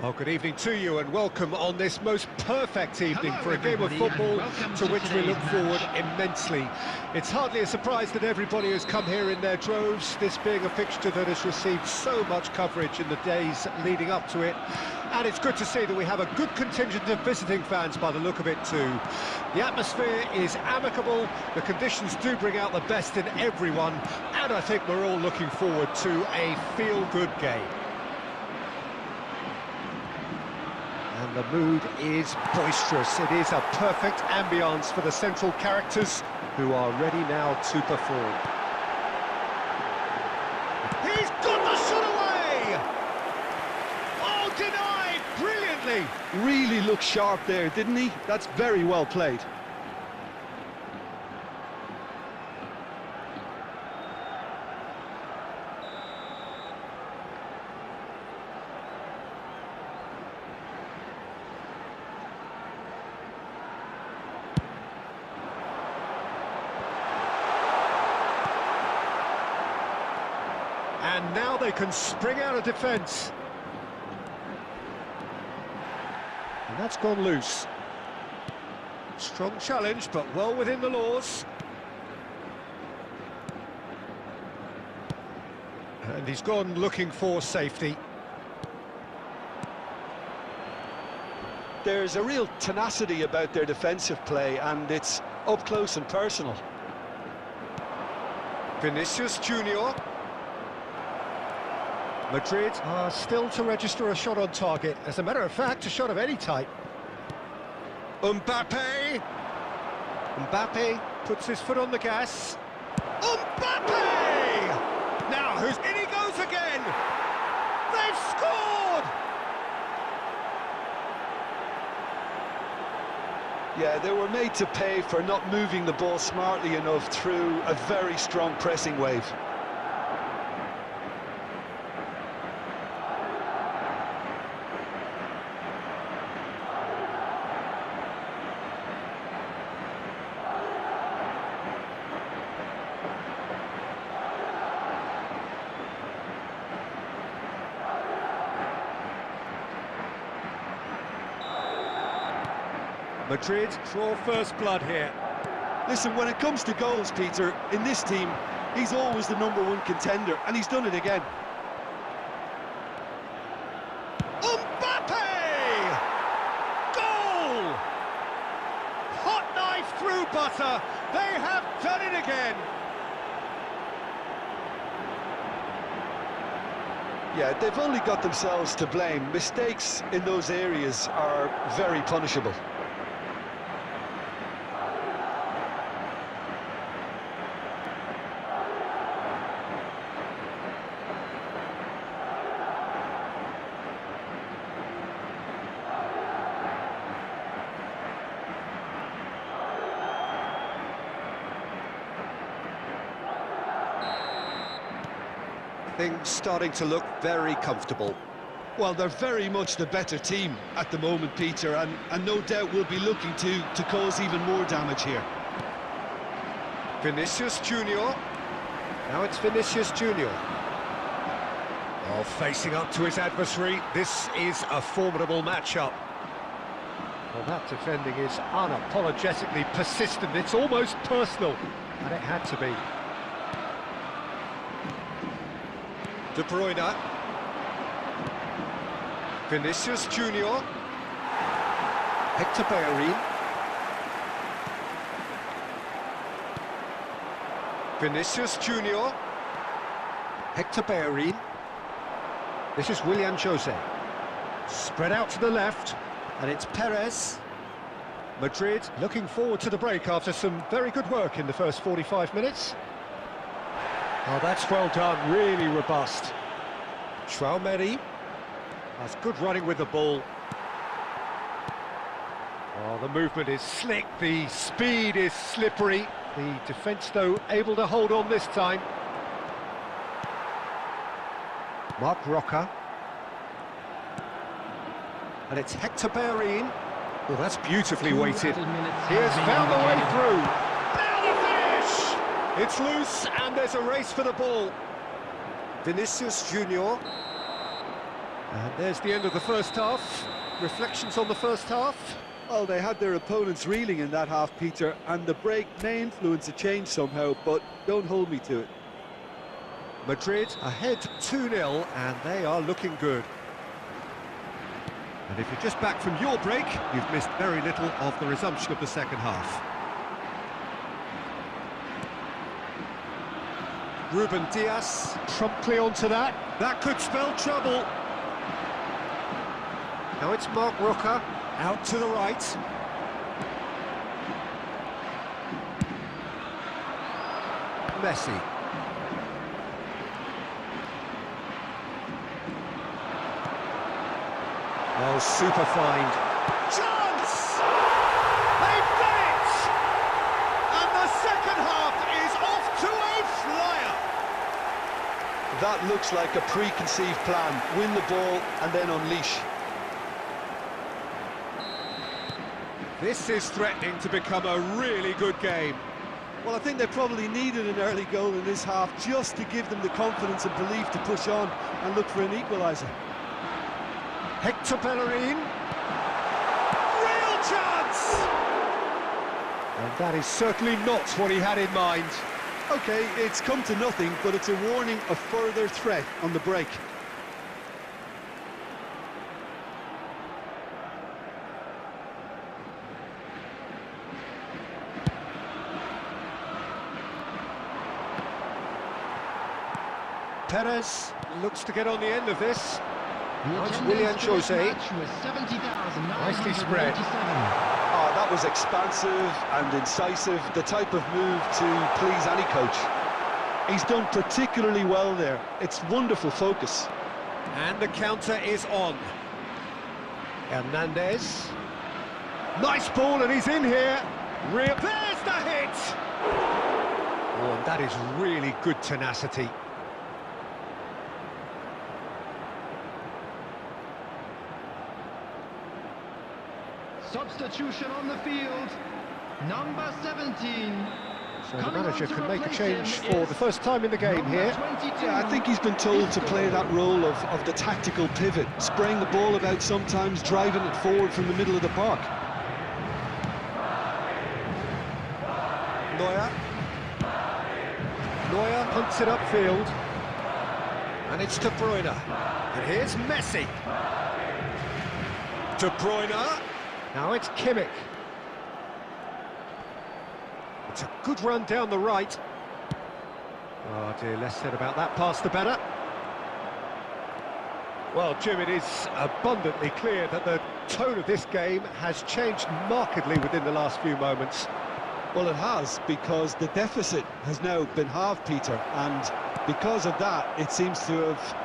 Well, good evening to you and welcome on this most perfect evening for a game of football to which we look forward immensely. It's hardly a surprise that everybody has come here in their droves, this being a fixture that has received so much coverage in the days leading up to it. And it's good to see that we have a good contingent of visiting fans by the look of it too. The atmosphere is amicable, the conditions do bring out the best in everyone, and I think we're all looking forward to a feel-good game. And the mood is boisterous. It is a perfect ambience for the central characters who are ready now to perform. He's got the shot away! Oh, denied brilliantly! Really looked sharp there, didn't he? That's very well played. And now they can spring out of defence. And that's gone loose. Strong challenge, but well within the laws. And he's gone looking for safety. There's a real tenacity about their defensive play, and it's up close and personal. Vinicius Junior. Madrid are still to register a shot on target. As a matter of fact, a shot of any type. Mbappe! Mbappe puts his foot on the gas. Mbappe! Now, in he goes again! They've scored! Yeah, they were made to pay for not moving the ball smartly enough through a very strong pressing wave. Madrid draw first blood here. Listen, when it comes to goals, Peter, in this team, he's always the #1 contender, and he's done it again. Mbappe! Goal! Hot knife through butter. They have done it again. Yeah, they've only got themselves to blame. Mistakes in those areas are very punishable. Things starting to look very comfortable. Well, they're very much the better team at the moment, Peter, and no doubt will be looking to cause even more damage here. Vinicius Junior. Now it's Vinicius Junior. Oh, facing up to his adversary. This is a formidable matchup. Well, that defending is unapologetically persistent. It's almost personal, and it had to be. De Bruyne. Vinicius Junior. Hector Bellerin. Vinicius Junior. Hector Bellerin. This is Willian Jose. Spread out to the left, and it's Perez. Madrid looking forward to the break after some very good work in the first 45 minutes. Oh, that's well done, really robust. Traoré. That's good running with the ball. Oh, the movement is slick, the speed is slippery. The defence, though, able to hold on this time. Marc Roca. And it's Hector Bellerin. Well, that's beautifully weighted. He has found the way through. Now the finish! It's loose, and there's a race for the ball. Vinicius Junior. And there's the end of the first half. Reflections on the first half? Well, they had their opponents reeling in that half, Peter, and the break may influence a change somehow, but don't hold me to it. Madrid ahead 2-0, and they are looking good. And if you're just back from your break, you've missed very little of the resumption of the second half. Ruben Dias promptly onto that. That could spell trouble. Now it's Mark Roca, out to the right. Messi. Oh, super find. Chance! They've done it! And the second half is off to a flyer! That looks like a preconceived plan. Win the ball and then unleash. This is threatening to become a really good game. Well, I think they probably needed an early goal in this half just to give them the confidence and belief to push on and look for an equaliser. Hector Bellerin. Real chance! And that is certainly not what he had in mind. OK, it's come to nothing, but it's a warning of further threat on the break. Perez looks to get on the end of this. It's Willian Jose. Nicely spread. Oh, that was expansive and incisive, the type of move to please any coach. He's done particularly well there. It's wonderful focus. And the counter is on. Hernandez. Nice ball, and he's in here. There's the hit! Oh, and that is really good tenacity. Substitution on the field, number 17. So the manager can make a change for the first time in the game here. Yeah, I think he's been told to play that role of the tactical pivot, spraying the ball about sometimes, driving it forward from the middle of the park. Neuer hunts it upfield. And it's De Bruyne. And here's Messi. De Bruyne. Now it's Kimmich. It's a good run down the right. Oh dear, less said about that pass the better. Well, Jim, it is abundantly clear that the tone of this game has changed markedly within the last few moments. Well, it has, because the deficit has now been halved, Peter, and because of that, it seems to have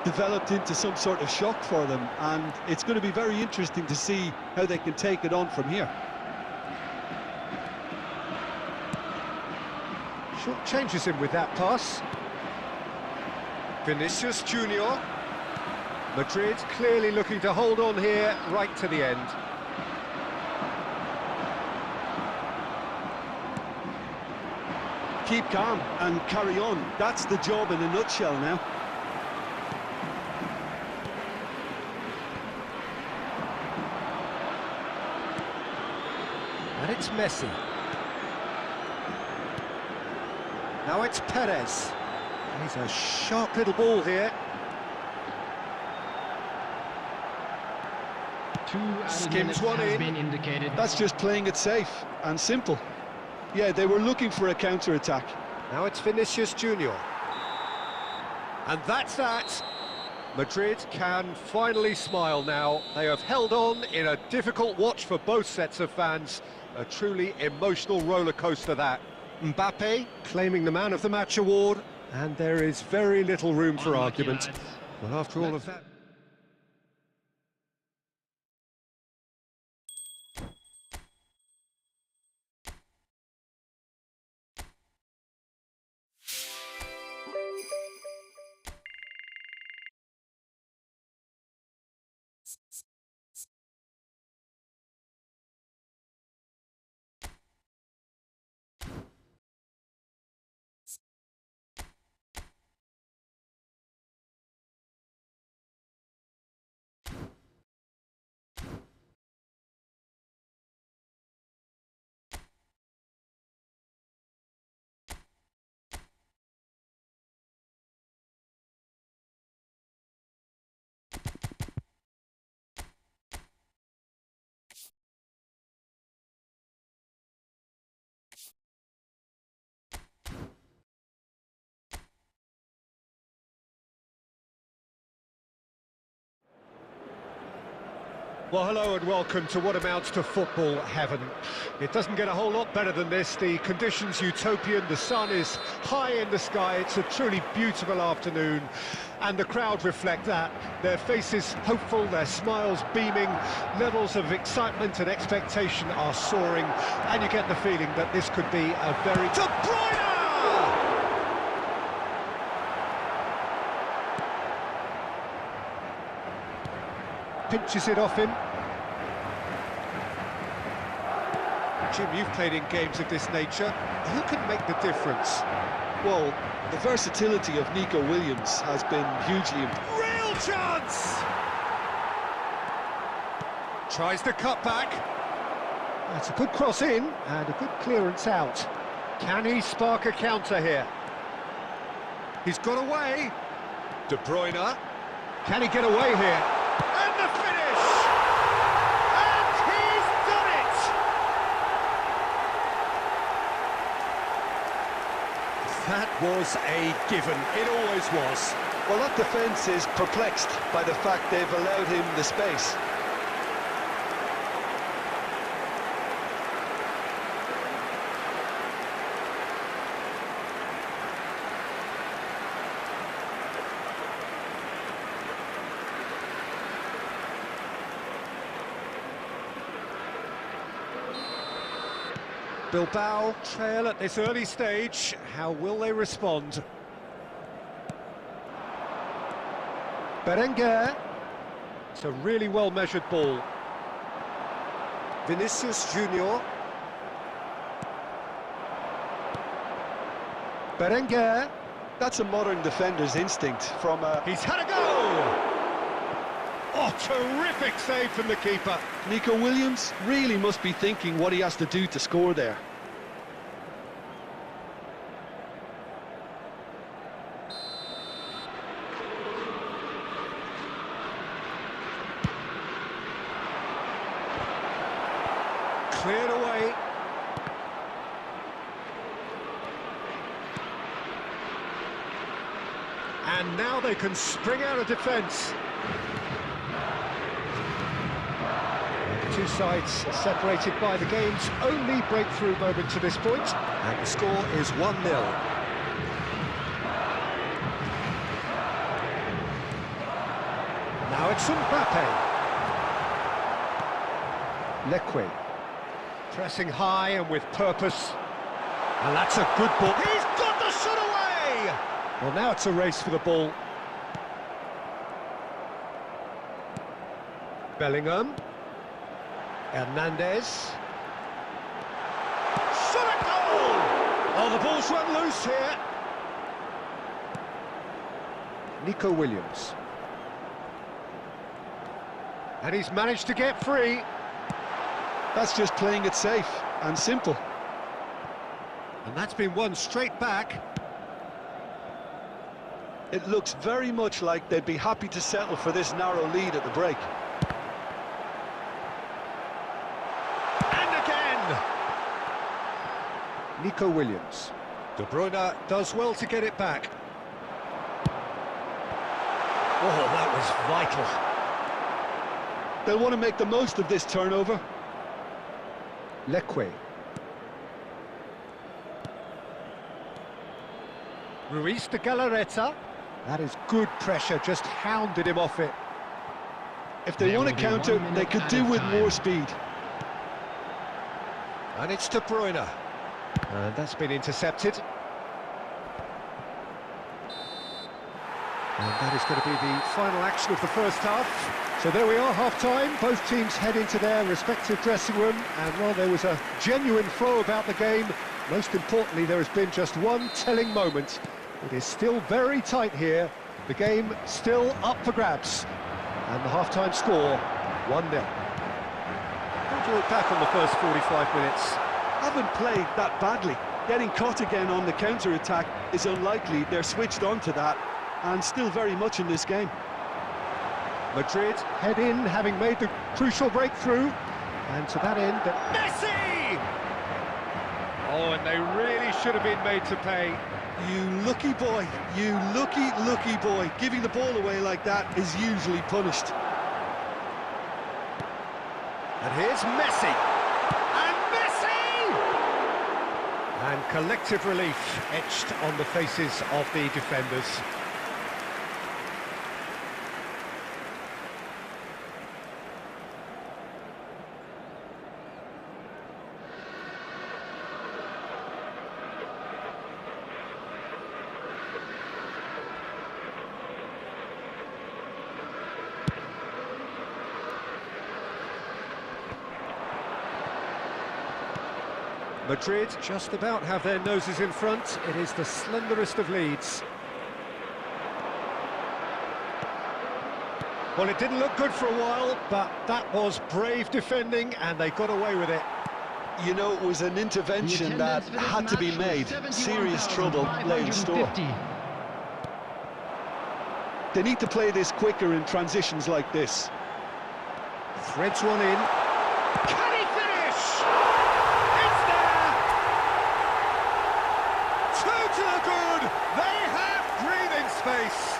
developed into some sort of shock for them, and it's going to be very interesting to see how they can take it on from here. Short changes him with that pass. Vinicius Junior. Madrid clearly looking to hold on here right to the end. Keep calm and carry on. That's the job in a nutshell now. And it's Messi. Now it's Perez. He's a sharp little ball here. Skims one in. That's just playing it safe and simple. Yeah, they were looking for a counter-attack. Now it's Vinicius Junior. And that's that. Madrid can finally smile now. They have held on in a difficult watch for both sets of fans. A truly emotional roller coaster, that. Mbappe claiming the Man of the Match award, and there is very little room for argument. Well, after all of that... Well, hello and welcome to what amounts to football heaven. It doesn't get a whole lot better than this. The conditions utopian, the sun is high in the sky, it's a truly beautiful afternoon, and the crowd reflect that. Their faces hopeful, their smiles beaming, levels of excitement and expectation are soaring, and you get the feeling that this could be a very... De Bruyne! Pinches it off him. Jim, you've played in games of this nature. Who can make the difference? Well, the versatility of Nico Williams has been hugely important. Real chance! Tries to cut back. That's a good cross in and a good clearance out. Can he spark a counter here? He's got away. De Bruyne. Can he get away here? And the finish! And he's done it! That was a given. It always was. Well, that defence is perplexed by the fact they've allowed him the space. Bilbao trail at this early stage. How will they respond? Berenguer. It's a really well-measured ball. Vinicius Junior. Berenguer. That's a modern defender's instinct from a... He's had a go! Oh, terrific save from the keeper. Nico Williams really must be thinking what he has to do to score there. Cleared away. And now they can spring out of defence. Two sides separated by the game's only breakthrough moment to this point, and the score is 1-0. Now it's Mbappe. Leque. Pressing high and with purpose. And that's a good ball. He's got the shot away! Well, now it's a race for the ball. Bellingham. Hernandez. Shot a goal! Oh, the ball's run loose here. Nico Williams. And he's managed to get free. That's just playing it safe and simple. And that's been won straight back. It looks very much like they'd be happy to settle for this narrow lead at the break. Nico Williams. De Bruyne does well to get it back. Oh, that was vital. They'll want to make the most of this turnover. Leque. Ruiz de Galarreta. That is good pressure, just hounded him off it. If they want to counter, they could do with more speed. And it's De Bruyne. And that's been intercepted. And that is going to be the final action of the first half. So there we are, half-time. Both teams head into their respective dressing room. And while there was a genuine flow about the game, most importantly, there has been just one telling moment. It is still very tight here. The game still up for grabs. And the half-time score, 1-0. How do you look back on the first 45 minutes? Haven't played that badly. Getting caught again on the counter-attack is unlikely. They're switched on to that and still very much in this game. Madrid head in, having made the crucial breakthrough. And to that end, Messi! Oh, and they really should have been made to pay. You lucky boy, you lucky boy. Giving the ball away like that is usually punished. And here's Messi. And Messi! And collective relief etched on the faces of the defenders. Madrid just about have their noses in front. It is the slenderest of leads. Well, it didn't look good for a while, but that was brave defending, and they got away with it. You know, it was an intervention that had to be made. Serious trouble lay in store. They need to play this quicker in transitions like this. Threads one in. Can he finish? It's there! Two to the good! They have breathing space!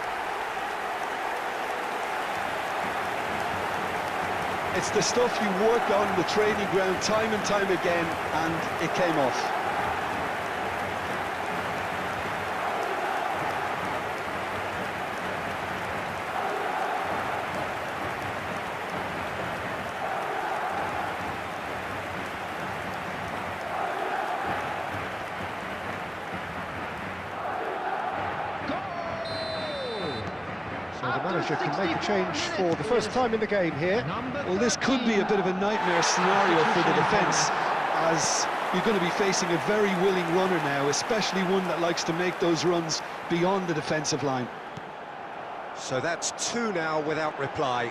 It's the stuff you work on the training ground time and time again, and it came off. So the manager can make a change for the first time in the game here. Well, this could be a bit of a nightmare scenario for the defence, as you're going to be facing a very willing runner now, especially one that likes to make those runs beyond the defensive line. So that's two now without reply.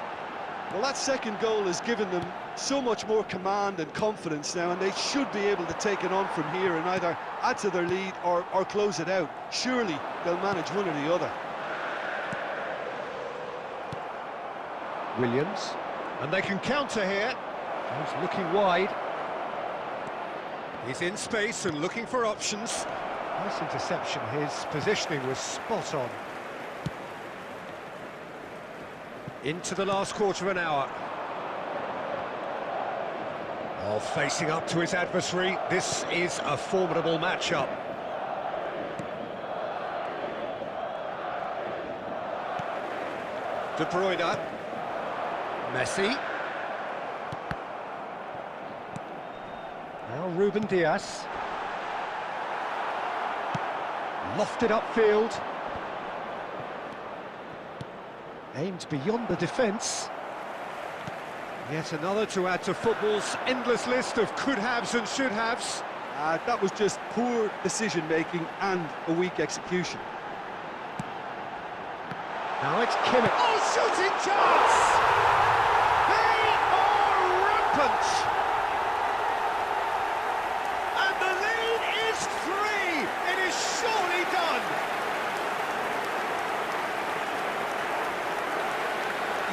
Well, that second goal has given them so much more command and confidence now, and they should be able to take it on from here and either add to their lead or close it out. Surely they'll manage one or the other. Williams, and they can counter here. He's looking wide. He's in space and looking for options. Nice interception. His positioning was spot on. Into the last quarter of an hour. Oh, facing up to his adversary. This is a formidable matchup. De Bruyne. Messi. Now Ruben Diaz. Lofted upfield. Aimed beyond the defence. Yet another to add to football's endless list of could-haves and should-haves. That was just poor decision-making and a weak execution. Now it's Kimmich. Oh, shooting chance! They are rampant! And the lead is 3! It is surely done!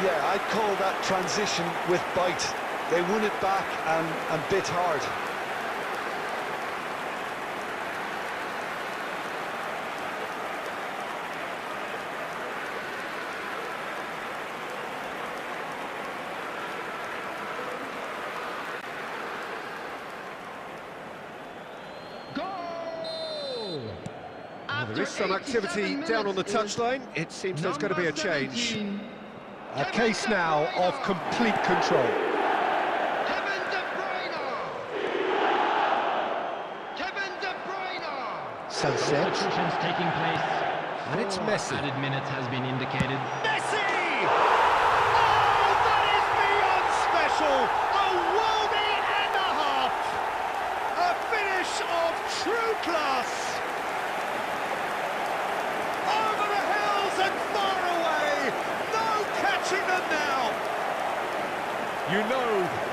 Yeah, I'd call that transition with bite. They won it back and bit hard. Well, there is some activity down on the touchline. It seems there's going to be a change. A case now of complete control. Sunset. Substitutions taking place. And it's Messi. Added minutes has been indicated. Messi! Oh, that is beyond special! A worldie and a half! A finish of true class! Over the hills and far away! No catching them now!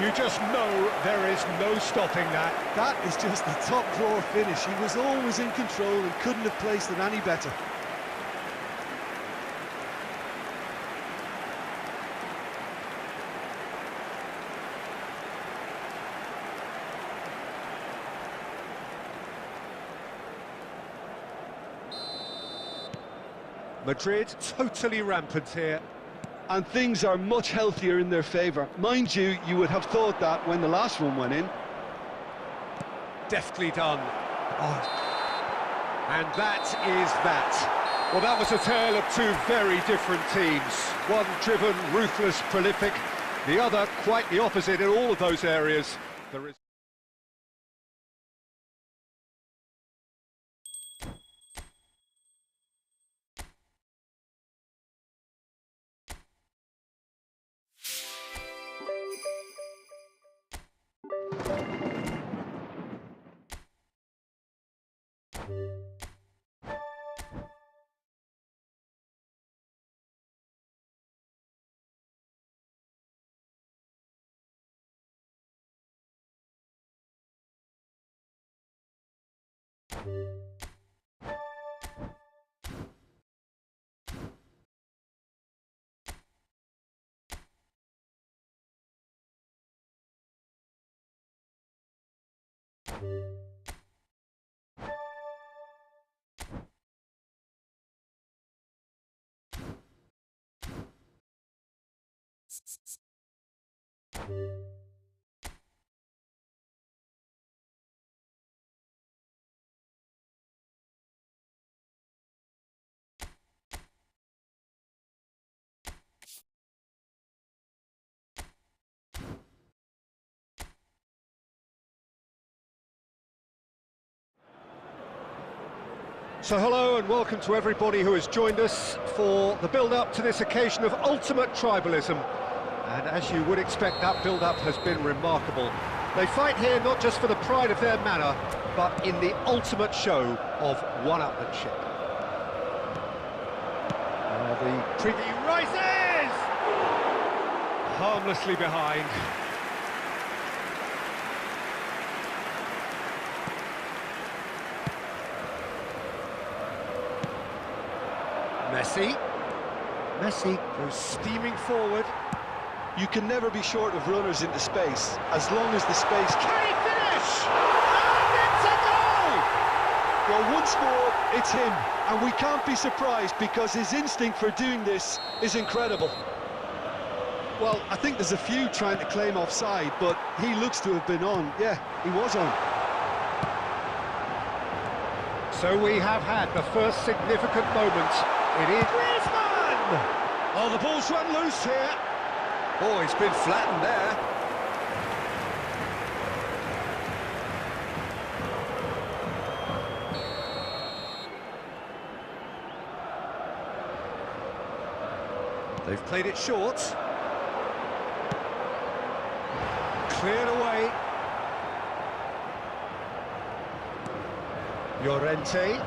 You just know there is no stopping that. That is just the top drawer finish. He was always in control and couldn't have placed it any better. Madrid totally rampant here. and things are much healthier in their favour. Mind you, you would have thought that when the last one went in. Deftly done. Oh. And that is that. Well, that was a tale of two very different teams. One driven, ruthless, prolific. The other quite the opposite in all of those areas. There is... So hello and welcome to everybody who has joined us for the build-up to this occasion of ultimate tribalism. And as you would expect, that build-up has been remarkable. They fight here not just for the pride of their manor, but in the ultimate show of one-upmanship. The preview rises! Harmlessly behind. Messi goes steaming forward. You can never be short of runners into space, as long as the space... Can he finish? And it's a goal! Well, once more, it's him, and we can't be surprised because his instinct for doing this is incredible. Well, I think there's a few trying to claim offside, but he looks to have been on. Yeah, he was on. So we have had the first significant moment. It is Griezmann! Oh, the ball's run loose here. Oh, he's been flattened there. They've played it short. Cleared away. Llorente.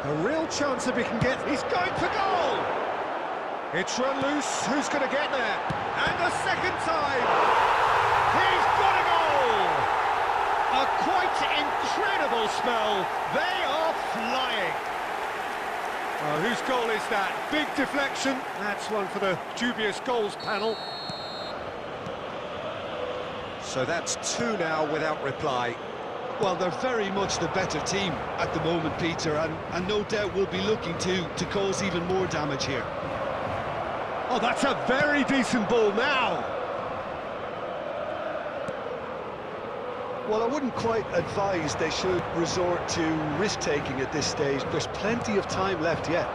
A real chance if he can get... He's going for goal! It's run loose. Who's going to get there? And the second time! He's got a goal! A quite incredible spell. They are flying. Whose goal is that? Big deflection. That's one for the dubious goals panel. So that's two now without reply. Well, they're very much the better team at the moment, Peter, and no doubt will be looking to cause even more damage here. Oh, that's a very decent ball now. Well, I wouldn't quite advise they should resort to risk-taking at this stage. There's plenty of time left yet.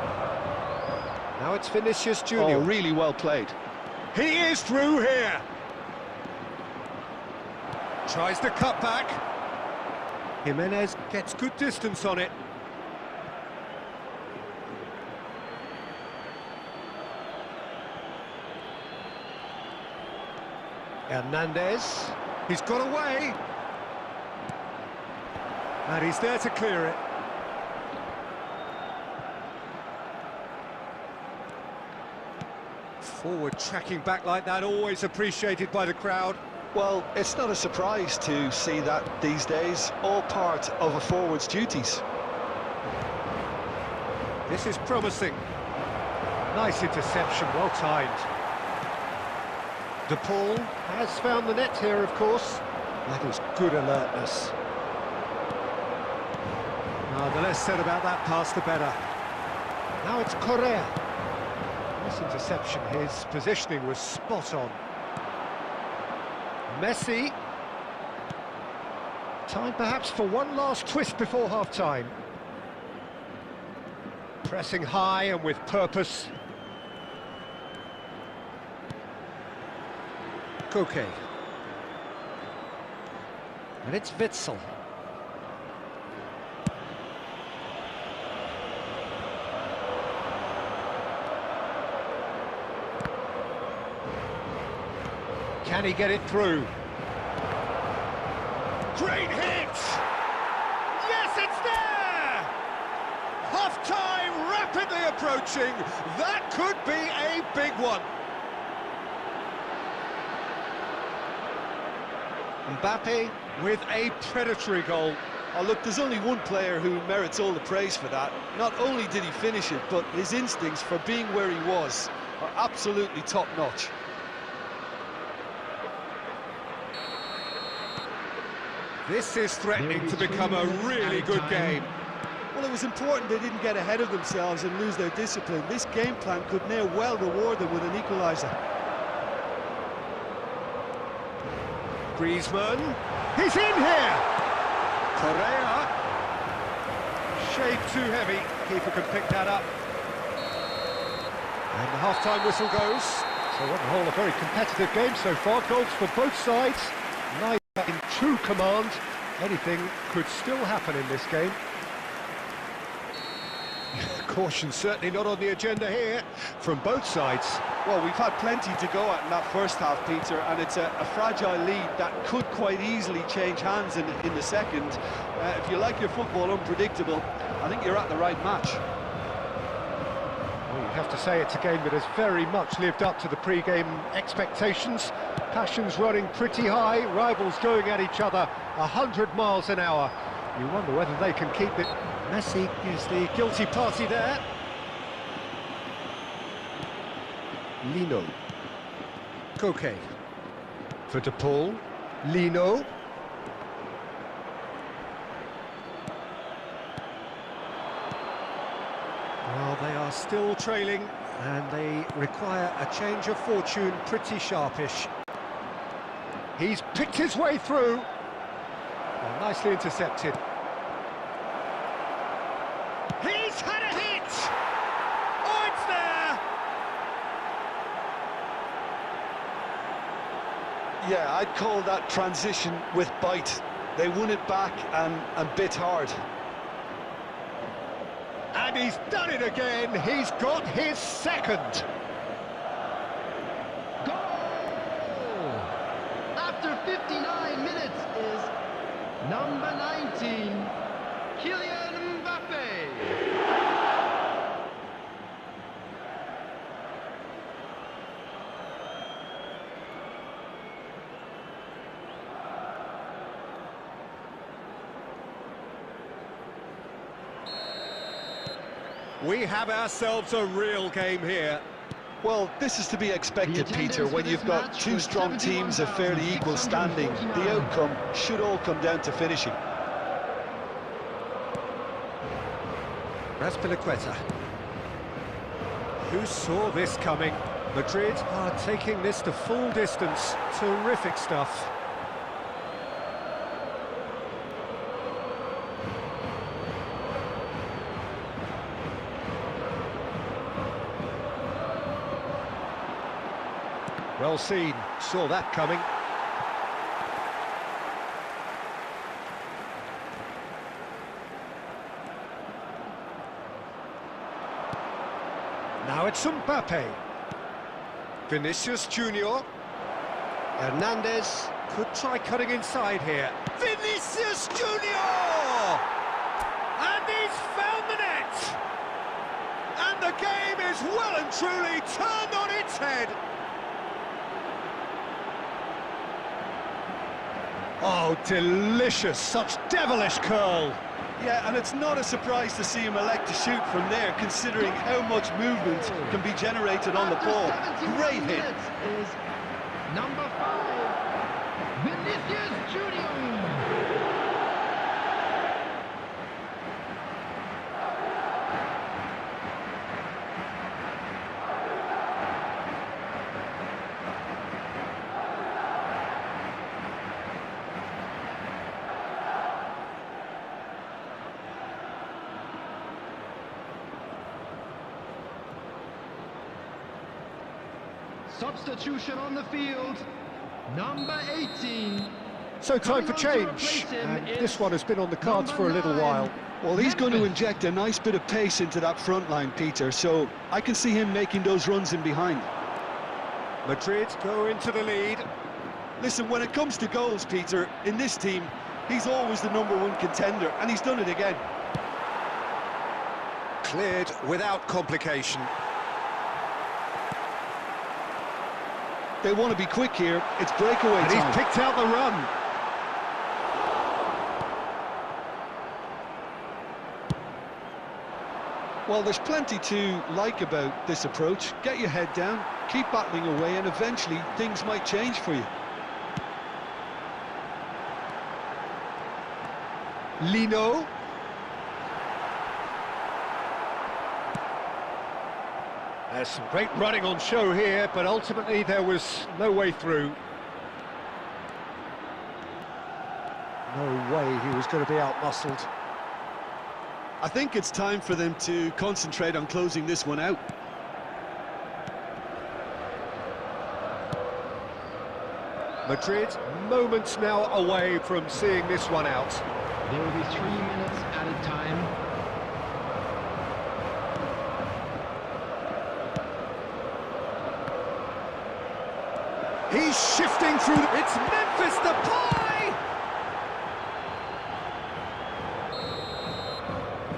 Now it's Vinicius Jr. Oh, really well played. He is through here. Tries to cut back. Jimenez gets good distance on it. Hernandez, he's got away. And he's there to clear it. Forward tracking back like that, always appreciated by the crowd. Well, it's not a surprise to see that these days, all part of a forward's duties. This is promising. Nice interception, well timed. De Paul has found the net here, of course. That is good alertness. The less said about that pass, the better. Now it's Correa. This interception, his positioning was spot on. Messi. Time perhaps for one last twist before half-time. Pressing high and with purpose. Koke. And it's Witsel. Can he get it through? Great hit! Yes, it's there! Half-time rapidly approaching. That could be a big one. Mbappe with a predatory goal. Oh, look, there's only one player who merits all the praise for that. Not only did he finish it, but his instincts for being where he was are absolutely top-notch. This is threatening to become a really good game. Well, it was important they didn't get ahead of themselves and lose their discipline. This game plan could now well reward them with an equaliser. Griezmann, he's in here! Correa, shade too heavy, keeper can pick that up. And the half-time whistle goes. So on the whole, a very competitive game so far, goals for both sides. Neither in true command. Anything could still happen in this game. Caution certainly not on the agenda here from both sides. Well, we've had plenty to go at in that first half, Peter, and it's a fragile lead that could quite easily change hands in the second. If you like your football unpredictable, I think you're at the right match. Well, you'd have to say it's a game that has very much lived up to the pre-game expectations. Passions running pretty high, rivals going at each other 100 miles an hour. You wonder whether they can keep it. Messi is the guilty party there. Lino. Koke. For De Paul. Lino. Well, they are still trailing, and they require a change of fortune pretty sharpish. He's picked his way through. Well, nicely intercepted. He's had a hit! Oh, it's there! Yeah, I'd call that transition with bite. They won it back and bit hard. And he's done it again. He's got his second. Goal! After 59 minutes is number 19, Kylian Mbappe. We have ourselves a real game here. Well, this is to be expected, Peter, when you've got two strong teams of fairly equal standing. The outcome should all come down to finishing. Raspilicueta. Who saw this coming? Madrid are taking this to full distance. Terrific stuff. Well seen, saw that coming. Now it's Mbappe. Vinicius Junior. Hernandez could try cutting inside here. Vinicius Junior! And he's found the net! And the game is well and truly turned on its head. Oh, delicious, such devilish curl. Yeah, and it's not a surprise to see him elect to shoot from there, considering how much movement can be generated on the ball. Great hit. Is number 5, Vinicius Junior. Substitution on the field, number 18. So time for Coming on to change, replace him and is this one has been on the cards for a little 9. while. Well, he's going to Memphis. inject a nice bit of pace into that front line, Peter, so I can see him making those runs in behind. Madrid go into the lead. Listen, when it comes to goals, Peter, in this team, he's always the #1 contender, and he's done it again. Cleared without complication. They want to be quick here. It's breakaway And time. he's picked out the run. Well, there's plenty to like about this approach. Get your head down, keep battling away, and eventually things might change for you. Lino. There's some great running on show here, but ultimately there was no way through. No way he was going to be out-muscled. I think it's time for them to concentrate on closing this one out. Madrid, moments now away from seeing this one out. There will be 3 minutes added time. He's shifting through. It's Memphis Depay!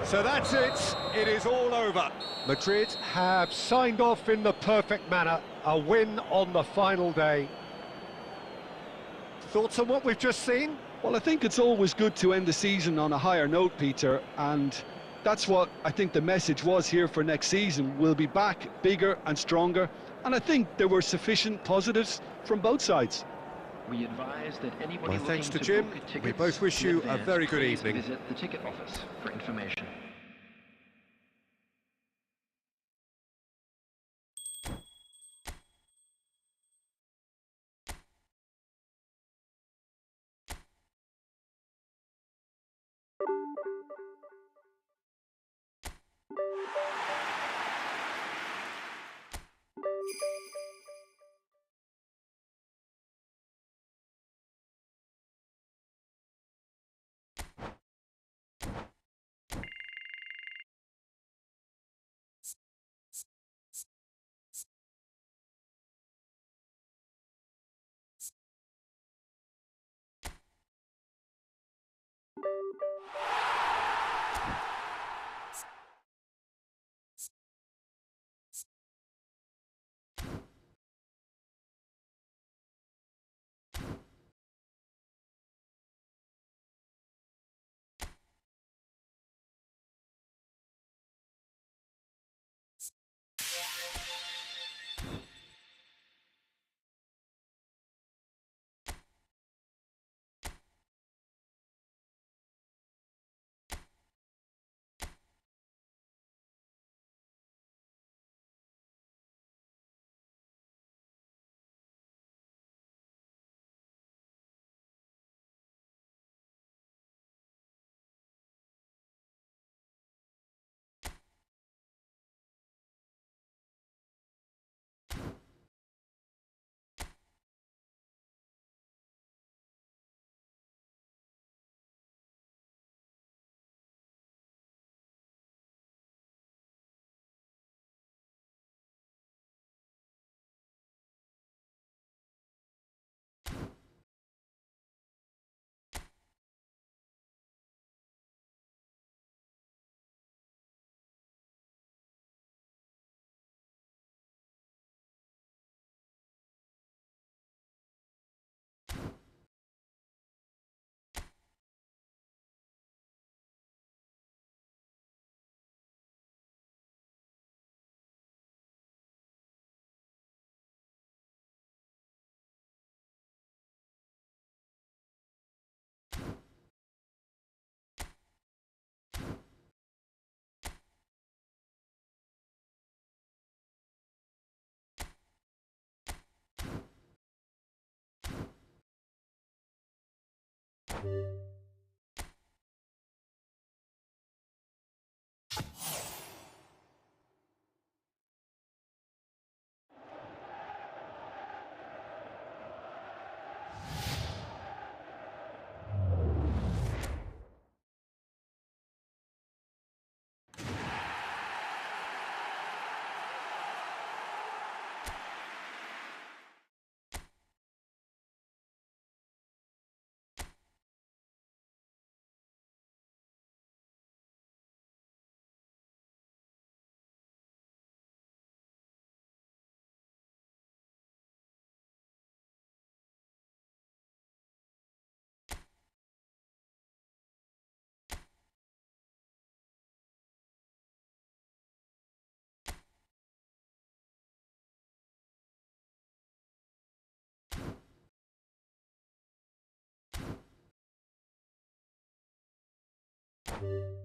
So that's it. It is all over. Madrid have signed off in the perfect manner. A win on the final day. Thoughts on what we've just seen? Well, I think it's always good to end the season on a higher note, Peter, and that's what I think the message was here for next season. We'll be back bigger and stronger, and I think there were sufficient positives from both sides. We advise that anybody Well, thanks to looking Jim. book tickets We both wish in you a advance, very good please evening. Visit the ticket office for information. You